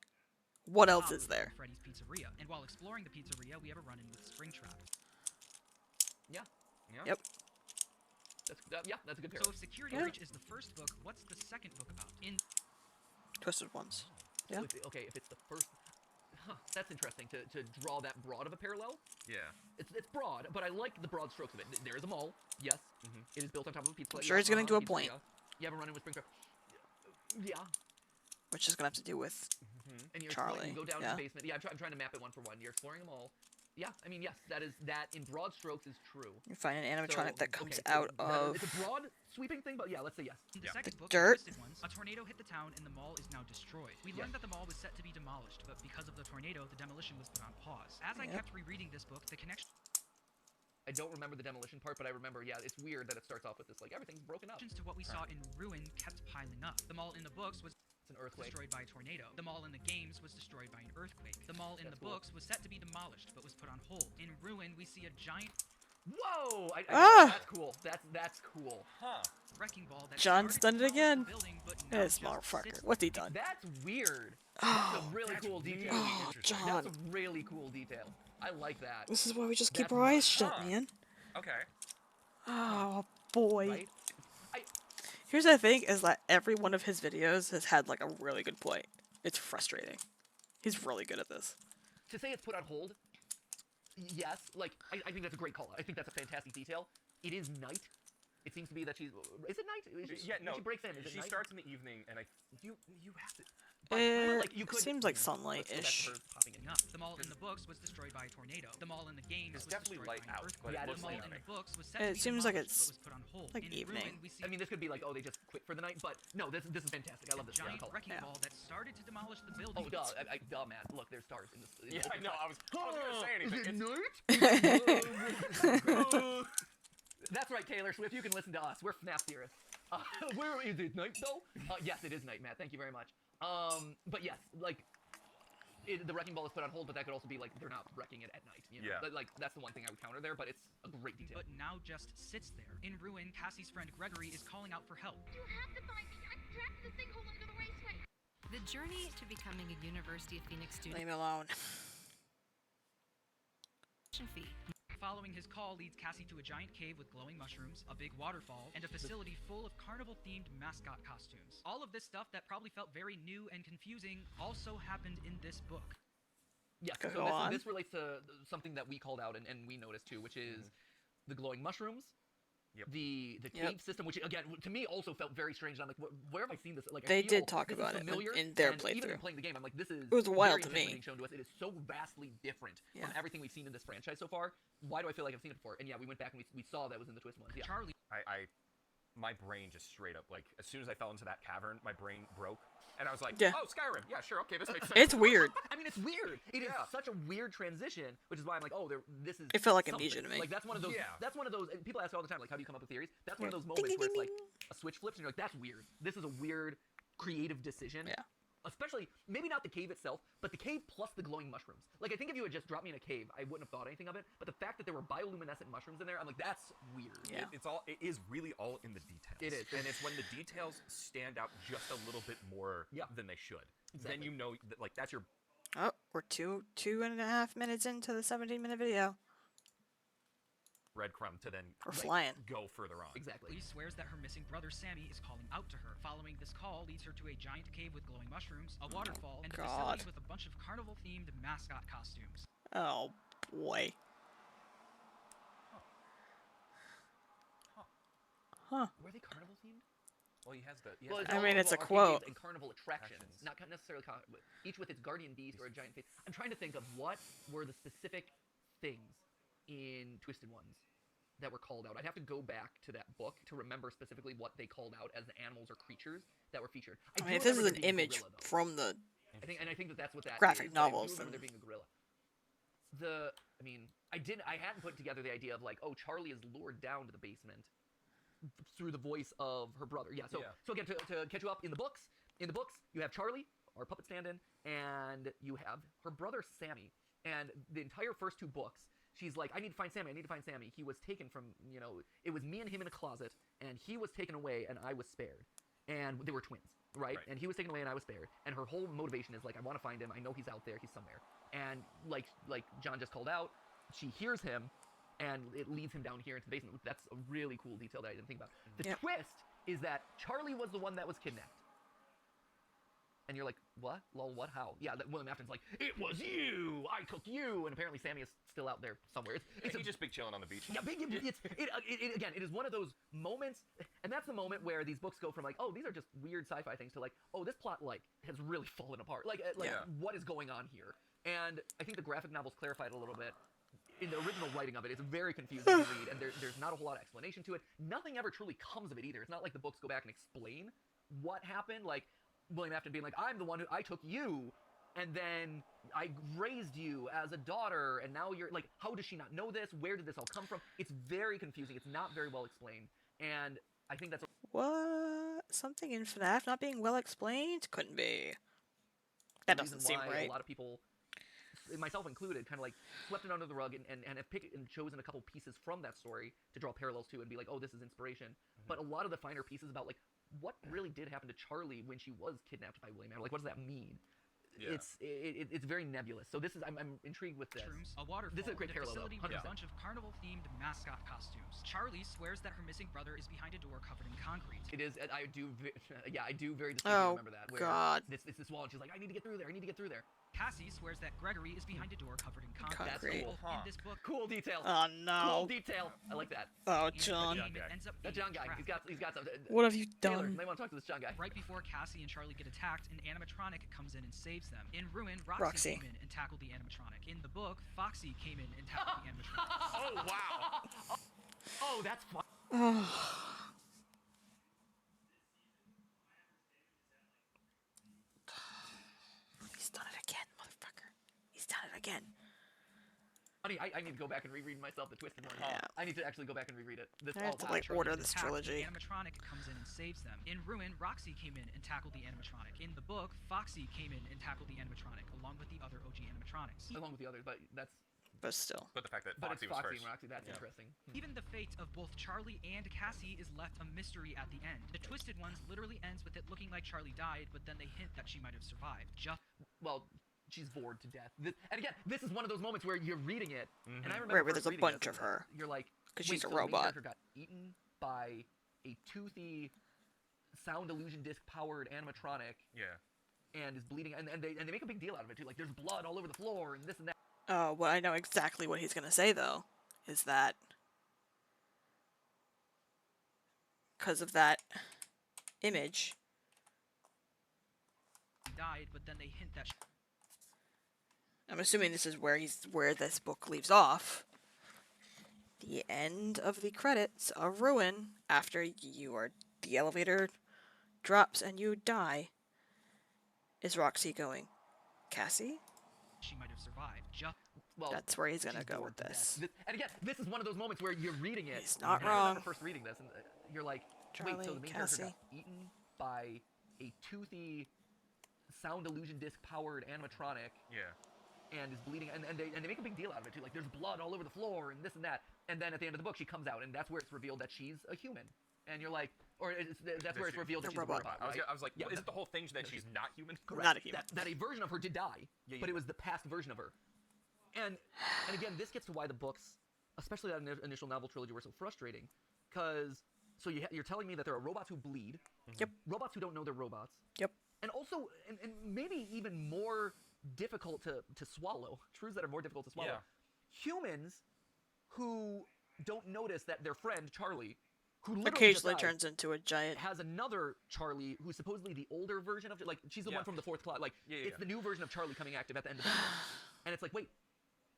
What else is there? Freddy's Pizzeria, and while exploring the pizzeria, we have a run-in with Springtrap. Yeah. Yep. That's a good pair. So if Security Breach is the first book, what's the second book about? Twisted Ones. So Yeah. okay, if it's the first, that's interesting to draw that broad of a parallel. Yeah. It's broad, but I like the broad strokes of it. There is a mall, yes. It is built on top of a pizza. I'm sure he's getting to a point. You have a run-in with Springtrap. Yeah. Which is gonna have to do with And you're Charlie. You go down to Yeah. the basement. Yeah, I'm trying to map it one for one. You're exploring them all. Yeah, I mean, yes, that in broad strokes is true. You find an animatronic that comes okay, so out of it's a broad sweeping thing, but yeah, let's say yes. In the second book, dirt. Twisted Ones, a tornado hit the town and the mall is now destroyed. We learned that the mall was set to be demolished, but because of the tornado, the demolition was put on pause. As I kept rereading this book, the connection. I don't remember the demolition part, but I remember, yeah, it's weird that it starts off with this, like, everything's broken up. To what we saw in Ruin kept piling up. The mall in the books was an earthquake. Destroyed by a tornado. The mall in the games was destroyed by an earthquake. The mall in the books was set to be demolished, but was put on hold. In Ruin, we see a giant... Whoa! That's cool. That's cool. Huh. Wrecking ball that John's done it again. Building, but This motherfucker. What's he done? That's weird. That's a really cool detail. Oh, John. That's a really cool detail. I like that. This is why we just keep our eyes shut, man. Okay. Oh, boy. Right? Here's the thing, is that every one of his videos has had, like, a really good point. It's frustrating. He's really good at this. To say it's put on hold, yes, like, I think that's a great call. I think that's a fantastic detail. It is night. It seems to be that she's... Is it night? Yeah, no. She breaks in. Is it she night? starts in the evening, and you have to... Seems like sunlight-ish. The mall in the books was destroyed by a tornado. The mall in the games It's was definitely destroyed light by an out, earthquake. but The mall in the books was set It to be seems like demolished, it's, but was put on hold. like, In evening. Ruin, we see I mean, this could be like, oh, they just quit for the night, but no, this is fantastic. I love this. giant Yeah, wrecking ball that started to demolish the building. Oh, duh, man. Look, there's stars in this. Yeah, I know. I was gonna say anything. That's right, Taylor Swift. You can listen to us. We're FNAF theorists. Where is it night though? Yes, it is night, Matt. Thank you very much. But yes, like the wrecking ball is put on hold, but that could also be like they're not wrecking it at night. You know? Yeah. Like that's the one thing I would counter there, but it's a great detail. But now just sits there. In Ruin, Cassie's friend Gregory is calling out for help. You have to find me. I'm trapped in the sinkhole under the raceway. The journey to becoming a University of Phoenix student. Leave me alone. Fee. Following his call leads Cassie to a giant cave with glowing mushrooms, a big waterfall, and a facility full of carnival-themed mascot costumes. All of this stuff that probably felt very new and confusing also happened in this book. Yeah, Go so on. this relates to something that we called out and we noticed too, which is the glowing mushrooms. Yep. The cave system, which again to me also felt very strange. I'm like, where have I seen this? Like They I feel did talk this about is it familiar, in their and even playthrough. in playing the game, I'm like, this is It was wild very to different me. being shown to us. It is so vastly different Yeah. from everything we've seen in this franchise so far. Why do I feel like I've seen it before? And yeah, we went back and we saw that was in the Twist ones. Yeah. Charlie. My brain just straight up, like, as soon as I fell into that cavern, my brain broke. And I was like, Yeah. oh, Skyrim. Yeah, sure, okay, this makes sense. It's weird. I mean, it's weird. It is such a weird transition, which is why I'm like, oh, this is. It felt like something. Amnesia to me. Like that's one of those. Yeah. That's one of those. And people ask all the time, like, how do you come up with theories? That's one of those Ding, moments ding, where it's ding, like a switch flips, and you're like, that's weird. This is a weird, creative decision. Yeah. Especially, maybe not the cave itself, but the cave plus the glowing mushrooms. Like, I think if you had just dropped me in a cave, I wouldn't have thought anything of it. But the fact that there were bioluminescent mushrooms in there, I'm like, that's weird. Yeah. It is really all in the details. It is. And it's when the details stand out just a little bit more than they should. Exactly. Then you know, that, like, that's your... Oh, we're two and a half minutes into the 17-minute video. breadcrumb to then We're flying. go further on. Exactly. Lee swears that her missing brother Sammy is calling out to her. Following this call leads her to a giant cave with glowing mushrooms, a waterfall, and a facility God. with a bunch of carnival-themed mascot costumes. Oh, boy. Huh. Were they carnival themed? Well, he has the. He has Well, the- I mean, it's a arcade quote. games and carnival attractions, not necessarily each with its guardian beast or a giant face. I'm trying to think of what were the specific things in Twisted Ones that were called out. I'd have to go back to that book to remember specifically what they called out as the animals or creatures that were featured. I do mean, if this is remember an there being a image gorilla, though. from the I think that's what that graphic is. I do novels, remember there being a gorilla. I hadn't put together the idea of like, oh, Charlie is lured down to the basement through the voice of her brother. Yeah. So again, to catch you up in the books, you have Charlie, our puppet stand-in, and you have her brother Sammy. And the entire first two books, she's like, I need to find Sammy. He was taken from, it was me and him in a closet, and he was taken away, and I was spared. And they were twins, right? And he was taken away, and I was spared. And her whole motivation is like, I want to find him. I know he's out there. He's somewhere. And like John just called out, she hears him, and it leads him down here into the basement. That's a really cool detail that I didn't think about. The twist is that Charlie was the one that was kidnapped. And you're like, what? Lol, what? How? Yeah, that William Afton's like, it was you! I took you! And apparently Sammy is still out there somewhere. He's just big chilling on the beach. Yeah, again, it is one of those moments, and that's the moment where these books go from like, oh, these are just weird sci-fi things to like, oh, this plot like has really fallen apart. Like what is going on here? And I think the graphic novels clarified it a little bit. In the original writing of it, it's very confusing to read, and there's not a whole lot of explanation to it. Nothing ever truly comes of it either. It's not like the books go back and explain what happened. Like William Afton being like, I'm the one who I took you, and then I raised you as a daughter, and now you're like, how does she not know this? Where did this all come from? It's very confusing. It's not very well explained, and I think that's What? Something in FNAF not being well explained? Couldn't be. That doesn't seem right. A lot of people, myself included, kind of like swept it under the rug and have picked and chosen a couple pieces from that story to draw parallels to and be like, oh, this is inspiration. But a lot of the finer pieces about like what really did happen to Charlie when she was kidnapped by William Afton, like what does that mean? Yeah. It's very nebulous. So this is I'm intrigued with this. A waterfall. This is a great the parallel. Facility with a bunch of carnival-themed mascot costumes. Charlie swears that her missing brother is behind a door covered in concrete. It is. I do very distinctly remember that. Where God. It's this wall, and she's like, I need to get through there. I need to get through there. Cassie swears that Gregory is behind a door covered in concrete. That's cool. In this book, cool detail. Oh no. Cool detail. I like that. Oh, John. That John guy. He's got some. What have you Taylor, done? you might want to talk to this John guy. Right before Cassie and Charlie get attacked, an animatronic comes in and saves them. In Ruin, Roxy came in and tackled the animatronic. In the book, Foxy came in and tackled the animatronic. Oh wow. Oh, that's fun. He's done it again, motherfucker. He's done it again. Honey, I need to go back and reread myself the Twisted Morning. Yeah. I need to actually go back and reread it. I have to like order this trilogy. The animatronic comes in and saves them. In Ruin, Roxy came in and tackled the animatronic. In the book, Foxy came in and tackled the animatronic, along with the other OG animatronics. Along with the others, but that's... But still. But the fact that But Foxy it's was Foxy first. and Roxy, that's interesting. Even the fate of both Charlie and Cassie is left a mystery at the end. The Twisted Ones literally ends with it looking like Charlie died, but then they hint that she might have survived. Well, she's bored to death. And again, this is one of those moments where you're reading it, and I remember Right, where there's a bunch of her. You're like, because she's a so robot. The main character got eaten by a toothy, sound illusion disc powered animatronic. Yeah. And is bleeding, and they make a big deal out of it too. Like there's blood all over the floor and this and that. Oh, well, I know exactly what he's gonna say though. Is that because of that image? Died, but then they hint that. I'm assuming this is where this book leaves off. The end of the credits of Ruin, after the elevator drops and you die, is Roxy going, Cassie? She might have survived. Well, that's where he's gonna go with this. And again, this is one of those moments where you're reading it. He's not and wrong. I remember first reading this, and you're like, Charlie, wait, so the main Cassie. character got eaten by a toothy, sound illusion disc powered animatronic. Yeah. And is bleeding, and they make a big deal out of it too. Like there's blood all over the floor and this and that. And then at the end of the book, she comes out, and that's where it's revealed that she's a human. And you're like, or that's where it's revealed that she's a robot. Right? I was like, yeah, is it the whole thing that she's not human? Correct. Not a human. That a version of her did die, but it was the past version of her. And again, this gets to why the books, especially that initial novel trilogy, were so frustrating. Because, so you're telling me that there are robots who bleed. Yep. Robots who don't know they're robots. Yep. And also, and maybe even more difficult to swallow, truths that are more difficult to swallow. Yeah. Humans who don't notice that their friend, Charlie, who literally occasionally just died, turns into a giant, has another Charlie who's supposedly the older version of, like, she's the one from the fourth class. Like, it's the new version of Charlie coming active at the end of the book. And it's like, wait,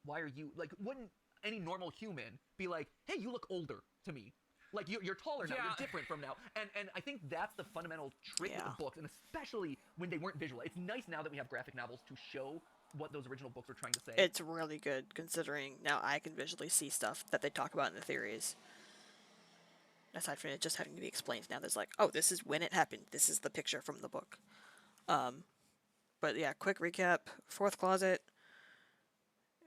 why are you, like, wouldn't any normal human be like, hey, you look older to me? Like, you're taller now, you're different from now. And I think that's the fundamental trick with the books, and especially when they weren't visual. It's nice now that we have graphic novels to show what those original books were trying to say. It's really good, considering now I can visually see stuff that they talk about in the theories. Aside from it just having to be explained, now there's like, oh, this is when it happened. This is the picture from the book. But yeah, quick recap. Fourth closet.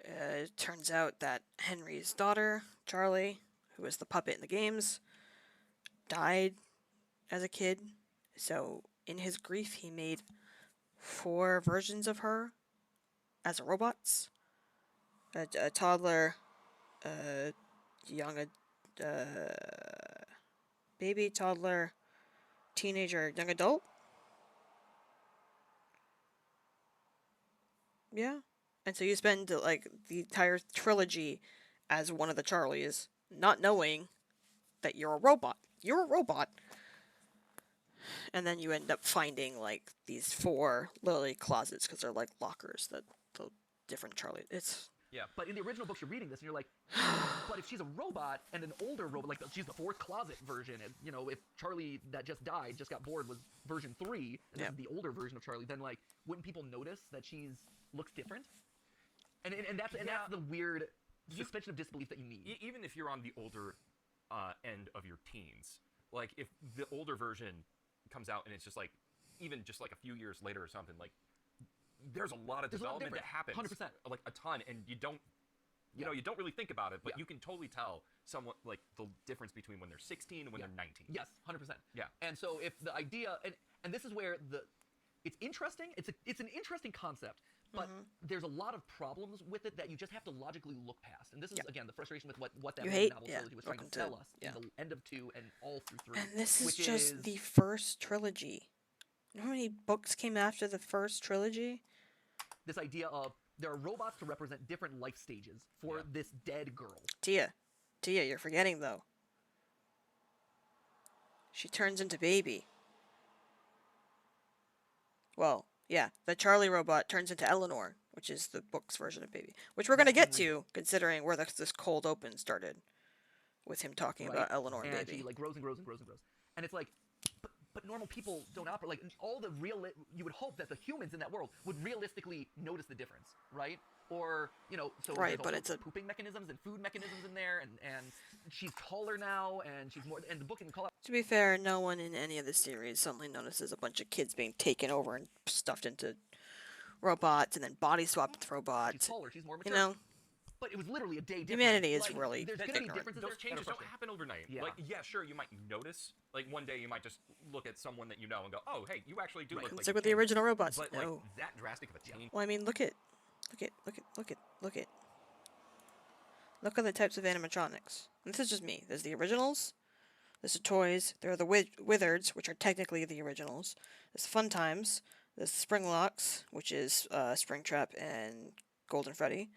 It turns out that Henry's daughter, Charlie, who was the puppet in the games, died as a kid. So in his grief, he made 4 versions of her as robots. A toddler, baby, toddler, teenager, young adult. Yeah. And so you spend like the entire trilogy as one of the Charlies, not knowing that you're a robot. You're a robot. And then you end up finding like these 4 literally closets because they're like lockers that the different Charlie. It's Yeah. But in the original books, you're reading this and you're like, but if she's a robot and an older robot, like she's the 4th closet version, and you know, if Charlie that just died, just got bored, was version 3, and this is the older version of Charlie, then like, wouldn't people notice that she's looks different? And that's the weird suspension of disbelief that you need. Even if you're on the older end of your teens, like if the older version comes out and it's just like, even just like a few years later or something, like there's a lot of development that happens, 100%, like a ton, and you don't, you know, you don't really think about it, but you can totally tell somewhat like the difference between when they're 16 and when they're 19. Yes, 100%. Yeah. And so if the idea, and this is where it's interesting. It's an interesting concept, but there's a lot of problems with it that you just have to logically look past. And this is again the frustration with what that novel trilogy was trying to tell us in the end of 2 and all through 3. And this is just the first trilogy. You know how many books came after the first trilogy? This idea of there are robots to represent different life stages for this dead girl. Tia, you're forgetting though. She turns into baby. Well, yeah, the Charlie robot turns into Eleanor, which is the book's version of baby, which we're gonna get to, considering where this cold open started, with him talking about Eleanor and baby. She like grows and grows and grows and grows, and it's like, but normal people don't operate like all the real. You would hope that the humans in that world would realistically notice the difference, right? Or you know, so right, there's but also it's pooping mechanisms and food mechanisms in there, and she's taller now, and she's more. And the book can call out. To be fair, no one in any of the series suddenly notices a bunch of kids being taken over and stuffed into robots and then body swapped with robots. She's taller. She's more mature. You know. But it was literally a day difference. Humanity is like, really there's gonna be differences. Those changes don't happen overnight. Yeah. Like, yeah, sure, you might notice. Like, one day you might just look at someone that you know and go, oh, hey, you actually do look like... It's like with the original robots. But, No. like, that drastic of a change... Well, I mean, look at the types of animatronics. And this is just me. There's the originals. There's the toys. There are the Wizards, which are technically the originals. There's Fun Times. There's the Springlocks, which is Springtrap and Golden Freddy.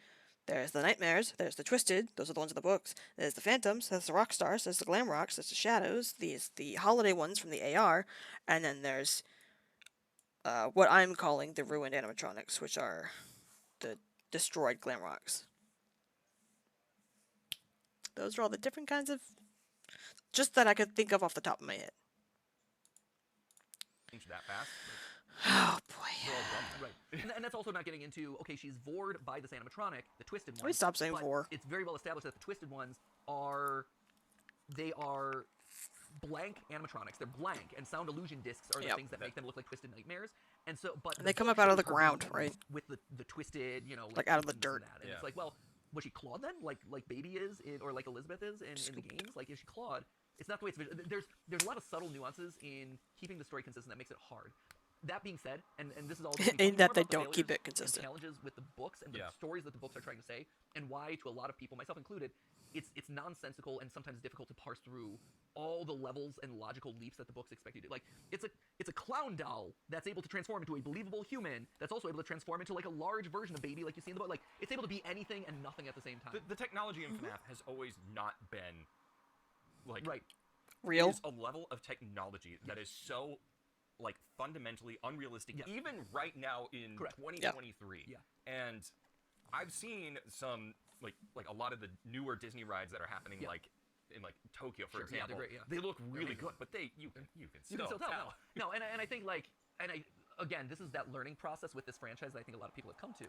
There's the Nightmares, there's the Twisted, those are the ones in the books. There's the Phantoms, there's the Rockstars, there's the Glam Rocks, there's the Shadows, the holiday ones from the AR, and then there's what I'm calling the ruined animatronics, which are the destroyed Glam Rocks. Those are all the different kinds of... just that I could think of off the top of my head. Change that fast? Oh, boy. Right. And that's also not getting into, okay, she's vored by this animatronic, the Twisted one. Let me stop saying vor. It's very well established that the Twisted ones are blank animatronics. They're blank, and sound illusion discs are the things that make them look like Twisted Nightmares. And so, but and they come up out of the ground, right? With the Twisted, you know, like out of the dirt. And it's like, well, was she clawed then? Like Baby is, or like Elizabeth is in the games? Like, is she clawed? It's not the way it's... There's a lot of subtle nuances in keeping the story consistent that makes it hard. That being said, and this is all... in that they don't keep it consistent. Challenges with the books and the stories that the books are trying to say, and why, to a lot of people, myself included, it's nonsensical and sometimes difficult to parse through all the levels and logical leaps that the books expect you to do. Like, it's a clown doll that's able to transform into a believable human that's also able to transform into, like, a large version of Baby, like you see in the book. Like, it's able to be anything and nothing at the same time. The technology in FNAF has always not been, like... real. There's a level of technology that is so... like fundamentally unrealistic, even right now in 2023. Yeah. And I've seen some like a lot of the newer Disney rides that are happening like in like Tokyo, for example. Great, they look really good, but you can still tell. No, and I think like again, this is that learning process with this franchise that I think a lot of people have come to,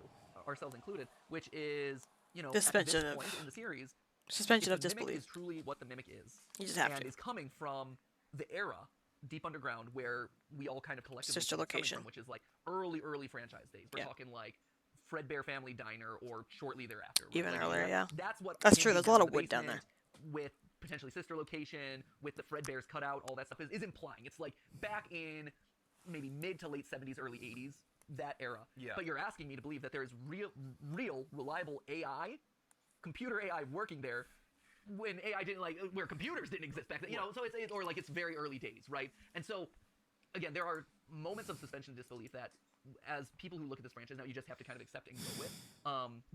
ourselves included, which is, you know, suspension at this point in the series, suspension of disbelief. disbelief Is truly what the mimic is. You just have and to. is coming from the era deep underground where we all kind of collectively sister location from, which is like early franchise days. We're talking like Fredbear Family Diner or shortly thereafter. Even like, earlier, That's true. There's a lot of wood down there. With potentially sister location, with the Fredbear's cutout, all that stuff is implying. It's like back in maybe mid to late 70s, early 80s, that era. Yeah. But you're asking me to believe that there is real, reliable AI, computer AI working there when AI didn't, like, where computers didn't exist back then, you know, so it's very early days, right? And so, again, there are moments of suspension of disbelief that as people who look at this franchise now, you just have to kind of accept and go with.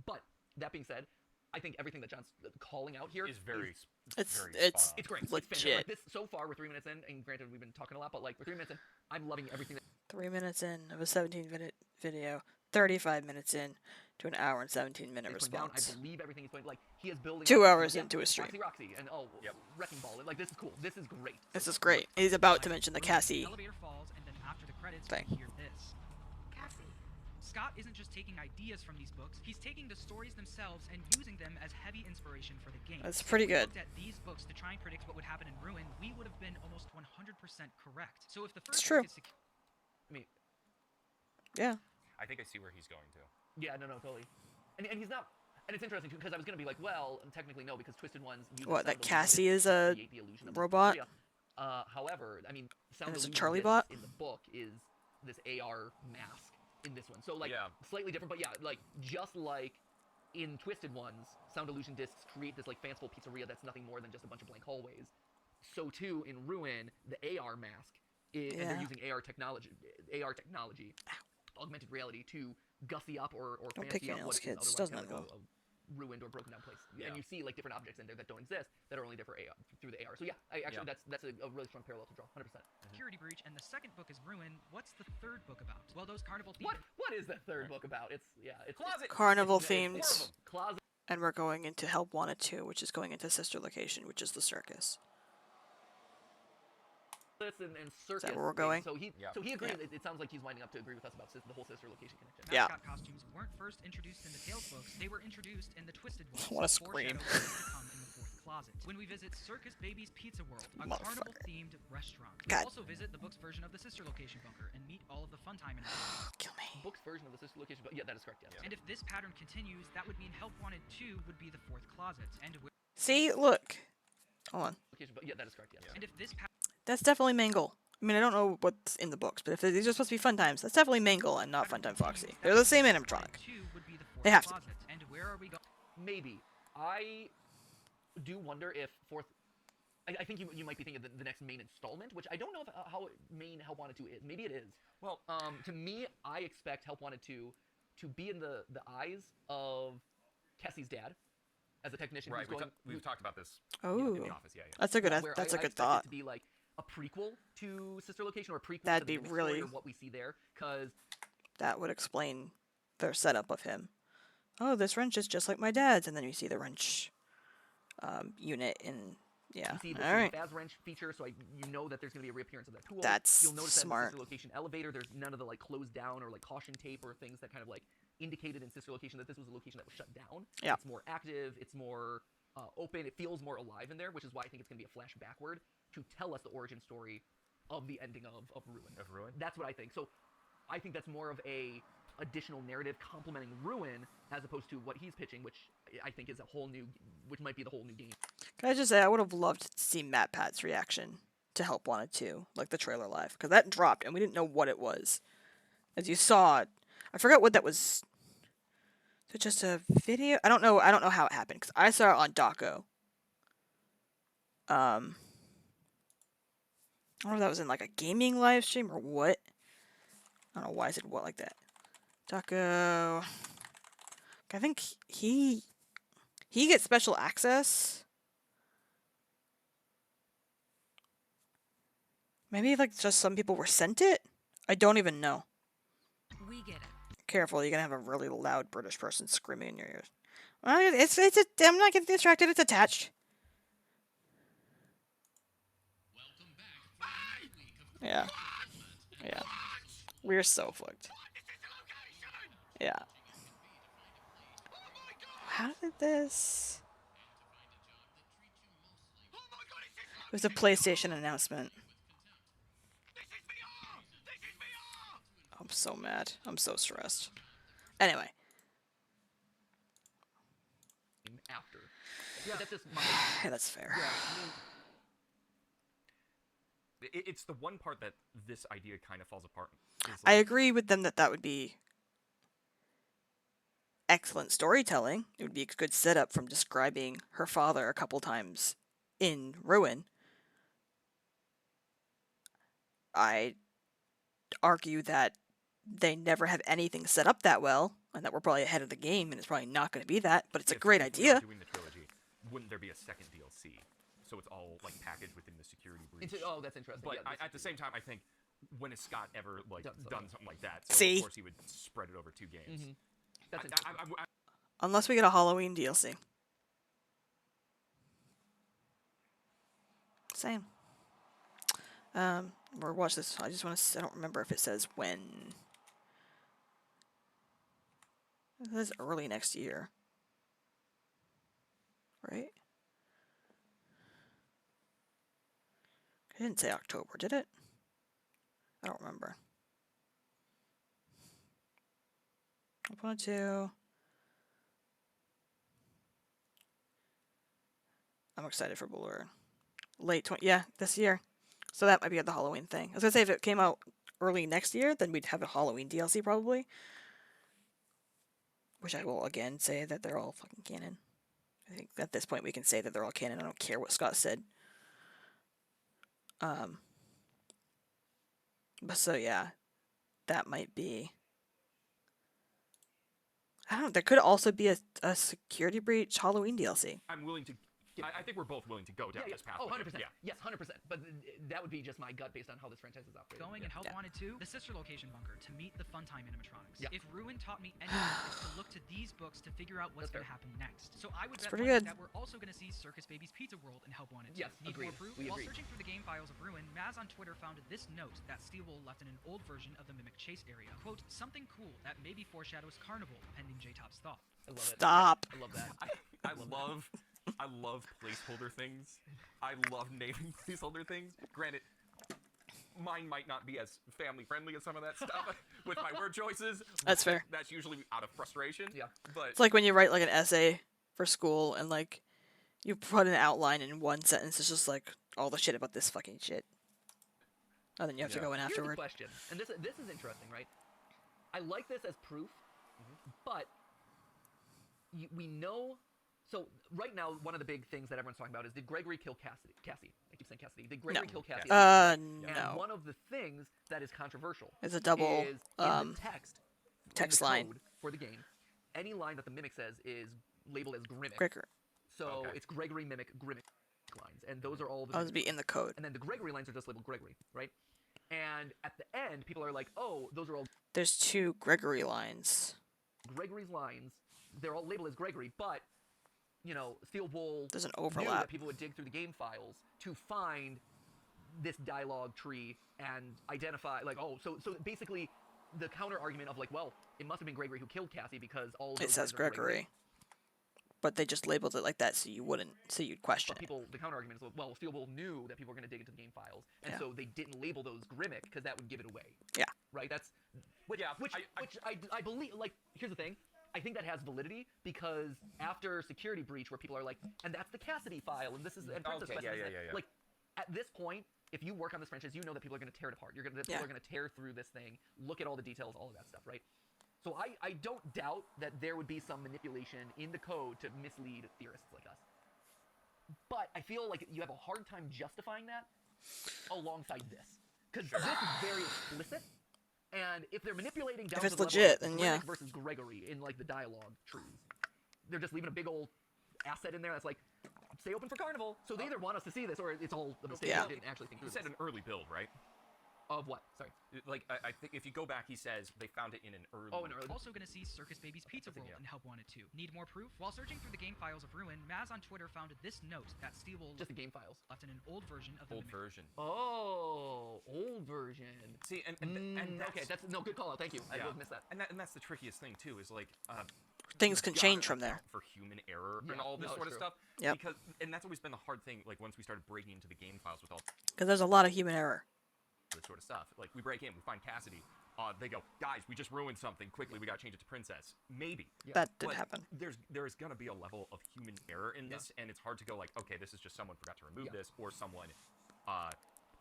But that being said, I think everything that John's calling out here is very. It's great. legit. It's fantastic. Like this, so far, we're 3 minutes in, and granted, we've been talking a lot, but like we're 3 minutes in, I'm loving everything. 3 minutes in of a 17-minute video, 35 minutes in to an hour and 17-minute response. I believe everything he's going. Like he is building. 2 hours into a stream. Roxy, and Wrecking Ball. Like this is cool. This is great. This is great. He's about to mention the Cassie Elevator falls, and then after the credits, thing. we hear this. Cassie. Scott isn't just taking ideas from these books, he's taking the stories themselves and using them as heavy inspiration for the game. That's pretty good. If we looked at these books to try and predict what would happen in Ruin, we would have been almost 100% correct. So if the first true. book is I mean, yeah. I think I see where he's going to. Yeah, no, totally. And he's not. And it's interesting too because I was gonna be like, well, technically no, because Twisted Ones. What, that Cassie is a robot? However, I mean, And it's a Charlie bot in the book is this AR mask in this one. So like slightly different, but yeah, like just like in Twisted Ones, sound illusion discs create this like fanciful pizzeria that's nothing more than just a bunch of blank hallways. So too in Ruin, the AR mask is, and they're using AR technology, augmented reality to gussy up or fancy up what is kids. otherwise Doesn't kind of it? a ruined or broken down place. Yeah. And you see like different objects in there that don't exist that are only there for AR, through the AR. So yeah, that's a really strong parallel to draw, 100%. Security breach, and the second book is Ruin. What's the third book about? Well, those carnival themed. What is the third book about? It's Closet. Carnival themed. Closet. And we're going into Help Wanted 2, which is going into Sister Location, which is the circus. And circus. Is that where we're going? So he agreed. It sounds like he's winding up to agree with us about the whole Sister Location connection. Yeah. Mascot costumes weren't first introduced in the Tales books; they were introduced in the Twisted Ones. I wanna scream. To come in the fourth closet. When we visit Circus Baby's Pizza World, a carnival-themed restaurant, we also visit the book's version of the Sister Location bunker and meet all of the fun time inhabitants. Kill me. Book's version of the Sister Location, but yeah, that is correct. Yes. And if this pattern continues, that would mean Help Wanted 2 would be the fourth closet. And See, look. Hold on. Yeah, that is correct. Yes. And if this That's definitely Mangle. I mean, I don't know what's in the books, but if these are supposed to be Fun Times, that's definitely Mangle and not Funtime Foxy. They're the same animatronic. They have to. And where are we going? Maybe. I do wonder if fourth. I think you might be thinking of the next main installment, which I don't know if, how main Help Wanted 2 is. Maybe it is. Well, to me, I expect Help Wanted 2 to be in the eyes of Kessie's dad as a technician. Right. We've talked about this. Oh. In the office. Yeah. That's a good. Where That's a I good expect thought. it to be like a prequel to Sister Location or a prequel That'd to the be story really- or what we see there, because That would explain their setup of him. Oh, this wrench is just like my dad's, and then you see the wrench unit in. Yeah. you see the All right. Faz wrench feature, so you know that there's going to be a reappearance of that tool. That's You'll notice smart. that in Sister Location elevator, there's none of the like closed down or like caution tape or things that kind of like indicated in Sister Location that this was a location that was shut down. Yeah. It's more active. It's more open. It feels more alive in there, which is why I think it's going to be a flash backward to tell us the origin story of the ending of Ruin. Of Ruin? That's what I think. So I think that's more of a additional narrative complementing Ruin as opposed to what he's pitching, which I think is a whole new, which might be the whole new game. Can I just say, I would have loved to see MatPat's reaction to Help Wanted 2, like the trailer live, because that dropped and we didn't know what it was. As you saw, I forgot what that was. Is it just a video? I don't know how it happened, because I saw it on Daco. I don't know if that was in like a gaming live stream or what. I don't know why I said what like that. Daco. I think he gets special access. Maybe like just some people were sent it? I don't even know. We get it. Careful, you're gonna have a really loud British person screaming in your ears. Well, I'm not getting distracted, it's attached. Yeah. Yeah. We're so fucked. Yeah. How did this... It was a PlayStation announcement. I'm so mad. I'm so stressed. Anyway. After. Yeah, that's just my... Yeah, that's fair. Yeah, I mean, It's the one part that this idea kind of falls apart. I agree with them that would be excellent storytelling. It would be a good setup from describing her father a couple times in Ruin. I'd argue that they never have anything set up that well, and that we're probably ahead of the game, and it's probably not going to be that. But it's a great if idea. We are doing the trilogy, wouldn't there be a second DLC? So it's all like packaged within the security breach. Oh, that's interesting. But Yeah, at the same time, I think when has Scott ever like done something like that? So See? of course he would spread it over 2 games. Mm-hmm. That's interesting. Unless we get a Halloween DLC. Same. Or watch this. I just want to. I don't remember if it says when. It says early next year. Right? It didn't say October, did it? I don't remember. I want to. I'm excited for Blur. Late 20. Yeah, this year. So that might be the Halloween thing. I was gonna say if it came out early next year, then we'd have a Halloween DLC probably. Which I will again say that they're all fucking canon. I think at this point we can say that they're all canon. I don't care what Scott said. But so yeah, that might be. I don't know. There could also be a security breach Halloween DLC. I'm willing to. I think we're both willing to go down this path. Oh, 100%. Yeah. Yes, 100%. But that would be just my gut based on how this franchise is operating. Going and Help Wanted 2, the sister location bunker to meet the Funtime animatronics. Yeah. If Ruin taught me anything, it's to look to these books to figure out what's going to happen next. So I would bet pretty money good. that we're also going to see Circus Baby's Pizza World in Help Wanted 2. Yes, Need agreed. more proof? We While agree. searching through the game files of Ruin, Maz on Twitter found this note that Steelwool left in an old version of the Mimic Chase area. Quote, something cool that maybe foreshadows Carnival, pending J-Top's thought. I love it. Stop. I love that. I love placeholder things. I love naming placeholder things. Granted, mine might not be as family friendly as some of that stuff with my word choices. That's fair. That's usually out of frustration. Yeah. But It's like when you write like an essay for school and like you put an outline in one sentence. It's just like all the shit about this fucking shit, and then you have to go in Here's the afterward. question, and this is interesting, right? I like this as proof, but we know. So right now, one of the big things that everyone's talking about is, did Gregory kill Cassie? I keep saying Cassidy. Did Gregory kill Cassie? No. And one of the things that is controversial It's a double is in the text line code for the game. Any line that the Mimic says is labeled as Grimmick. Gregory. So it's Gregory, Mimic, Grimmick lines, and those are all the. Oh, it'd be in the code. And then the Gregory lines are just labeled Gregory, right? And at the end, people are like, "Oh, those are all There's 2 Gregory lines. Gregory's lines. They're all labeled as Gregory, but." You know, Steel Bull There's an knew overlap. that people would dig through the game files to find this dialogue tree and identify, like, oh, so basically the counter argument of like, well, it must have been Gregory who killed Cassie because all of those It says lines are Gregory, but they just labeled it like that so you wouldn't, so you'd question But people, the counter argument is, well, Steel Bull knew that people were going to dig into the game files, and Yeah. so they didn't label those Grimmick because that would give it away. Yeah. Right. That's which I believe. Like, here's the thing. I think that has validity because after Security Breach, where people are like, and that's the Cassidy file, and this is and Princess Quest, yeah. like at this point, if you work on this franchise, you know that people are going to tear it apart. People are going to tear through this thing, look at all the details, all of that stuff, right? So I don't doubt that there would be some manipulation in the code to mislead theorists like us. But I feel like you have a hard time justifying that alongside this, because this is very explicit. And if they're manipulating down If it's to the legit, level then of yeah. Grimmick versus Gregory in like the dialogue trees, they're just leaving a big old asset in there that's like, stay open for Carnival. So they either want us to see this or it's all a mistake. Yeah. They didn't actually think he through said this. an early build, right? Of what? Sorry. Like I think if you go back, he says they found it in an early. Oh, an early. Also going to see Circus Baby's Pizza World in Help Wanted 2. Need more proof? While searching through the game files of Ruin, Maz on Twitter found this note that Steelwool Just the game files. left in an old version of the old Mimic. version. Oh, old version. See, and okay, that's no good call out. Thank you. I Yeah. both missed that. And that's the trickiest thing too, is like Things can you change gotta from there. account for human error and Yeah, all this no, sort of it's stuff. Yep. Because and that's always been the hard thing. Like once we started breaking into the game files with all Because there's a lot of human error. this sort of stuff, like we break in, we find Cassidy. They go, guys, we just ruined something. Quickly, we gotta change it to Princess. Maybe. That did But happen. There is gonna be a level of human error in this, and it's hard to go like, okay, this is just someone forgot to remove this, or someone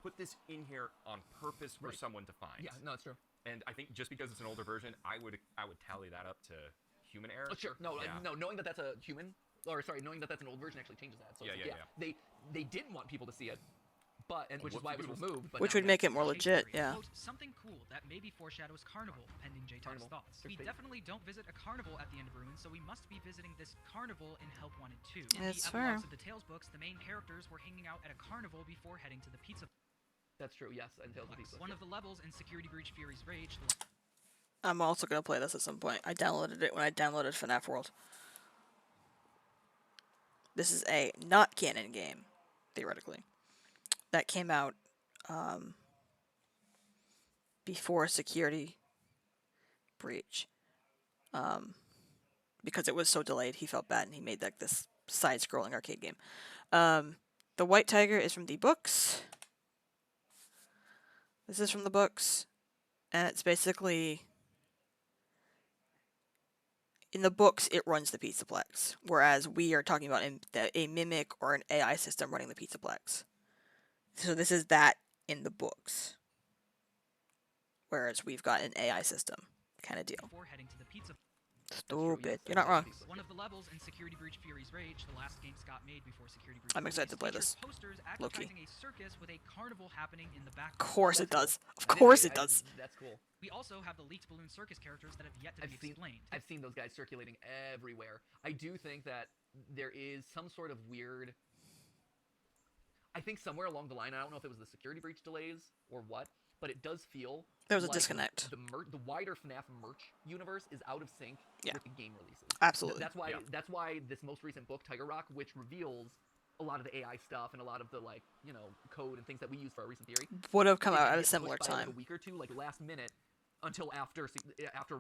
put this in here on purpose for someone to find. Yeah, no, it's true. And I think just because it's an older version, I would tally that up to human error. Oh, sure. No, Yeah. no. Knowing that that's a human, or sorry, knowing that that's an old version actually changes that. So Yeah, it's yeah, like, they didn't want people to see it, but and which is why it was removed. But Which now would we make have it more Chase legit, area. yeah. Quote, something cool that maybe foreshadows Carnival, pending J-Type's Carnival. thoughts. Good We fate. definitely don't visit a carnival at the end of Ruins, so we must be visiting this carnival in Help Wanted 2. In That's the fair. epilogues of the Tales books, the main characters were hanging out at a carnival before heading to the pizza. That's true. Yes, and Tales of Pizza. One of the levels in Security Breach Fury's Rage. I'm also gonna play this at some point. I downloaded it when I downloaded FNAF World. This is a not canon game, theoretically, that came out before Security Breach. Because it was so delayed, he felt bad and he made like this side-scrolling arcade game. The White Tiger is from the books. This is from the books, and it's basically, in the books, it runs the Pizzaplex, whereas we are talking about a mimic or an AI system running the Pizzaplex. So this is that in the books, whereas we've got an AI system kind of deal. Before heading to the pizza. Stupid. You're not wrong. One of the levels in Security Breach Fury's Rage, the last game Scott made before Security Breach. I'm excited to play this. Posters Low-key. advertising a circus with a carnival happening in the background. Of course it does. Of course it does. That's cool. We also have the leaked balloon circus characters that have yet to be explained. I've seen those guys circulating everywhere. I do think that there is some sort of weird. I think somewhere along the line, I don't know if it was the Security Breach delays or what, but it does feel there was a like disconnect. The wider FNAF merch universe is out of sync with the game releases. Absolutely. That's why this most recent book, Tiger Rock, which reveals a lot of the AI stuff and a lot of the code and things that we use for our recent theory, would have come out at a gets similar pushed by, like, time. a week or two, like last minute, until after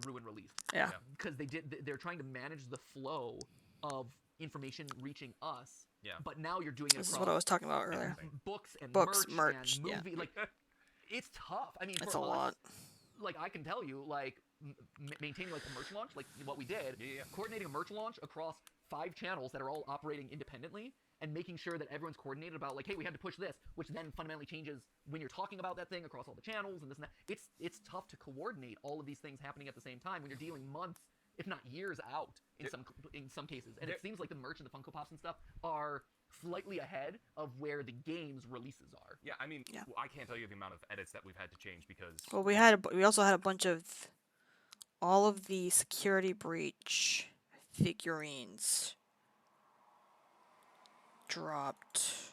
Ruin released. Yeah. Because they're trying to manage the flow of information reaching us. Yeah. But now you're doing it This is across what I was talking about earlier. books and merch, and yeah. movie. Like, it's tough. I mean, It's for a us, lot. like, I can tell you, like, maintaining like a merch launch, like what we did, coordinating a merch launch across 5 channels that are all operating independently, and making sure that everyone's coordinated about, like, hey, we had to push this, which then fundamentally changes when you're talking about that thing across all the channels and this and that. It's tough to coordinate all of these things happening at the same time when you're dealing months, if not years out in some cases. And it seems like the merch and the Funko Pops and stuff are slightly ahead of where the game's releases are. Yeah, I mean, I can't tell you the amount of edits that we've had to change because. Well, we also had a bunch of all of the Security Breach figurines dropped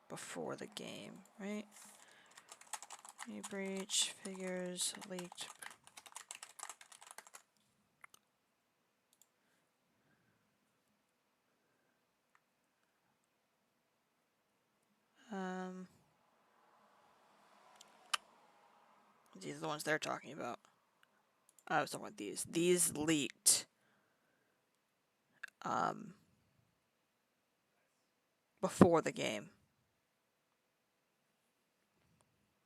before the game, right? Security Breach figures leaked. These are the ones they're talking about. I was talking about these. These leaked before the game.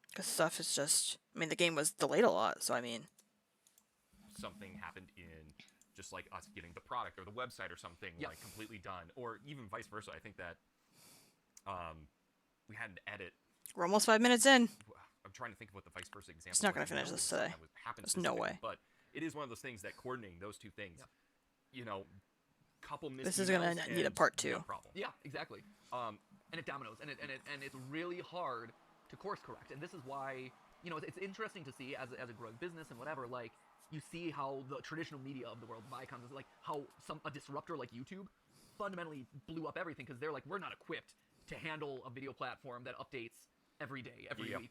Because stuff is just, I mean, the game was delayed a lot, so I mean. Something happened in just like us getting the product or the website or something like completely done, or even vice versa. I think that we had an edit. We're almost 5 minutes in. I'm trying to think of what the vice versa example. It's not was. going to finish this today. There's no way. But it is one of those things that coordinating those two things, you know, couple missed This is going to need a part 2. No problem. Yeah, exactly. And it dominoes, and it's really hard to course correct. And this is why, you know, it's interesting to see as a growing business and whatever, like, you see how the traditional media of the world, Viacom, is like how a disruptor like YouTube fundamentally blew up everything because they're like, we're not equipped to handle a video platform that updates every day, every week,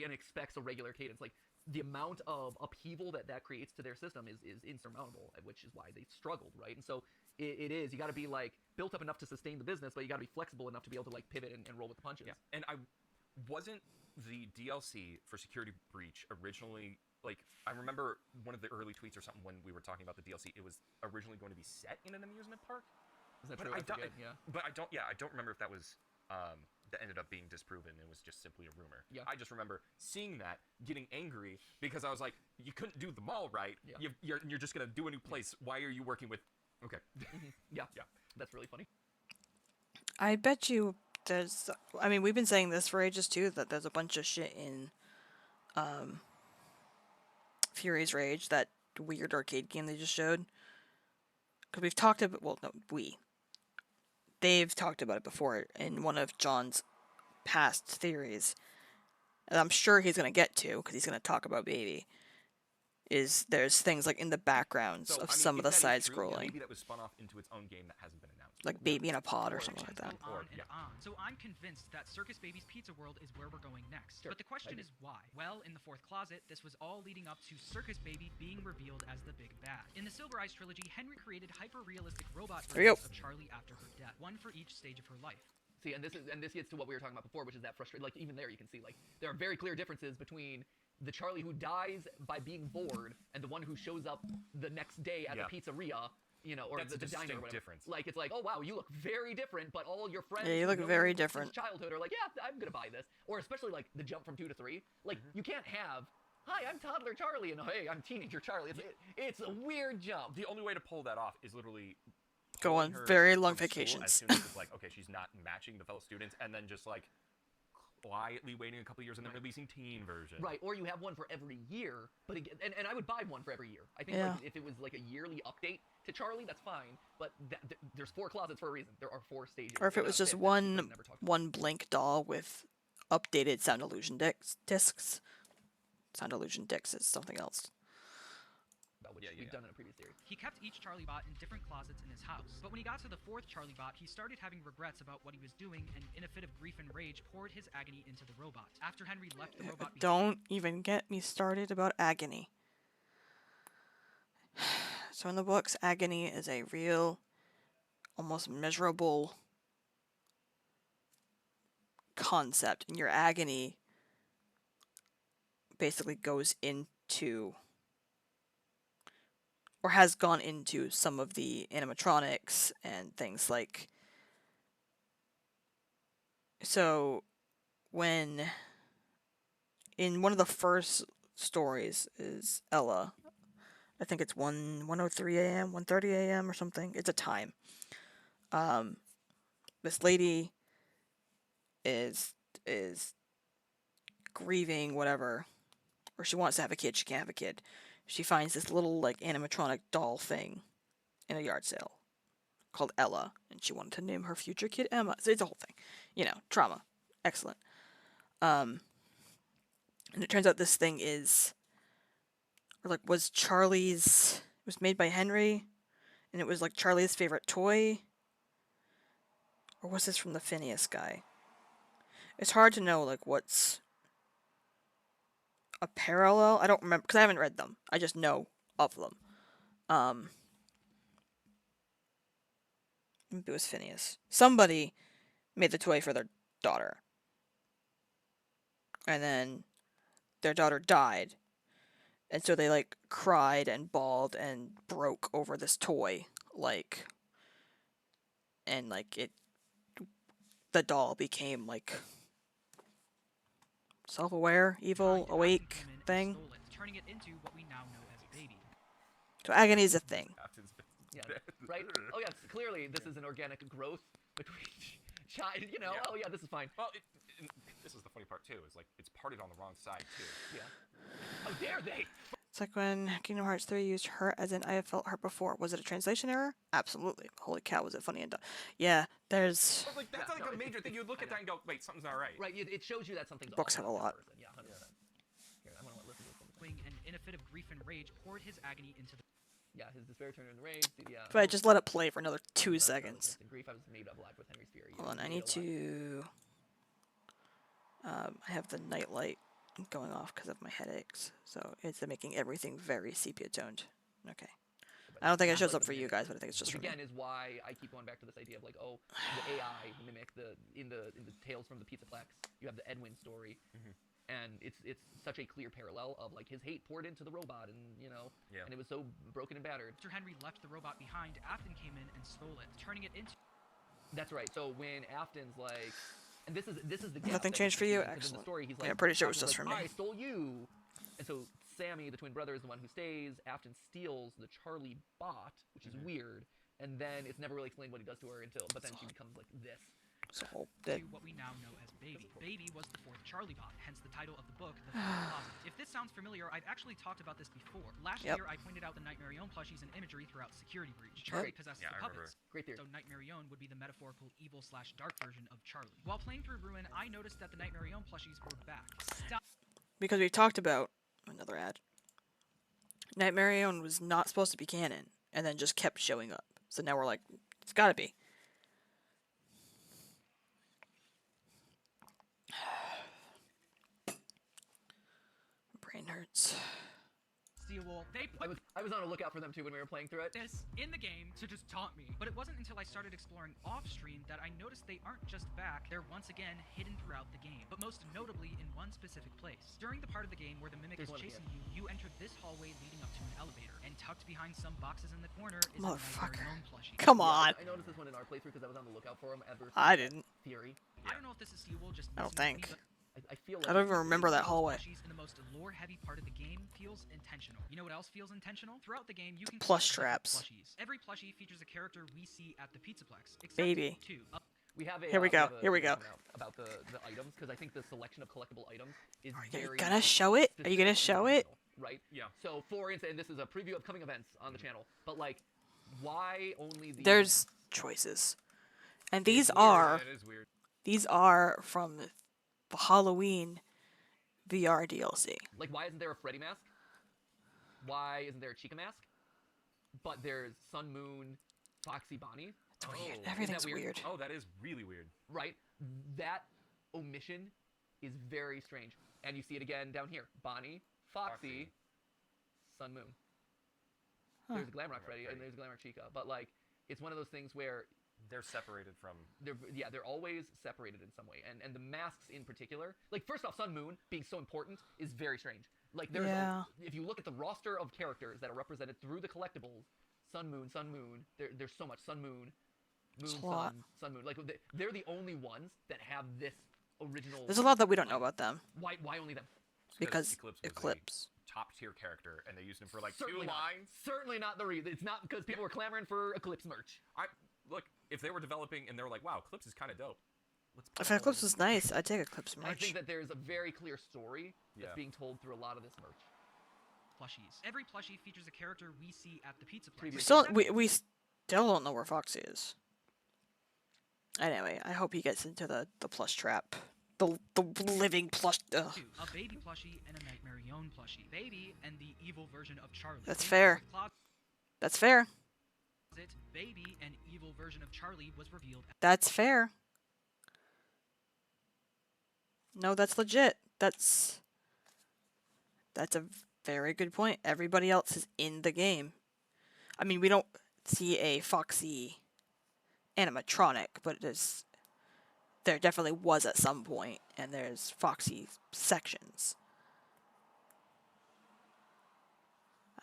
and expects a regular cadence. Like, the amount of upheaval that creates to their system is insurmountable, which is why they struggled, right? And so it is, you got to be like built up enough to sustain the business, but you got to be flexible enough to be able to like pivot and roll with the punches. Yeah, and I wasn't the DLC for Security Breach originally, like, I remember one of the early tweets or something when we were talking about the DLC, it was originally going to be set in an amusement park. Is that but true? I don't remember if that was that ended up being disproven. It was just simply a rumor. Yeah. I just remember seeing that, getting angry because I was like, you couldn't do the mall right. Yeah. You're just gonna do a new place. Why are you working with? Okay. Yeah. That's really funny. I bet you there's. I mean, we've been saying this for ages too. That there's a bunch of shit in Fury's Rage, that weird arcade game they just showed. Because we've talked about, they've talked about it before in one of John's past theories, and I'm sure he's gonna get to, because he's gonna talk about Baby, is there's things like in the backgrounds So, of I mean, some of if the that side is true, scrolling, maybe that was spun off into its own game that hasn't been announced. like Baby in a Pod or something like that. On and on. So I'm convinced that Circus Baby's Pizza World is where we're going next. But the question is why? Well, in the fourth closet, this was all leading up to Circus Baby being revealed as the big bad. In the Silver Eyes trilogy, Henry created hyper-realistic robot There you versions go. of Charlie after her death, one for each stage of her life. See, and this gets to what we were talking about before, which is that frustration. Like even there, you can see like there are very clear differences between the Charlie who dies by being bored and the one who shows up the next day at the pizzeria, you know, or That's the a diner or distinct whatever. difference. Like it's like, oh wow, you look very different, but all your friends Yeah, you who look know very you since different. childhood are like, yeah, I'm gonna buy this. Or especially like the jump from 2 to 3. Like you can't have, hi, I'm toddler Charlie, and hey, I'm teenager Charlie. It's a weird jump. The only way to pull that off is literally Go pulling on her very long from school vacations. As soon as it's like, okay, she's not matching the fellow students, and then just like quietly waiting a couple years and then releasing teen version. Right, or you have one for every year, but again, and I would buy one for every year. I think Yeah. like, if it was like a yearly update to Charlie, that's fine. But there's 4 closets for a reason. There are 4 stages. Or if it was just one Blink doll with updated Sound Illusion discs. Sound Illusion discs is something else. About which we've done in a previous series. He kept each Charlie bot in different closets in his house. But when he got to the 4th Charlie bot, he started having regrets about what he was doing, and in a fit of grief and rage, poured his agony into the robot. After Henry left the robot behind, Don't even get me started about agony. So in the books, agony is a real, almost measurable concept, and your agony basically goes into, or has gone into, some of the animatronics and things like. So when in one of the first stories is Ella, I think it's 1:03 a.m., 1:30 a.m. or something. It's a time. This lady is grieving, whatever, or she wants to have a kid. She can't have a kid. She finds this little like animatronic doll thing in a yard sale called Ella, and she wanted to name her future kid Emma. So it's a whole thing, you know, trauma. Excellent. And it turns out this thing is, or like was Charlie's. It was made by Henry, and it was like Charlie's favorite toy. Or was this from the Phineas guy? It's hard to know like what's a parallel. I don't remember because I haven't read them. I just know of them. Maybe it was Phineas. Somebody made the toy for their daughter, and then their daughter died, and so they like cried and bawled and broke over this toy, like, and like the doll became like self-aware, evil, awake thing. turning it into what we now know as Baby. So agony is a thing. Yeah, right? Oh, yeah, clearly this is an organic growth between child, you know, oh, yeah, this is fine. Well, this is the funny part, too, is like it's parted on the wrong side, too. Yeah. How dare they? It's like when Kingdom Hearts 3 used hurt as in I have felt hurt before. Was it a translation error? Absolutely. Holy cow, was it funny and dumb. Yeah, there's... But, like, that's like a major thing. You'd look at that and go, wait, something's not right. Right, it shows you that something's Books off have a with lot. that person. Yeah, 100%. Here, I want to listen to this. And in a fit of grief and rage, poured his agony into the... Yeah, his despair turned into rage. Yeah. If I just let it play for another 2 seconds. In grief, I was made up alive with Henry's fury. Hold on, I need to... I have the nightlight going off because of my headaches, so it's making everything very sepia toned. Okay. I don't think it shows up for you guys, but I think it's just Which for me. again is why I keep going back to this idea of like, oh, the AI mimic in the Tales from the Pizzaplex. You have the Edwin story, and it's such a clear parallel of like his hate poured into the robot, and you know, and it was so broken and battered. After Henry left the robot behind, Afton came in and stole it, turning it into... That's right. So when Afton's like, and this is the Nothing changed for you? Excellent. In the story, he's like, Yeah, I'm pretty sure it was Afton's just for like, me. I stole you, and so Sammy, the twin brother, is the one who stays. Afton steals the Charlie bot, which is weird, and then it's never really explained what he does to her until, but then she becomes like this. So to what we now know as Baby. Baby was the fourth Charlie bot, hence the title of the book, The Fourth Closet. If this sounds familiar, I've actually talked about this before. Last year, I pointed out the Nightmare Yon plushies and imagery throughout Security Breach. Charlie possesses the puppets. Great theory. So Nightmare Yon would be the metaphorical evil/dark version of Charlie. While playing through Ruin, I noticed that the Nightmare Yon plushies were back. Because we talked about another ad. Nightmare Yon was not supposed to be canon, and then just kept showing up. So now we're like, it's gotta be. Brain hurts. Steel They put I was on a lookout for them too when we were playing through it. this in the game to just taunt me. But it wasn't until I started exploring off-stream that I noticed they aren't just back, they're once again hidden throughout the game, but most notably in one specific place. During the part of the game where the mimic is chasing you, you enter this hallway leading up to an elevator, and tucked behind some boxes in the corner is a Nightmare Yon plushie. Come on. I noticed this one in our playthrough because I was on the lookout for him. I didn't. Theory. I don't know if this is Steel just I don't think. I feel like I don't even remember that hallway. In the most lore-heavy part of the game feels intentional. You know what else feels intentional? Throughout the game, you can Plush collect traps. Plushies. Every plushie features a character we see at the Pizzaplex. Except Baby. two. We have a, Here we go. Here we go. About the items, because I think the selection of collectible items is Are you very gonna show it? Are you gonna show it? right? Yeah. So for instance, and this is a preview of coming events on the channel, but like, why only these? There's choices, and these are It is weird. these are from the Halloween VR DLC. Like, why isn't there a Freddy mask? Why isn't there a Chica mask? But there's Sun Moon, Foxy Bonnie. It's weird. Isn't that Everything's weird. Oh, that is really weird. Right? That omission is very strange. And you see it again down here. Bonnie, Foxy, Sun Moon. There's a Glamrock Freddy and there's a Glamrock Chica. But, like, it's one of those things where they're separated from. They're always separated in some way, and the masks in particular. Like, first off, Sun Moon being so important is very strange. Like, there's if you look at the roster of characters that are represented through the collectibles, Sun Moon, there's so much Sun Moon, Sun Moon. Like, they're the only ones that have this original. There's a lot that we don't know about them. Why only them? Because Eclipse. Eclipse. Top tier character, and they used him for like Certainly 2 not. lines. Certainly not the reason. It's not because people were clamoring for Eclipse merch. Look, if they were developing and they were like, "Wow, Eclipse is kind of dope." If Eclipse was nice, I'd take Eclipse merch. I think that there's a very clear story that's being told through a lot of this merch. Plushies. Every plushie features a character we see at the Pizzaplex. We still don't know where Foxy is. Anyway, I hope he gets into the plush trap. The living plush. Ugh. A Baby plushie and a Nightmare Yon plushie. Baby and the evil version of Charlie. That's fair. That's fair. Baby and evil version of Charlie was revealed. That's fair. No, that's legit. That's a very good point. Everybody else is in the game. I mean, we don't see a Foxy animatronic, but there definitely was at some point, and there's Foxy sections.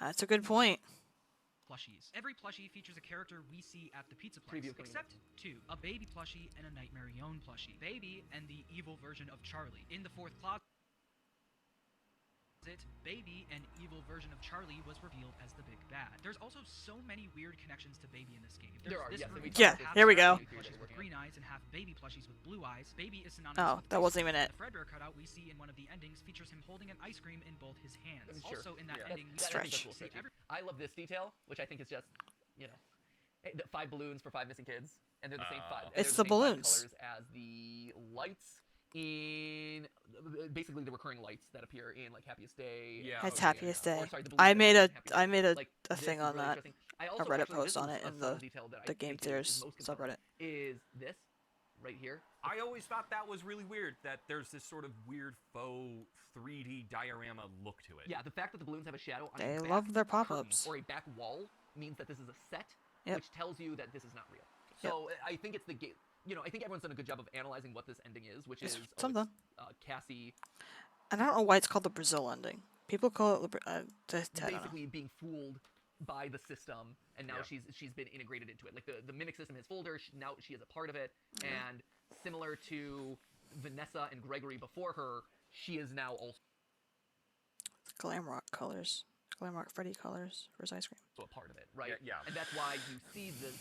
That's a good point. Plushies. Every plushie features a character we see at the Pizzaplex, except two. A Baby plushie and a Nightmare Yon plushie. Baby and the evil version of Charlie. In the fourth closet, Baby and evil version of Charlie was revealed as the big bad. There's also so many weird connections to Baby in this game. There are, yes. Here we go. Plushies with green eyes and half Baby plushies with blue eyes. Baby is synonymous with that wasn't even it. The Fredbear cutout we see in one of the endings features him holding an ice cream in both his hands. Sure. Also in that ending, Stretch. I love this detail, which I think is just, you know, 5 balloons for 5 missing kids, and they're the same 5. It's the the same 5 balloons. colors as the lights in basically the recurring lights that appear in like Happiest Day. Yeah. It's Happiest Day. Or, sorry, the I balloons made that a happen in Happiest Day. a Like, a this thing is on really that. interesting. I also, A Reddit actually, post this on is it a in subtle the detail that I Game think Theories is most compelling, subreddit. Is this right here? I always thought that was really weird, that there's this sort of weird faux 3D diorama look to it. Yeah, the fact that the balloons have a shadow on They a back love their curtain pop-ups. or a back wall means that this is a set, Yep. which tells you that this is not real. So I think it's the game. You know, I think everyone's done a good job of analyzing what this ending is, which is something. Cassie And I don't know why it's called the Brazil ending. People call it I don't know. basically being fooled by the system, and now she's been integrated into it. Like the mimic system has fooled her. Now she is a part of it, and similar to Vanessa and Gregory before her, she is now also Glamrock colors. Glamrock Freddy colors for his ice cream. A part of it, right? Yeah. And that's why you see the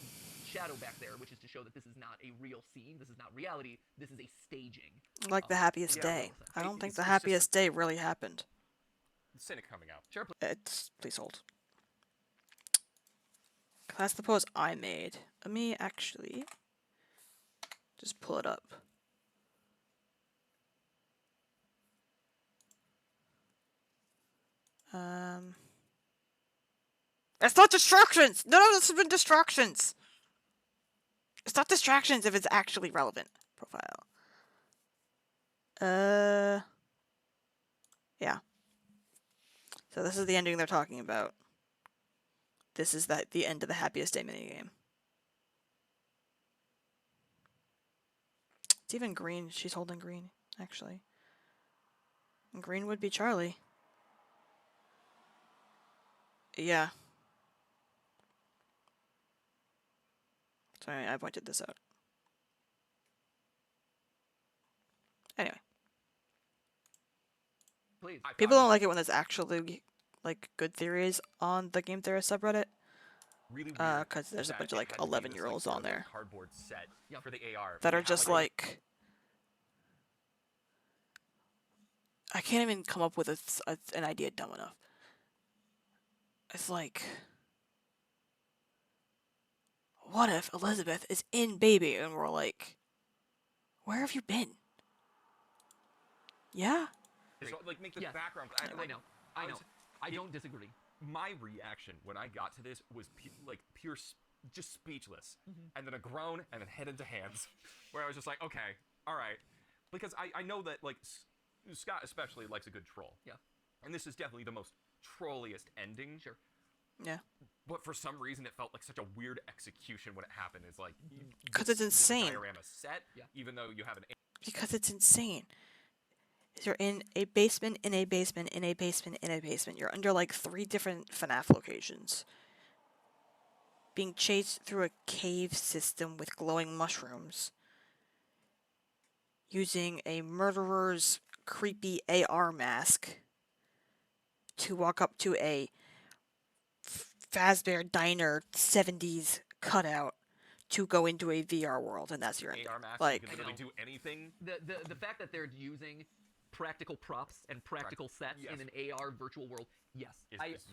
shadow back there, which is to show that this is not a real scene. This is not reality. This is a staging. Like the happiest day. I don't think the happiest day really happened. Cynic coming out. Sure. Please hold. That's the pose I made. Let me actually just pull it up. It's not distractions! None of this has been distractions! It's not distractions if it's actually relevant. Profile. Yeah. So this is the ending they're talking about. This is the end of the happiest day minigame. It's even green. She's holding green, actually. And green would be Charlie. Yeah. Sorry, I pointed this out. Anyway. Please. People don't like it when there's actually, like, good theories on the Game Theorist subreddit. Really weird. Because there's a that bunch it of, like, had to be this, 11-year-olds like, on there. Cardboard set for the AR. That You are have, just, like... I can't even come up with an idea dumb enough. It's like... What if Elizabeth is in Baby and we're like... Where have you been? Yeah? So, like, make the background... I know. I don't disagree. My reaction when I got to this was pure, just speechless. And then a groan, and then head into hands. Where I was just like, okay, alright. Because I know that, like, Scott especially likes a good troll. Yeah. And this is definitely the most trolliest ending. Sure. Yeah. But for some reason, it felt like such a weird execution when it happened. It's like... Because it's insane. Diorama set, even though you have an... Because it's insane. You're in a basement, in a basement, in a basement, in a basement. You're under like 3 different FNAF locations. Being chased through a cave system with glowing mushrooms. Using a murderer's creepy AR mask to walk up to a Fazbear Diner 70s cutout to go into a VR world, and that's your ending. AR mask, like, you can literally do anything. The fact that they're using practical props and practical sets in an AR virtual world, yes. It's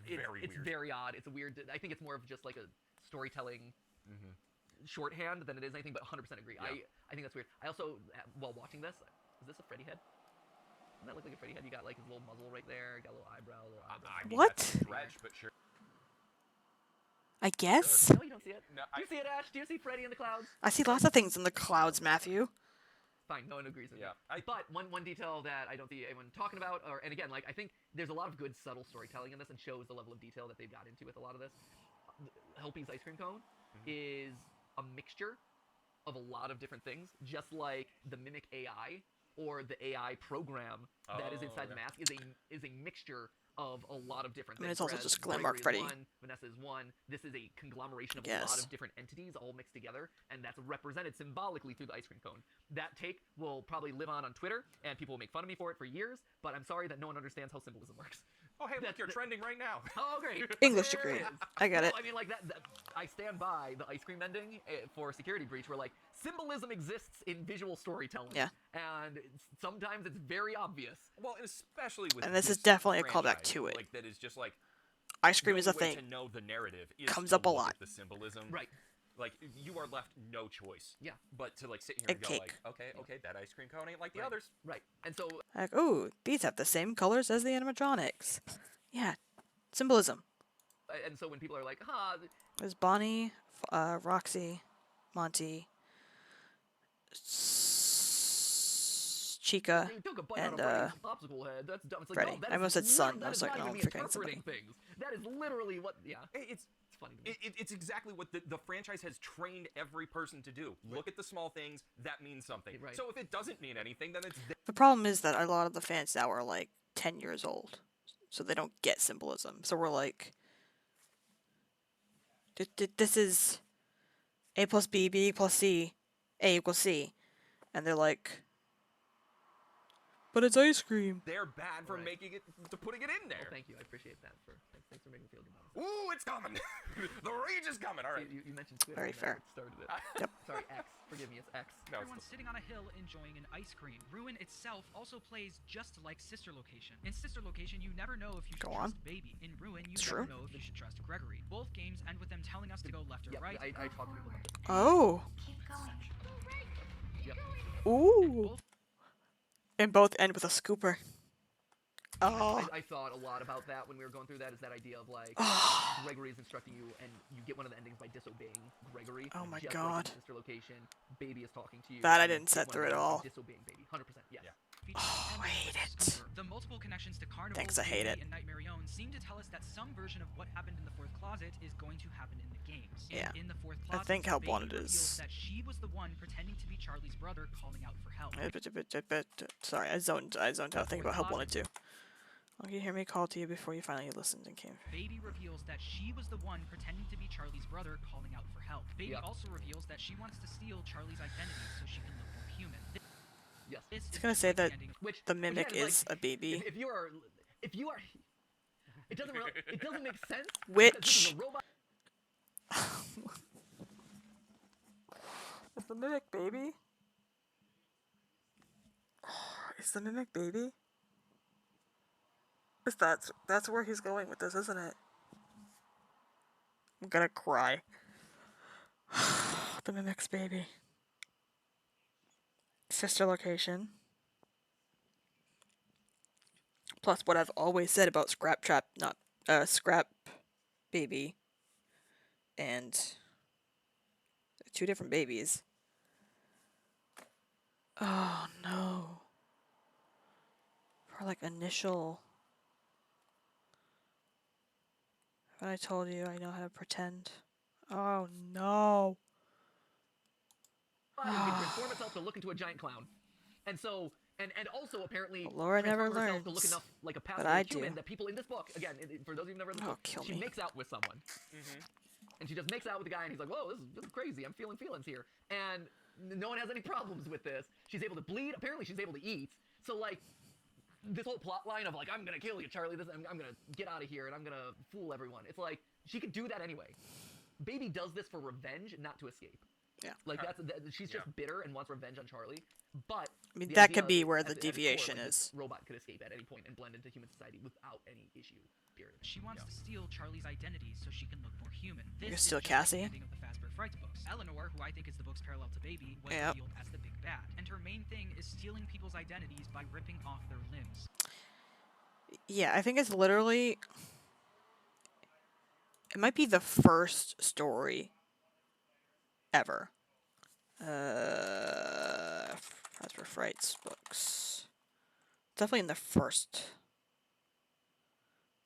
very odd. It's a weird... I think it's more of just like a storytelling shorthand than it is anything, but 100% agree. Yeah. I think that's weird. I also, while watching this, is this a Freddy head? Doesn't that look like a Freddy head? You got like his little muzzle right there, got a little eyebrow, I mean, what? That's a stretch, but sure. I guess? No, you don't see it. No, Do you see it, Ash? Do you see Freddy in the clouds? I see lots of things in the clouds, Matthew. Fine, no one agrees with Yeah. me. But one detail that I don't see anyone talking about, and again, like, I think there's a lot of good subtle storytelling in this and shows the level of detail that they've got into with a lot of this. Helpy's ice cream cone is a mixture of a lot of different things, just like the Mimic AI or the AI program that is inside the mask is a mixture of a lot of different things. It's also Whereas just Glamrock Gregory is Freddy. one, Vanessa is one. This is a conglomeration of a lot of different entities all mixed together, and that's represented symbolically through the ice cream cone. That take will probably live on Twitter, and people will make fun of me for it for years, but I'm sorry that no one understands how symbolism works. Oh, hey, look, you're trending right now. Oh, great. English There degree. it is. I get it. No, I mean, like, that I stand by the ice cream ending for Security Breach, where, like, symbolism exists in visual storytelling. Yeah. And sometimes it's very obvious. Well, and especially with And this is definitely a callback franchise, to it. Like, that is just like... Ice cream the is a only way thing. to know the narrative is Comes to up a look lot. at the symbolism. Right. Like, you are left no choice. Yeah. But to, like, sit here And and go, cake. like, okay, that ice cream cone ain't like the Right. others. Right. And so... Like, ooh, these have the same colors as the animatronics. Yeah. Symbolism. And so when people are like, huh... There's Bonnie, Roxy, Monty, Chica, They took a bite and, out of Brady's popsicle head. That's dumb. It's like, Freddy. no, that I is almost said son. that I was is like, not no, even I'm me forgetting interpreting things. That is literally what... Yeah. It's funny to me. It's exactly what the franchise has trained every person to do. Right. Look at the small things, that means something. Right. So if it doesn't mean anything, then it's... The problem is that a lot of the fans now are like 10 years old, so they don't get symbolism. So we're like, this is A plus B, B plus C, A equals C. And they're like, But it's ice cream. They're bad for making it, to putting it in there. Well, thank you. I appreciate that. Thanks for making me feel good about it. Ooh, it's coming. The rage is coming. All right. You mentioned Twitter. Very and fair. That started it. Yep. Sorry, X. Forgive me, it's X. No, Everyone's sitting on a hill enjoying an ice cream. Ruin itself also plays just like Sister Location. In Sister Location, you never know if you should Go on. trust Baby. In Ruin, you It's never true. know if you should trust Gregory. Both games end with them telling us to go left or Yep, right. I talked to people about it. Oh. Keep going. Yep. Ooh. And both end with a scooper. Oh. I thought a lot about that when we were going through that. Is that idea of like Gregory is instructing you, and you get one of the endings by disobeying Gregory. Oh my just God. Like in Sister Location, Baby is talking to you. That I and you didn't get set one through of at the all. endings by Disobeying Baby, 100%. Yes. Oh, I hate it. The multiple connections to Carnival, Thanks, I hate Baby, it. and Nightmare Own seem to tell us that some version of what happened in the fourth closet is going to happen in the games. Yeah. And in the fourth I closet, think Help Baby Wanted reveals is- that she was the one pretending to be Charlie's brother, calling out for help. Sorry, I zoned out thinking about Help Wanted Closet. to. Oh, you hear me call to you before you finally listened and came. Baby reveals that she was the one pretending to be Charlie's brother, calling out for help. Baby also reveals that she wants to steal Charlie's identity so she can look more human. Yes. It's gonna say that the mimic again, is like, a baby. If you are, it doesn't make sense. Which- because this is a robot. Is the mimic baby? Is the mimic baby? Is that's where he's going with this, isn't it? I'm gonna cry. The mimic's baby. Sister Location. Plus what I've always said about Scrap Baby and two different babies. Oh no. For like initial. When I told you I know how to pretend. Oh no. It can transform itself to look into a giant clown, and so and also apparently Laura never transform herself to look learns, enough like a but passive I human do. that people in this book, again, for those of you who've never read the Oh, book, kill she me. makes out with someone, and she just makes out with the guy, and he's like, "Whoa, this is crazy. I'm feeling feelings here," and no one has any problems with this. She's able to bleed. Apparently, she's able to eat. So like. This whole plot line of like, I'm gonna kill you, Charlie. I'm gonna get out of here and I'm gonna fool everyone. It's like she could do that anyway. Baby does this for revenge, not to escape. Yeah. Like she's just bitter and wants revenge on Charlie. But I mean, the that idea could be is, where at the its core, deviation like, is. this robot could escape at any point and blend into human society without any issue. Period. She wants to steal Charlie's identity so she can look more human. You This steal is just like Cassie? the ending of the Fazbear Frights books. Eleanor, who I think is the book's parallel to Baby, was Yep. revealed as the big bad, and her main thing is stealing people's identities by ripping off their limbs. Yeah, I think it's literally. It might be the first story ever. As for Frights books. Definitely in the first.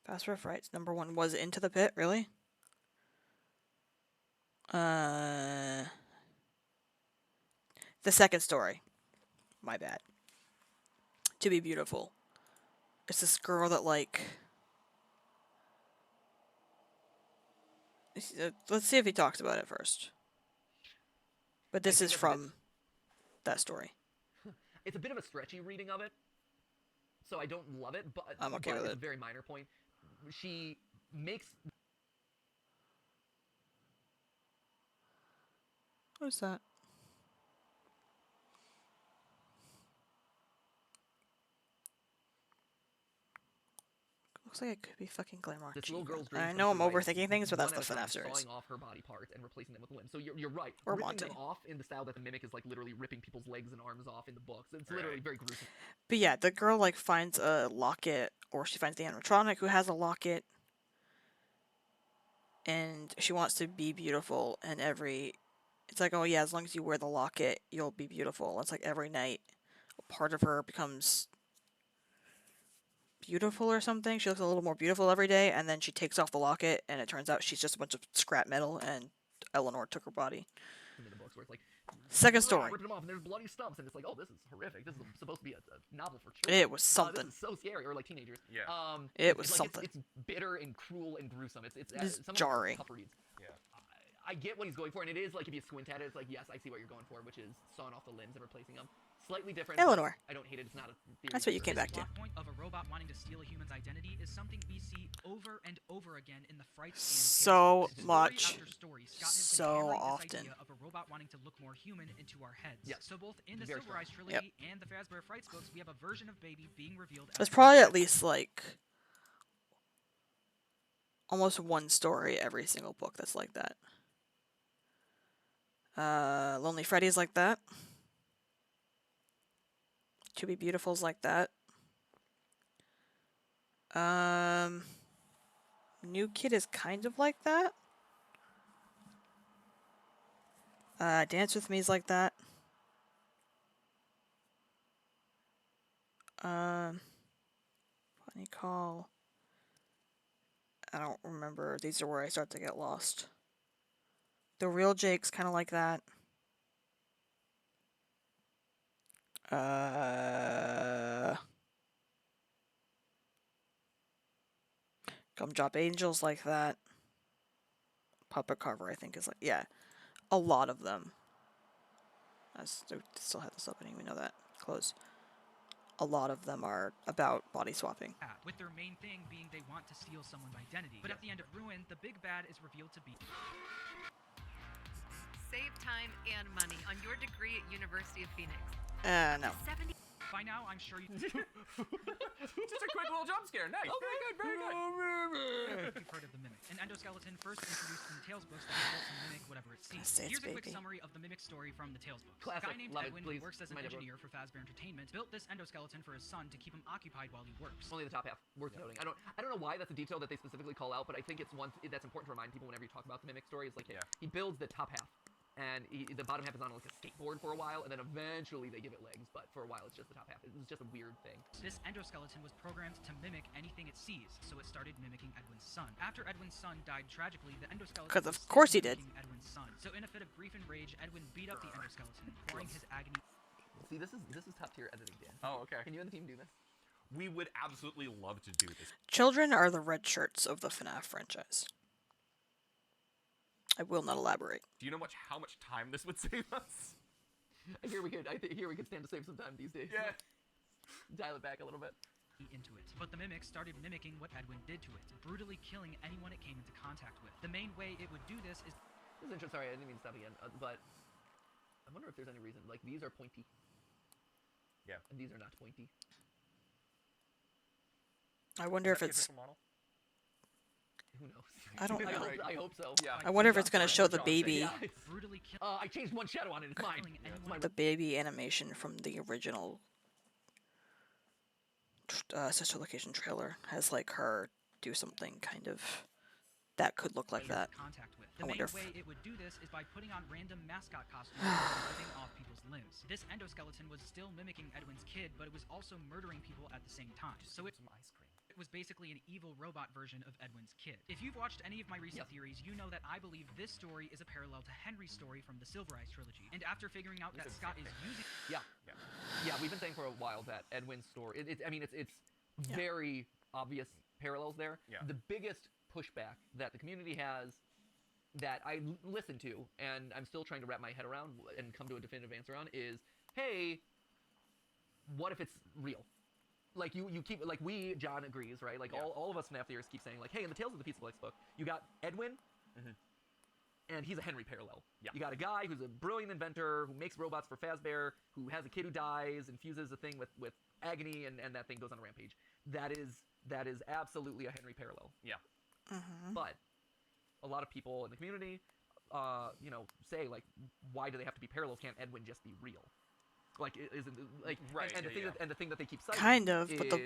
Fast for Frights #1 was Into the Pit, really? The second story. My bad. To Be Beautiful. It's this girl that, like... Let's see if he talks about it first. But this is from that story. It's a bit of a stretchy reading of it, so I don't love it, but I'm okay with it's it. a very minor point. She makes What is that? Looks like it could be fucking Glamrock. this little girl's dream. I comes know I'm true by overthinking things, but that's one the at a time FNAF series. Sawing off her body parts and replacing them with limbs. So you're right. Or ripping Monty. them off in the style that the mimic is like literally ripping people's legs and arms off in the books. It's literally very gruesome. But yeah, the girl like finds a locket, or she finds the animatronic who has a locket, and she wants to be beautiful. And it's like, oh yeah, as long as you wear the locket, you'll be beautiful. It's like every night, a part of her becomes beautiful or something. She looks a little more beautiful every day, and then she takes off the locket, and it turns out she's just a bunch of scrap metal, and Eleanor took her body. In the books where it's like Second story. ripping them off and there's bloody stumps and it's like, oh, this is horrific. This is supposed to be a novel for children. It was something. This is so scary, or like teenagers. Yeah. It was like, something. It's bitter and cruel and gruesome. It's It's some of the jarring. tough reads. Yeah. I get what he's going for, and it is like if you squint at it, it's like, yes, I see what you're going for, which is sawing off the limbs and replacing them. Slightly different. Eleanor. I don't hate it. It's not a theory. That's what you came back to. Plot point of a robot wanting to steal a human's identity is something we see over and over again in the Frights So and much. Story after story, Scott has been So hammering this often. idea of a robot wanting to look more human into our heads. Yes. So both in the Very Silver Eyes strong. trilogy and the Fazbear Frights books, we have a version of Baby being revealed. There's probably at least like almost one story every single book that's like that. Lonely Freddy's like that. To Be Beautiful's like that. New Kid is kind of like that. Dance With Me is like that. Funny Call. I don't remember. These are where I start to get lost. The Real Jake's kind of like that. Gumdrop Angels like that. Puppet Carver, I think, is like, yeah. A lot of them. I still have this opening, we know that. Close. A lot of them are about body swapping. With their main thing being they want to steal someone's identity. But at the end of Ruin, the big bad is revealed to be... Save time and money on your degree at University of Phoenix. No. By now, I'm sure you... Just a quick little jump scare. Nice. Oh, very good, very good. You've heard of the Mimic, an endoskeleton first introduced in the Tales books that is built to mimic whatever it sees. Here's a quick summary of the Mimic story from the Tales books. Classic. A guy named Love it, Edwin, please. who works as an engineer for Fazbear Entertainment, built this endoskeleton for his son to keep him occupied while he works. Only the top half. Worth noting. I don't know why that's a detail that they specifically call out, but I think it's one that's important to remind people whenever you talk about the Mimic story. It's like he builds the top half. And the bottom half is on like a skateboard for a while, and then eventually they give it legs, but for a while it's just the top half. It was just a weird thing. This endoskeleton was programmed to mimic anything it sees, so it started mimicking Edwin's son. After Edwin's son died tragically, the endoskeleton because of was course he still did. mimicking Edwin's son. So in a fit of grief and rage, Edwin beat up the endoskeleton, pouring his agony. See, this is top tier editing, Dan. Oh, okay. Can you and the team do this? We would absolutely love to do this. Children are the red shirts of the FNAF franchise. I will not elaborate. Do you know how much time this would save us? I hear we could stand to save some time these days. Yeah. Dial it back a little bit. Into it. But the Mimic started mimicking what Edwin did to it, brutally killing anyone it came into contact with. The main way it would do this is... This is interesting. Sorry, I didn't mean to stop again, but I wonder if there's any reason. Like, these are pointy. Yeah. And these are not pointy. I wonder if it's... Who knows? I don't know. I hope so. Yeah. I wonder if it's going to show the baby... Yeah. I changed one shadow on it. It's mine. The baby animation from the original Sister Location trailer has like her do something kind of that could look like that. The main way it would do this is by putting on random mascot costumes and ripping off people's limbs. This endoskeleton was still mimicking Edwin's kid, but it was also murdering people at the same time. So it was basically an evil robot version of Edwin's kid. If you've watched any of my recent theories, you know that I believe this story is a parallel to Henry's story from the Silver Eyes trilogy. And after figuring out that Scott is using... Yeah, we've been saying for a while that Edwin's story... it's very obvious parallels there. Yeah. The biggest pushback that the community has that I listen to, and I'm still trying to wrap my head around and come to a definitive answer on, is, hey, what if it's real? Like, you keep, like, John agrees, right? Like, all of us FNAF theorists keep saying, like, hey, in the Tales of the Pizza Plex book, you got Edwin, and he's a Henry parallel. Yeah. You got a guy who's a brilliant inventor, who makes robots for Fazbear, who has a kid who dies, infuses a thing with agony, and that thing goes on a rampage. That is absolutely a Henry parallel. Yeah. But a lot of people in the community, say, like, why do they have to be parallels? Can't Edwin just be real? Like, isn't like right? And the thing that they keep citing kind of, is but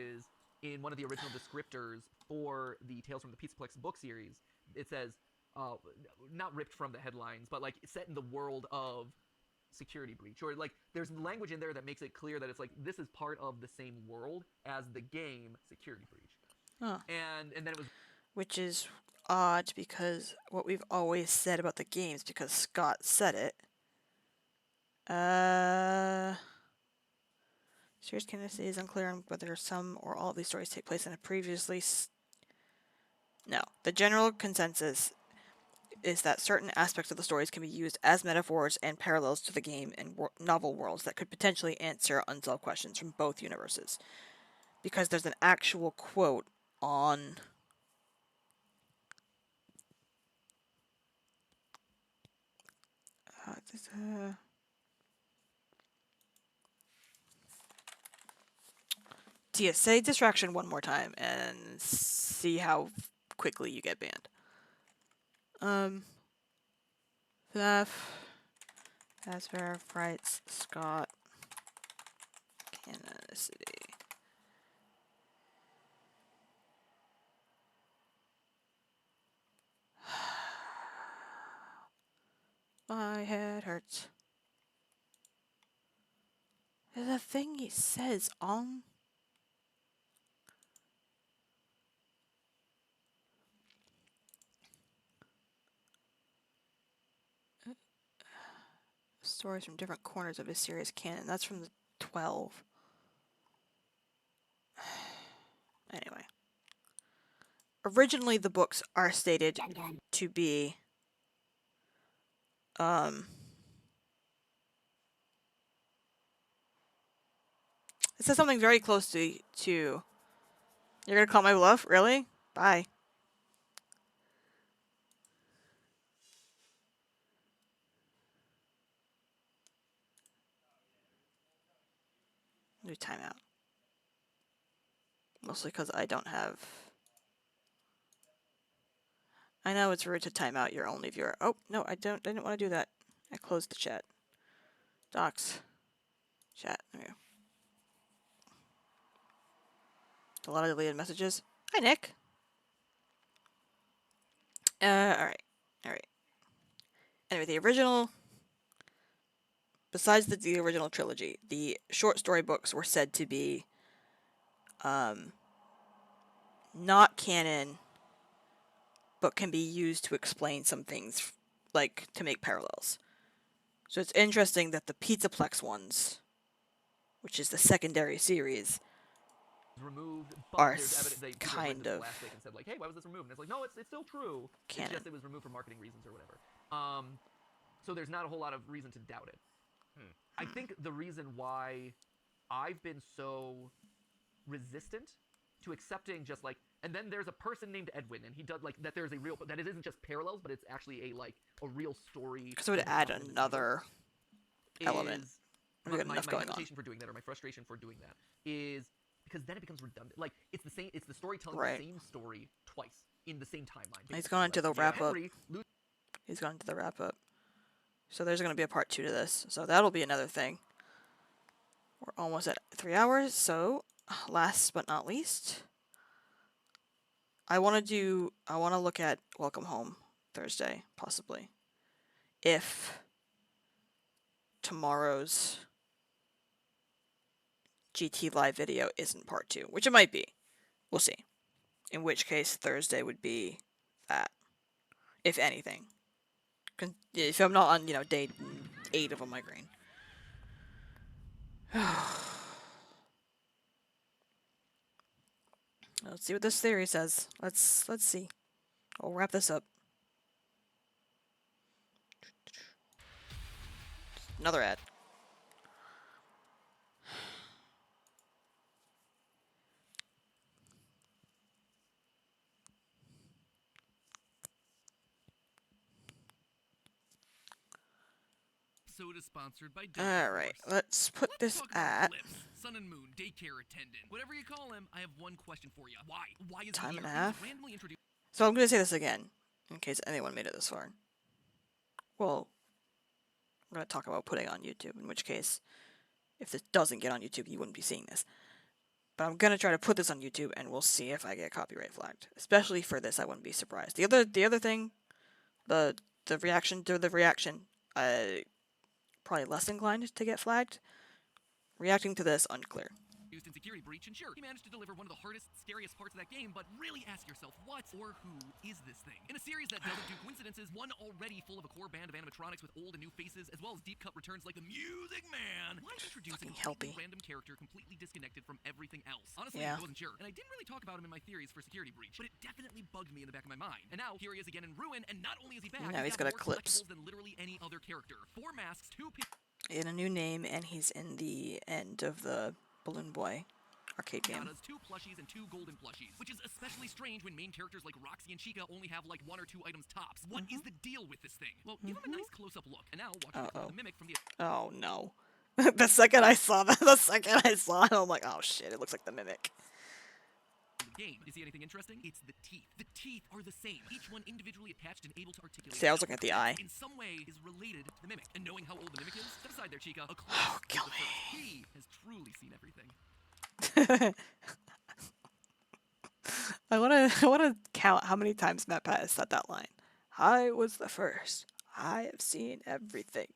in one of the original descriptors for the Tales from the Pizzaplex book series. It says, not ripped from the headlines, but like set in the world of Security Breach, or like there's language in there that makes it clear that it's like this is part of the same world as the game Security Breach. Huh. And then it was, which is odd because what we've always said about the games, because Scott said it. Series candidacy is unclear on whether some or all of these stories take place in a previously... No. The general consensus is that certain aspects of the stories can be used as metaphors and parallels to the game and novel worlds that could potentially answer unsolved questions from both universes. Because there's an actual quote on say distraction one more time and see how quickly you get banned. Fuhnaff, Hasbro, Frights, Scott, Canonicity. My head hurts. There's a thing he says on. Stories from different corners of his series canon. That's from the 12. Anyway. Originally, the books are stated to be it says something very close to you're gonna call my bluff? Really? Bye. Do timeout. Mostly because I don't have... I know it's rude to time out your only viewer. Oh, no, I didn't want to do that. I closed the chat. Docs. Chat. There we go. A lot of deleted messages. Hi, Nick. Alright. Alright. Anyway, the original... Besides the original trilogy, the short story books were said to be not canon, but can be used to explain some things, like to make parallels. So it's interesting that the Pizzaplex ones, which is the secondary series, removed, but are there's evidence they kind of last week and said like, hey, why was this removed? And it's like, no, it's still true. canon. It's just it was removed for marketing reasons or whatever. So there's not a whole lot of reason to doubt it. I think the reason why I've been so resistant to accepting just like, and then there's a person named Edwin, and he does like that. There's a real that it isn't just parallels, but it's actually a real story. Because it would add another element. My hesitation for doing that, or my frustration for doing that, is because then it becomes redundant. Like it's the same. It's the story telling the same story twice in the same timeline. He's gone into the wrap up. He's gone into the wrap up. So there's going to be a part 2 to this. So that'll be another thing. We're almost at 3 hours. So last but not least, I want to look at Welcome Home Thursday, possibly. If tomorrow's GT Live video isn't part 2, which it might be. We'll see. In which case, Thursday would be that, if anything. If I'm not on, day 8 of a migraine. Let's see what this theory says. Let's see. I'll wrap this up. Another ad. Episode is sponsored by Alright, let's put this at Sun and Moon daycare attendant. Whatever you call him, I have one question for you. Why is time and a he half? randomly introduced? So I'm going to say this again, in case anyone made it this far. Well, I'm going to talk about putting it on YouTube, in which case, if this doesn't get on YouTube, you wouldn't be seeing this. But I'm going to try to put this on YouTube, and we'll see if I get copyright flagged. Especially for this, I wouldn't be surprised. The other thing, the reaction to the reaction, probably less inclined to get flagged. Reacting to this, unclear. Used in Security Breach, and sure, he managed to deliver one of the hardest, scariest parts of that game, but really ask yourself, what or who is this thing? In a series that doesn't do coincidences, one already full of a core band of animatronics with old and new faces, as well as deep cut returns like the Music Man, why introduce a completely random character completely disconnected from everything else? Honestly, I wasn't sure, and I didn't really talk about him in my theories for Security Breach, but it definitely bugged me in the back of my mind. And now, here he is again in Ruin, and not only is he back, now he's got more Eclipse collectibles than literally any other character. 4 masks, 2 in a new name, and he's in the end of the Balloon Boy arcade game. 2 plushies and 2 golden plushies, which is especially strange when main characters like Roxy and Chica only have like 1 or 2 items tops. What is the deal with this thing? Well, give him a nice close-up look, and now watch the mimic from the. Oh no! The second I saw that, I'm like, oh shit! It looks like the mimic. Game. You see anything interesting? It's the teeth. The teeth are the same, each one individually attached and able to articulate. See, I was looking at the eye. In some way, is related to the mimic. And knowing how old the mimic is, step aside there, Chica. Oh, kill me. He has truly seen everything. I wanna count how many times MatPat has said that line. I was the first. I have seen everything.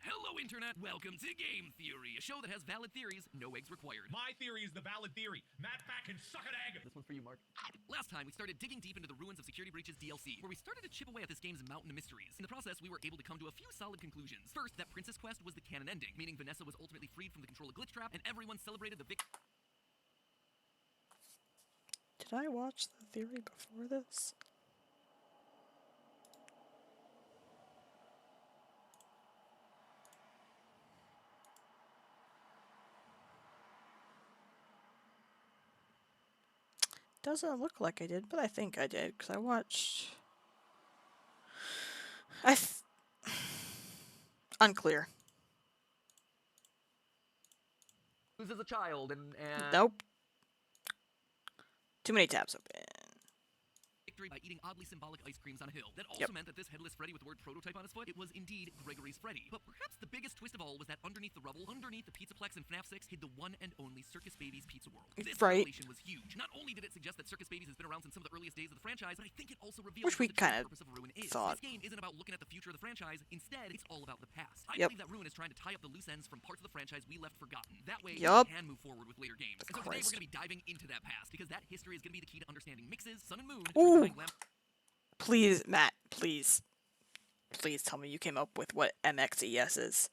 Hello, Internet. Welcome to Game Theory, a show that has valid theories, no eggs required. My theory is the valid theory. MatPat can suck an egg. This one's for you, Mark. Last time, we started digging deep into the ruins of Security Breach's DLC, where we started to chip away at this game's mountain of mysteries. In the process, we were able to come to a few solid conclusions. First, that Princess Quest was the canon ending, meaning Vanessa was ultimately freed from the control of Glitch Trap, and everyone celebrated the victory. Did I watch the theory before this? Doesn't look like I did, but I think I did, because I watched... Unclear. Who's as a child and Nope. Too many tabs open. By eating oddly symbolic ice creams on a hill. That also meant that this headless Freddy with the word prototype on his foot, it was indeed Gregory's Freddy. But perhaps the biggest twist of all was that underneath the rubble, underneath the Pizzaplex in FNAF 6, hid the one and only Circus Baby's Pizza World. This revelation was huge. Not only did it suggest that Circus Baby's has been around since some of the earliest days of the franchise, but I think it also revealed Which we kind of thought. This game isn't about looking at the future of the franchise. Instead, it's all about the past. I believe that Ruin is trying to tie up the loose ends from parts of the franchise we left forgotten. That way, we can move forward with later games. And so today, we're going to be diving into that past, because that history is going to be the key to understanding mixes, Sun and Moon, Please, Matt, please. Please tell me you came up with what MXES is.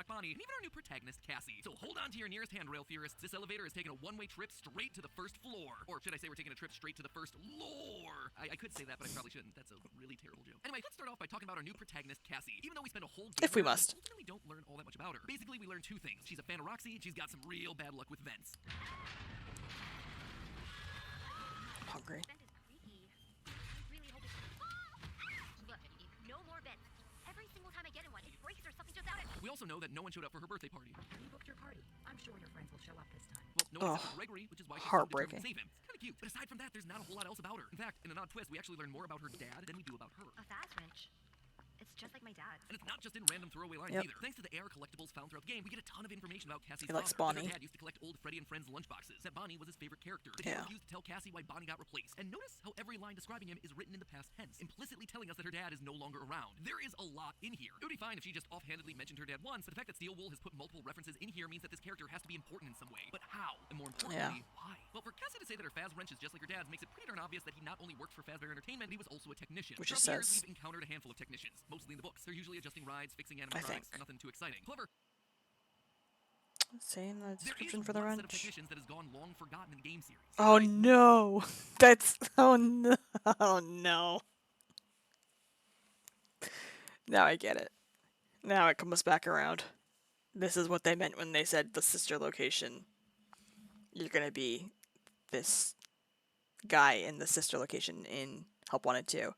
Bonnie, and even our new protagonist, Cassie. So hold on to your nearest handrail, theorists. This elevator is taking a one-way trip straight to the first floor. Or should I say we're taking a trip straight to the first lore? I could say that, but I probably shouldn't. That's a really terrible joke. Anyway, let's start off by talking about our new protagonist, Cassie. Even though we spend a whole game if we must. We ultimately don't learn all that much about her. Basically, we learn 2 things. She's a fan of Roxy, and she's got some real bad luck with vents. Hungry. We also know that no one showed up for her birthday party. You booked your party. I'm sure your friends will show up this time. Well, no one except for Gregory, which is why she's so determined to save him. It's kind of cute, but aside from that, there's not a whole lot else about her. In fact, in an odd twist, we actually learn more about her dad than we do about her. A fast wrench. It's just like my dad's. And it's not just in random throwaway lines either. Thanks to the AR collectibles found throughout the game, we get a ton of information about Cassie's father. Bonnie. Her dad used to collect old Freddy and Friends lunchboxes. That Bonnie was his favorite character. The dad used to tell Cassie why Bonnie got replaced. And notice how every line describing him is written in the past tense, implicitly telling us that her dad is no longer around. There is a lot in here. It would be fine if she just offhandedly mentioned her dad once, but the fact that Steel Wool has put multiple references in here means that this character has to be important in some way. But how? And more importantly, why? Well, for Cassie to say that her Faz wrench is just like her dad's makes it pretty darn obvious that he not only worked for Fazbear Entertainment, he was also a technician. Which it Throughout the years, says. we've encountered a handful of technicians, mostly in the books. They're usually adjusting rides, fixing animatronics, nothing too exciting. However, saying the description for the wrench. Set of technicians that has gone long forgotten in the game series. Oh no! That's oh no! Oh no! Now I get it. Now it comes back around. This is what they meant when they said the sister location. You're gonna be this guy in the sister location in Help Wanted 2.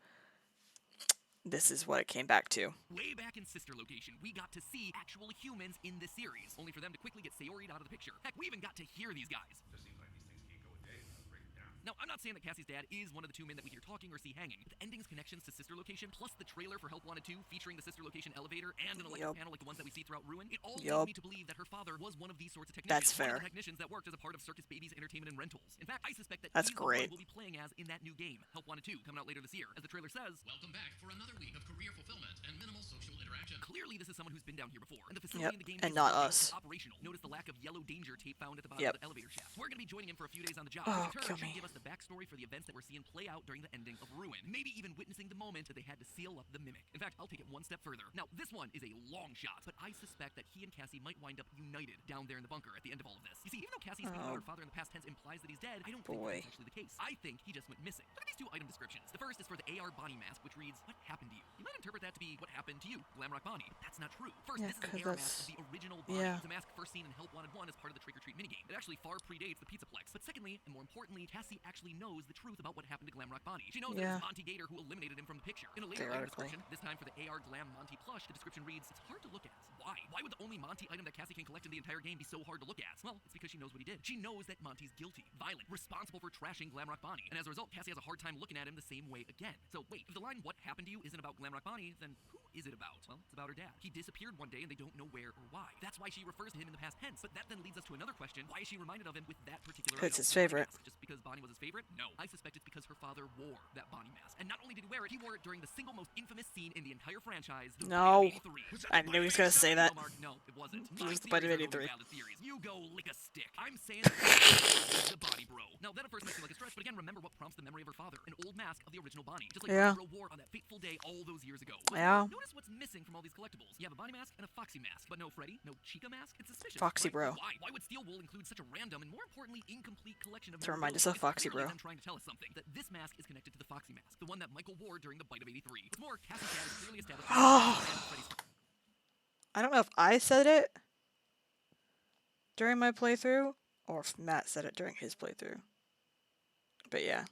This is what it came back to. Way back in Sister Location, we got to see actual humans in this series, only for them to quickly get Sayori'd out of the picture. Heck, we even got to hear these guys. Just seems like these things can't go a day without breaking down. Now, I'm not saying that Cassie's dad is one of the two men that we hear talking or see hanging. The ending's connections to Sister Location, plus the trailer for Help Wanted 2 featuring the Sister Location elevator and an electric panel like the ones that we see throughout Ruin, it all leads me to believe that her father was one of these sorts of technicians. That's fair. One of the technicians that worked as a part of Circus Baby's entertainment and rentals. In fact, I suspect that That's he's the one great. we'll be playing as in that new game, Help Wanted 2, coming out later this year. As the trailer says, welcome back for another week of career fulfillment and minimal social interaction. Clearly, this is someone who's been down here before, and the facility in the game and is not us. operational. Notice the lack of yellow danger tape found at the bottom of the elevator shaft. We're going to be joining him for a few days on the job. Oh, in turn, kill should me. give us the backstory for the events that we're seeing play out during the ending of Ruin. Maybe even witnessing the moment that they had to seal up the mimic. In fact, I'll take it one step further. Now, this one is a long shot, but I suspect that he and Cassie might wind up united down there in the bunker at the end of all of this. You see, even though Cassie speaking about her father in the past tense implies that he's dead, I don't think that's actually the case. I think he just went missing. Look at these two item descriptions. The first is for the AR Bonnie mask, which reads, "What happened to you?" You might interpret that to be what happened to you, Glamrock Bonnie. But that's not true. First, this is the AR mask of the original Bonnie. It's a mask first seen in Help Wanted 1 as part of the Trick or Treat minigame. It actually far predates the Pizzaplex. But secondly, and more importantly, Cassie actually knows the truth about what happened to Glamrock Bonnie. She knows that it was Monty Gator who eliminated him from the picture. In a later item description, this time for the AR Glam Monty plush, the description reads, "It's hard to look at." Why? Why would the only Monty item that Cassie can collect in the entire game be so hard to look at? Well, it's because she knows what he did. She knows that Monty's guilty, violent, responsible for trashing Glamrock Bonnie. And as a result, Cassie has a hard time looking at him the same way again. So wait, if the line "What happened to you" isn't about Glamrock Bonnie, then who is it about? Well, it's about her dad. He disappeared one day and they don't know where or why. That's why she refers to him in the past tense. But that then leads us to another question. Why is she reminded of him with that particular It's item? his favorite. Just because Bonnie was his favorite? No. I suspect it's because her father wore that Bonnie mask. And not only did he wear it, he wore it during the single most infamous scene in the entire franchise, the No. Bite of 83. I knew he was going to say that. No, it wasn't. It was the Bite of 83. You go lick a stick. I'm saying the Bonnie Bro. Now, that at first might seem like a stretch, but again, remember what prompts the memory of her father. An old mask of the original Bonnie. Just like Bonnie Bro wore on that fateful day all those years ago. Notice what's missing from all these collectibles. You have a Bonnie mask and a Foxy mask, but no Freddy, no Chica mask. It's suspicious. Foxy Bro. Why would Steel Wool include such a random and, more importantly, incomplete collection of To remind us of Foxy Bro. I'm trying to tell us something. That this mask is connected to the Foxy mask, the one that Michael wore during the Bite of 83. What's more, Cassie's dad is clearly established. I don't know if I said it during my playthrough or if Matt said it during his playthrough. But yeah.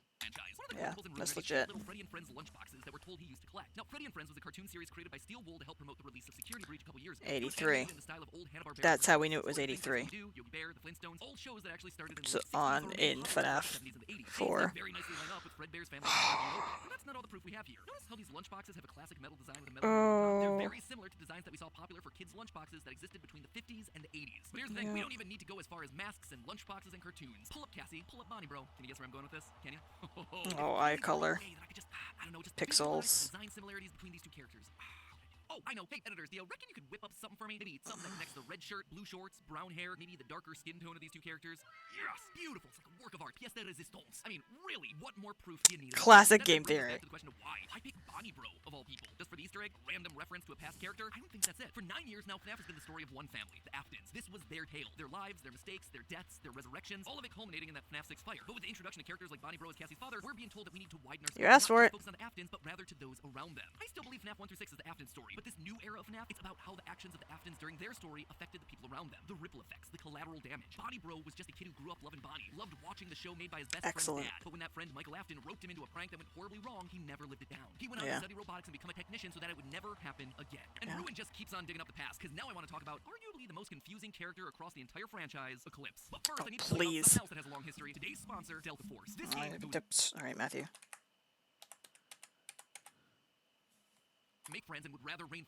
Yeah, that's legit. Little Freddy and Friends lunchboxes that we're told he used to collect. Now, Freddy and Friends was a cartoon series created by Steel Wool to help promote the release of Security Breach a couple years ago. 83. In the style of old Hanna-Barbera. That's how we knew it was 83. Yogi Bear, the Flintstones, old shows that actually started in the So on in FNAF 4. Very nicely line up with Fredbear's Family. But that's not all the proof we have here. Notice how these lunchboxes have a classic metal design with a metal. They're very similar to designs that we saw popular for kids' lunchboxes that existed between the 50s and the 80s. But here's the thing, we don't even need to go as far as masks and lunchboxes and cartoons. Pull up Cassie, pull up Bonnie, bro. Can you guess where I'm going with this? Can you? Oh, eye color. I don't know, just Pixels. design similarities between these two characters. Oh, I know. Hey, editors, do you reckon you could whip up something for me? Maybe something that connects the red shirt, blue shorts, brown hair, maybe the darker skin tone of these two characters? Yes! Beautiful. It's like a work of art. Pièce de résistance. I mean, really, what more proof do you need? Classic game theory. Back to the question of why. I picked Bonnie Bro, of all people. Just for the Easter egg, random reference to a past character? I don't think that's it. For 9 years now, FNAF has been the story of one family, the Aftons. This was their tale. Their lives, their mistakes, their deaths, their resurrections, all of it culminating in that FNAF 6 fire. But with the introduction of characters like Bonnie Bro as Cassie's father, we're being told that we need to widen our You asked for it. focus on the Aftons, but rather to those around them. I still believe FNAF 1 through 6 is the Afton story, but this new era of FNAF, it's about how the actions of the Aftons during their story affected the people around them. The ripple effects, the collateral damage. Bonnie Bro was just a kid who grew up loving Bonnie, loved watching the show made by his best friend's dad. But when that friend Michael Afton roped him into a prank that went horribly wrong, he never lived it down. He went on to study robotics and become a technician so that it would never happen again. And Ruin just keeps on digging up the past, because now I want to talk about arguably the most confusing character across the entire franchise, Eclipse. But first, I need to tell you about something else that has a long history. Today's sponsor, Delta Force. This game Alright, Matthew. make friends and would rather rain.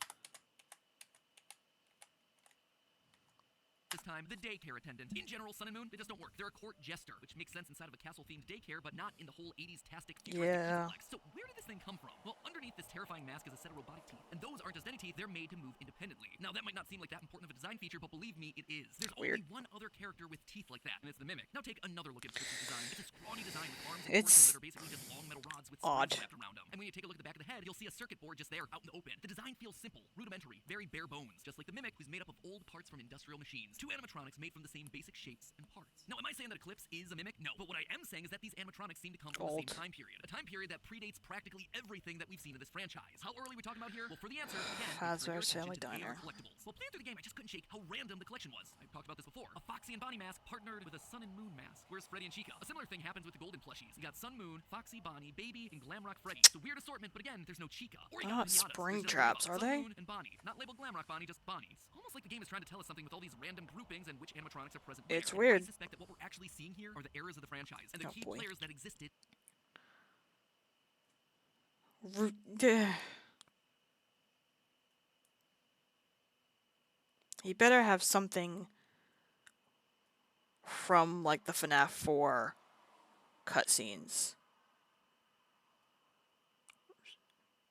This time, the daycare attendant. In general, Sun and Moon, they just don't work. They're a court jester, which makes sense inside of a castle-themed daycare, but not in the whole 80s-tastic futuristic complex. So where did this thing come from? Well, underneath this terrifying mask is a set of robotic teeth, and those aren't just any teeth, they're made to move independently. Now, that might not seem like that important of a design feature, but believe me, it is. There's only one other character with teeth like that, and it's the Mimic. Now take another look at Eclipse's design. It's a scrawny design with arms and torsos that are basically just long metal rods with springs wrapped around them. And when you take a look at the back of the head, you'll see a circuit board just there, out in the open. The design feels simple, rudimentary, very bare bones, just like the Mimic, who's made up of old parts from industrial machines. Two animatronics made from the same basic shapes and parts. Now, am I saying that Eclipse is a Mimic? No. But what I am saying is that these animatronics seem to come from the same time period. A time period that predates practically everything that we've seen in this franchise. franchise? How early are we talking about here? Well, for the answer, again, Fazbear's Family AR Diner. collectibles. Well, playing through the game, I just couldn't shake how random the collection was. I've talked about this before. A Foxy and Bonnie mask partnered with a Sun and Moon mask. Where's Freddy and Chica? A similar thing happens with the golden plushies. You got Sun Moon, Foxy, Bonnie, Baby, and Glamrock Freddy. It's a weird assortment, but again, there's no Chica. Or you got Not pinatas. spring There's just traps, labeled are they? Sun Moon and Bonnie. Not labeled Glamrock Bonnie, just Bonnie. It's almost like the game is trying to tell us something with all these random groupings and which animatronics are present where. It's And weird. I suspect that what we're actually seeing here are the eras of the franchise and the Oh, key boy. players that existed. He better have something from like the FNAF 4 cutscenes.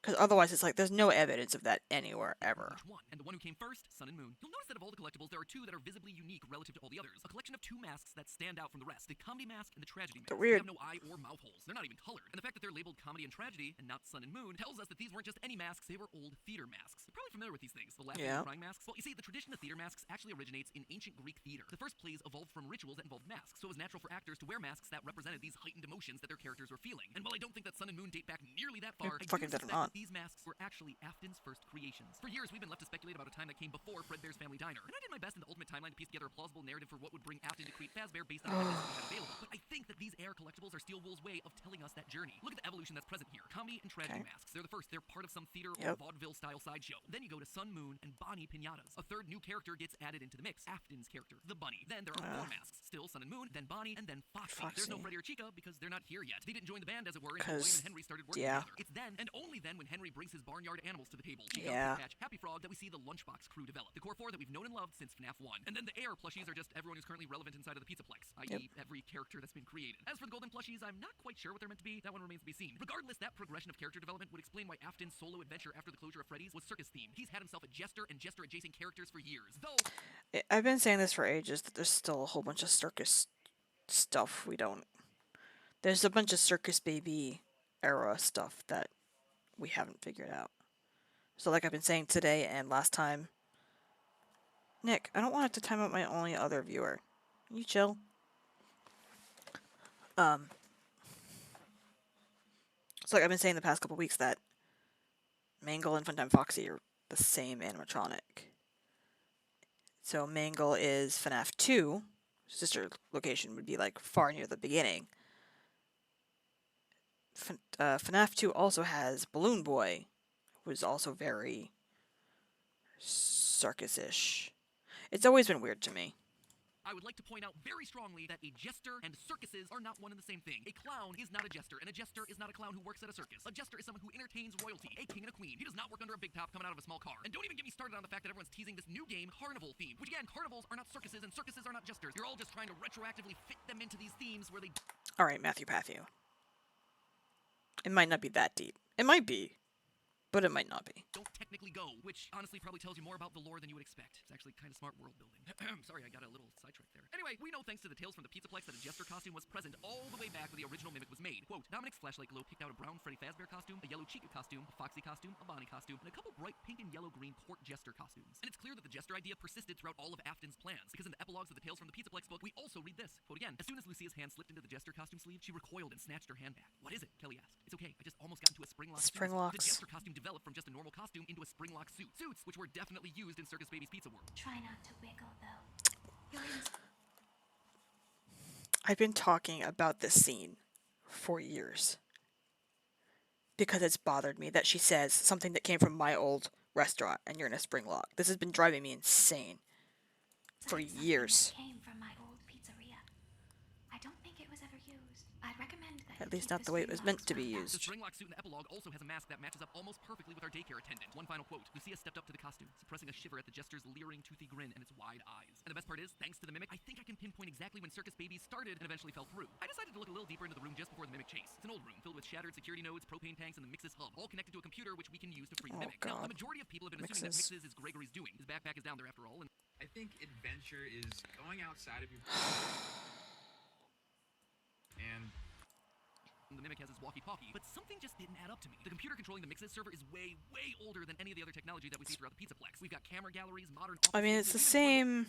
Because otherwise it's like there's no evidence of that anywhere ever. Each one. And the one who came first, Sun and Moon. You'll notice that of all the collectibles, there are two that are visibly unique relative to all the others. A collection of two masks that stand out from the rest. The comedy mask and the tragedy mask. They're weird. They have no eye or mouth holes. They're not even colored. And the fact that they're labeled comedy and tragedy and not Sun and Moon tells us that these weren't just any masks, they were old theater masks. You're probably familiar with these things. The laughing and crying masks. Well, you see, the tradition of theater masks actually originates in ancient Greek theater. The first plays evolved from rituals that involved masks, so it was natural for actors to wear masks that represented these heightened emotions that their characters were feeling. And while I don't think that Sun and Moon date back nearly that far, I do suspect that these masks were actually Afton's first creations. For years, we've been left to speculate about a time that came before Fredbear's Family Diner, and I did my best in the Ultimate Timeline to piece together a plausible narrative for what would bring Afton to create Fazbear based on evidence we had available. But I think that these AR collectibles are Steel Wool's way of telling us that journey. Look at the evolution that's present here. Comedy and tragedy masks. They're the first. They're part of some theater or vaudeville-style sideshow. Then you go to Sun, Moon, and Bonnie pinatas. A third new character gets added into the mix. Afton's character, the Bunny. Then there are four masks. Still Sun and Moon, then Bonnie, and then Foxy. There's no Freddy or Chica because they're not here yet. They didn't join the band, as it were, until William and Henry started working together. It's then, and only then, when Henry brings his barnyard animals to the table. Chica, Patch, Happy Frog, that we see the Lunchbox crew develop. The core four that we've known and loved since FNAF 1. And then the AR plushies are just everyone who's currently relevant inside of the Pizzaplex, i.e. every character that's been created. As for the golden plushies, I'm not quite sure what they're meant to be. That one remains to be seen. Regardless, that progression of character development would explain why Afton's solo adventure after the closure of Freddy's was circus-themed. He's had himself a Jester and Jester-adjacent characters for years. Though I've been saying this for ages, that there's still a whole bunch of circus stuff we don't... There's a bunch of Circus Baby era stuff that we haven't figured out. So like I've been saying today and last time, Nick, I don't want it to time out my only other viewer. Can you chill? So like I've been saying the past couple weeks that Mangle and Funtime Foxy are the same animatronic. So Mangle is FNAF 2, sister location would be like far near the beginning. FNAF 2 also has Balloon Boy, who is also very circus-ish. It's always been weird to me. I would like to point out very strongly that a jester and circuses are not one and the same thing. A clown is not a jester, and a jester is not a clown who works at a circus. A jester is someone who entertains royalty, a king and a queen. He does not work under a big top coming out of a small car. And don't even get me started on the fact that everyone's teasing this new game, Carnival theme. Which again, carnivals are not circuses, and circuses are not jesters. You're all just trying to retroactively fit them into these themes where they... Alright, Matthew Patthew. It might not be that deep. It might be. But it might not be. Don't technically go, which honestly probably tells you more about the lore than you would expect. It's actually kind of smart world building. Sorry, I got a little sidetracked there. Anyway, we know thanks to the tales from the Pizzaplex that a jester costume was present all the way back when the original Mimic was made. Quote, Dominic's flashlight glow picked out a brown Freddy Fazbear costume, a yellow Chica costume, a Foxy costume, a Bonnie costume, and a couple bright pink and yellow-green court jester costumes. And it's clear that the jester idea persisted throughout all of Afton's plans, because in the epilogues of the Tales from the Pizzaplex book, we also read this. Quote again, as soon as Lucia's hand slipped into the jester costume sleeve, she recoiled and snatched her hand back. What is it? Kelly asked. It's okay, I just almost got into a spring-lock suit. Spring-locks. The jester costume developed from just a normal costume into a spring-lock suit. Suits, which were definitely used in Circus Baby's Pizza World. Try not to wiggle, though. I've been talking about this scene for years. Because it's bothered me that she says something that came from my old restaurant and you're in a spring lock. This has been driving me insane for years. Came from my old pizzeria. I don't think it was ever used. I'd recommend that. At least not the way it was meant to be used. The spring-lock suit in the epilogue also has a mask that matches up almost perfectly with our daycare attendant. One final quote. Lucia stepped up to the costume, suppressing a shiver at the jester's leering, toothy grin and its wide eyes. And the best part is, thanks to the Mimic, I think I can pinpoint exactly when Circus Baby started and eventually fell through. I decided to look a little deeper into the room just before the Mimic chase. It's an old room filled with shattered security nodes, propane tanks, and the Mix's hub, all connected to a computer which we can use to free the Mimic. Now, the majority of people have been assuming that Mix's is Gregory's doing. His backpack is down there after all, and I think adventure is going outside of your and the Mimic has his walkie-talkie, but something just didn't add up to me. The computer controlling the Mix's server is way, way older than any of the other technology that we see throughout the Pizzaplex. We've got camera galleries, modern office I mean, it's the same...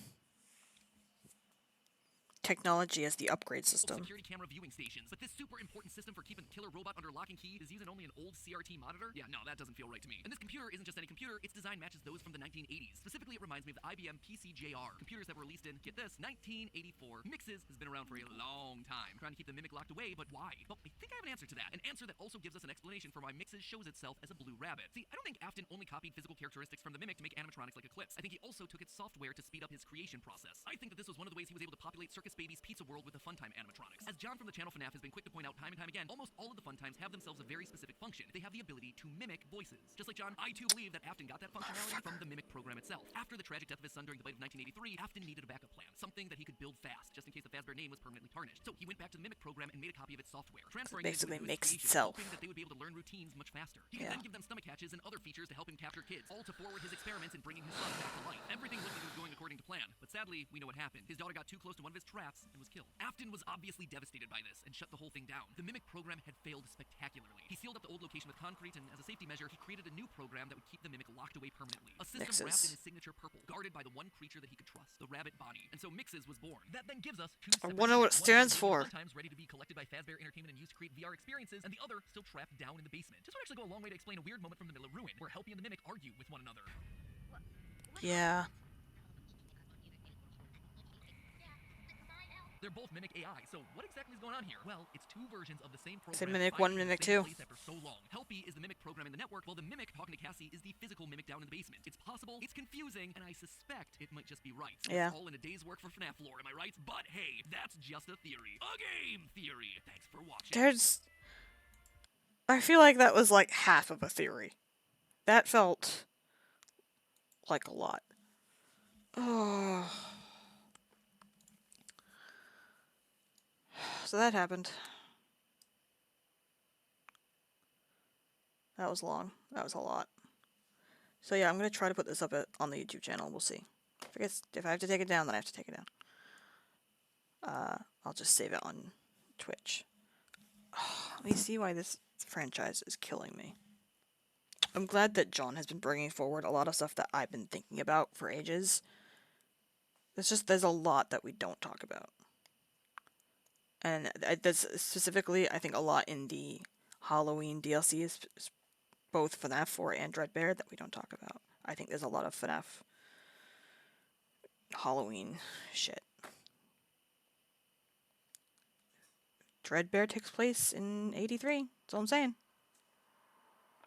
technology as the upgrade system. Security camera viewing stations, but this super important system for keeping the killer robot under lock and key is using only an old CRT monitor? Yeah, no, that doesn't feel right to me. And this computer isn't just any computer, its design matches those from the 1980s. Specifically, it reminds me of the IBM PC-JR. Computers that were released in, get this, 1984. Mixes has been around for a long time, trying to keep the Mimic locked away, but why? Well, I think I have an answer to that. An answer that also gives us an explanation for why Mixes shows itself as a blue rabbit. See, I don't think Afton only copied physical characteristics from the Mimic to make animatronics like Eclipse. I think he also took its software to speed up his creation process. I think that this was one of the ways he was able to populate Circus Baby's Pizza World with the Funtime animatronics. As John from the channel Fuhnaff has been quick to point out time and time again, almost all of the Funtimes have themselves a very specific function. They have the ability to mimic voices. Just like John, I too believe that Afton got that functionality from the Mimic program itself. After the tragic death of his son during the bite of 1983, Afton needed a backup plan, something that he could build fast, just in case the Fazbear name was permanently tarnished. So he went back to the Mimic program and made a copy of its software, transferring it basically into his makes creation, itself. hoping that they would be able to learn routines much faster. He could then give them stomach hatches and other features to help him capture kids, all to forward his experiments in bringing his son back to life. Everything looked like it was going according to plan, but sadly, we know what happened. His daughter got too close to one of his traps and was killed. Afton was obviously devastated by this and shut the whole thing down. The Mimic program had failed spectacularly. He sealed up the old location with concrete, and as a safety measure, he created a new program that would keep the Mimic locked away permanently. A system wrapped in his signature purple, guarded by the one creature that he could trust, the rabbit Bonnie. And so Mixes was born. That then gives us two I separate wonder what it units. stands One for. Sometimes ready to be collected by Fazbear Entertainment and used to create VR experiences, and the other still trapped down in the basement. This would actually go a long way to explain a weird moment from the middle of Ruin, where Helpy and the Mimic argue with one another. Yeah. They're both Mimic AI, so what exactly is going on here? Well, it's two versions of the same program. Same Mimic 1, Mimic 2. After so long. Helpy is the Mimic program in the network, while the Mimic talking to Cassie is the physical Mimic down in the basement. It's possible, it's confusing, and I suspect it might just be right. Yeah. It's all in a day's work for FNAF lore, am I right? But hey, that's just a theory. A game theory. Thanks for watching. I feel like that was like half of a theory. That felt like a lot. Oh. So that happened. That was long. That was a lot. So yeah, I'm going to try to put this up on the YouTube channel. We'll see. If I have to take it down, then I have to take it down. I'll just save it on Twitch. Let me see why this franchise is killing me. I'm glad that John has been bringing forward a lot of stuff that I've been thinking about for ages. There's a lot that we don't talk about. And there's specifically, I think, a lot in the Halloween DLCs, both FNAF 4 and Dreadbear, that we don't talk about. I think there's a lot of FNAF Halloween shit. Dreadbear takes place in 83. That's all I'm saying.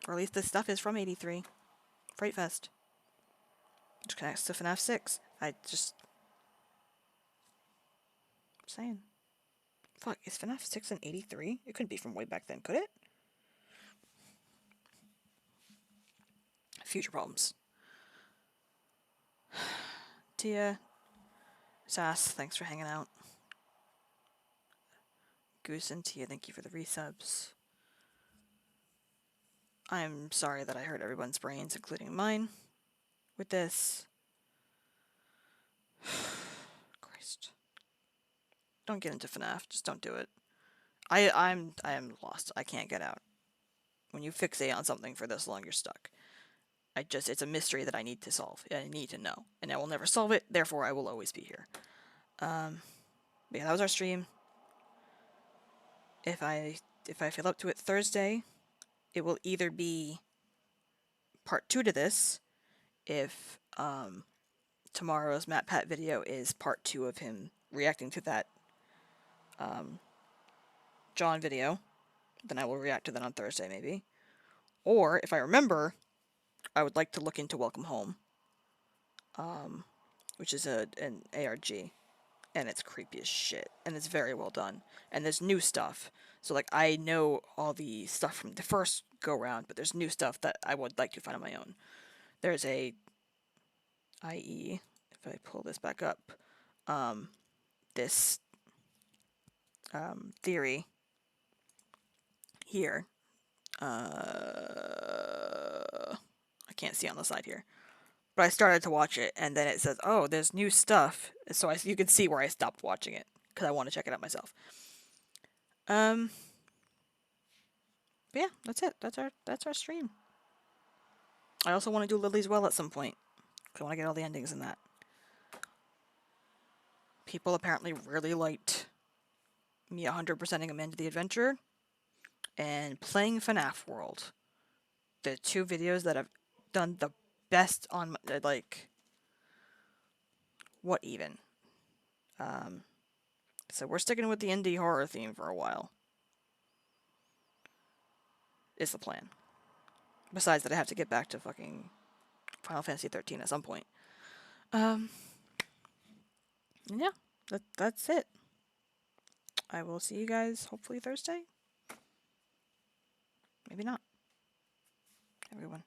Or at least the stuff is from 83. Fright Fest. Which connects to FNAF 6. I'm saying. Fuck, is FNAF 6 in 83? It couldn't be from way back then, could it? Future problems. Tia. Sass, thanks for hanging out. Goose and Tia, thank you for the resubs. I'm sorry that I hurt everyone's brains, including mine, with this. Christ. Don't get into FNAF. Just don't do it. I am lost. I can't get out. When you fixate on something for this long, you're stuck. It's a mystery that I need to solve. I need to know. And I will never solve it, therefore I will always be here. But yeah, that was our stream. If I feel up to it Thursday, it will either be part 2 to this, if tomorrow's MatPat video is part 2 of him reacting to that John video, then I will react to that on Thursday maybe. Or, if I remember, I would like to look into Welcome Home, which is an ARG, and it's creepy as shit, and it's very well done, and there's new stuff, so like I know all the stuff from the first go-round, but there's new stuff that I would like to find on my own. There's i.e., if I pull this back up, this theory here, I can't see on the side here, but I started to watch it, and then it says, oh, there's new stuff, so you can see where I stopped watching it, because I want to check it out myself. But yeah, that's it. That's our stream. I also want to do Lily's Well at some point, because I want to get all the endings in that. people apparently really liked me 100%ing Amanda the Adventurer and playing FNAF World. The two videos that have done the best on my, like, what even? So we're sticking with the indie horror theme for a while. Is the plan. Besides that, I have to get back to fucking Final Fantasy 13 at some point. And yeah, that's it. I will see you guys hopefully Thursday. Maybe not. Everyone.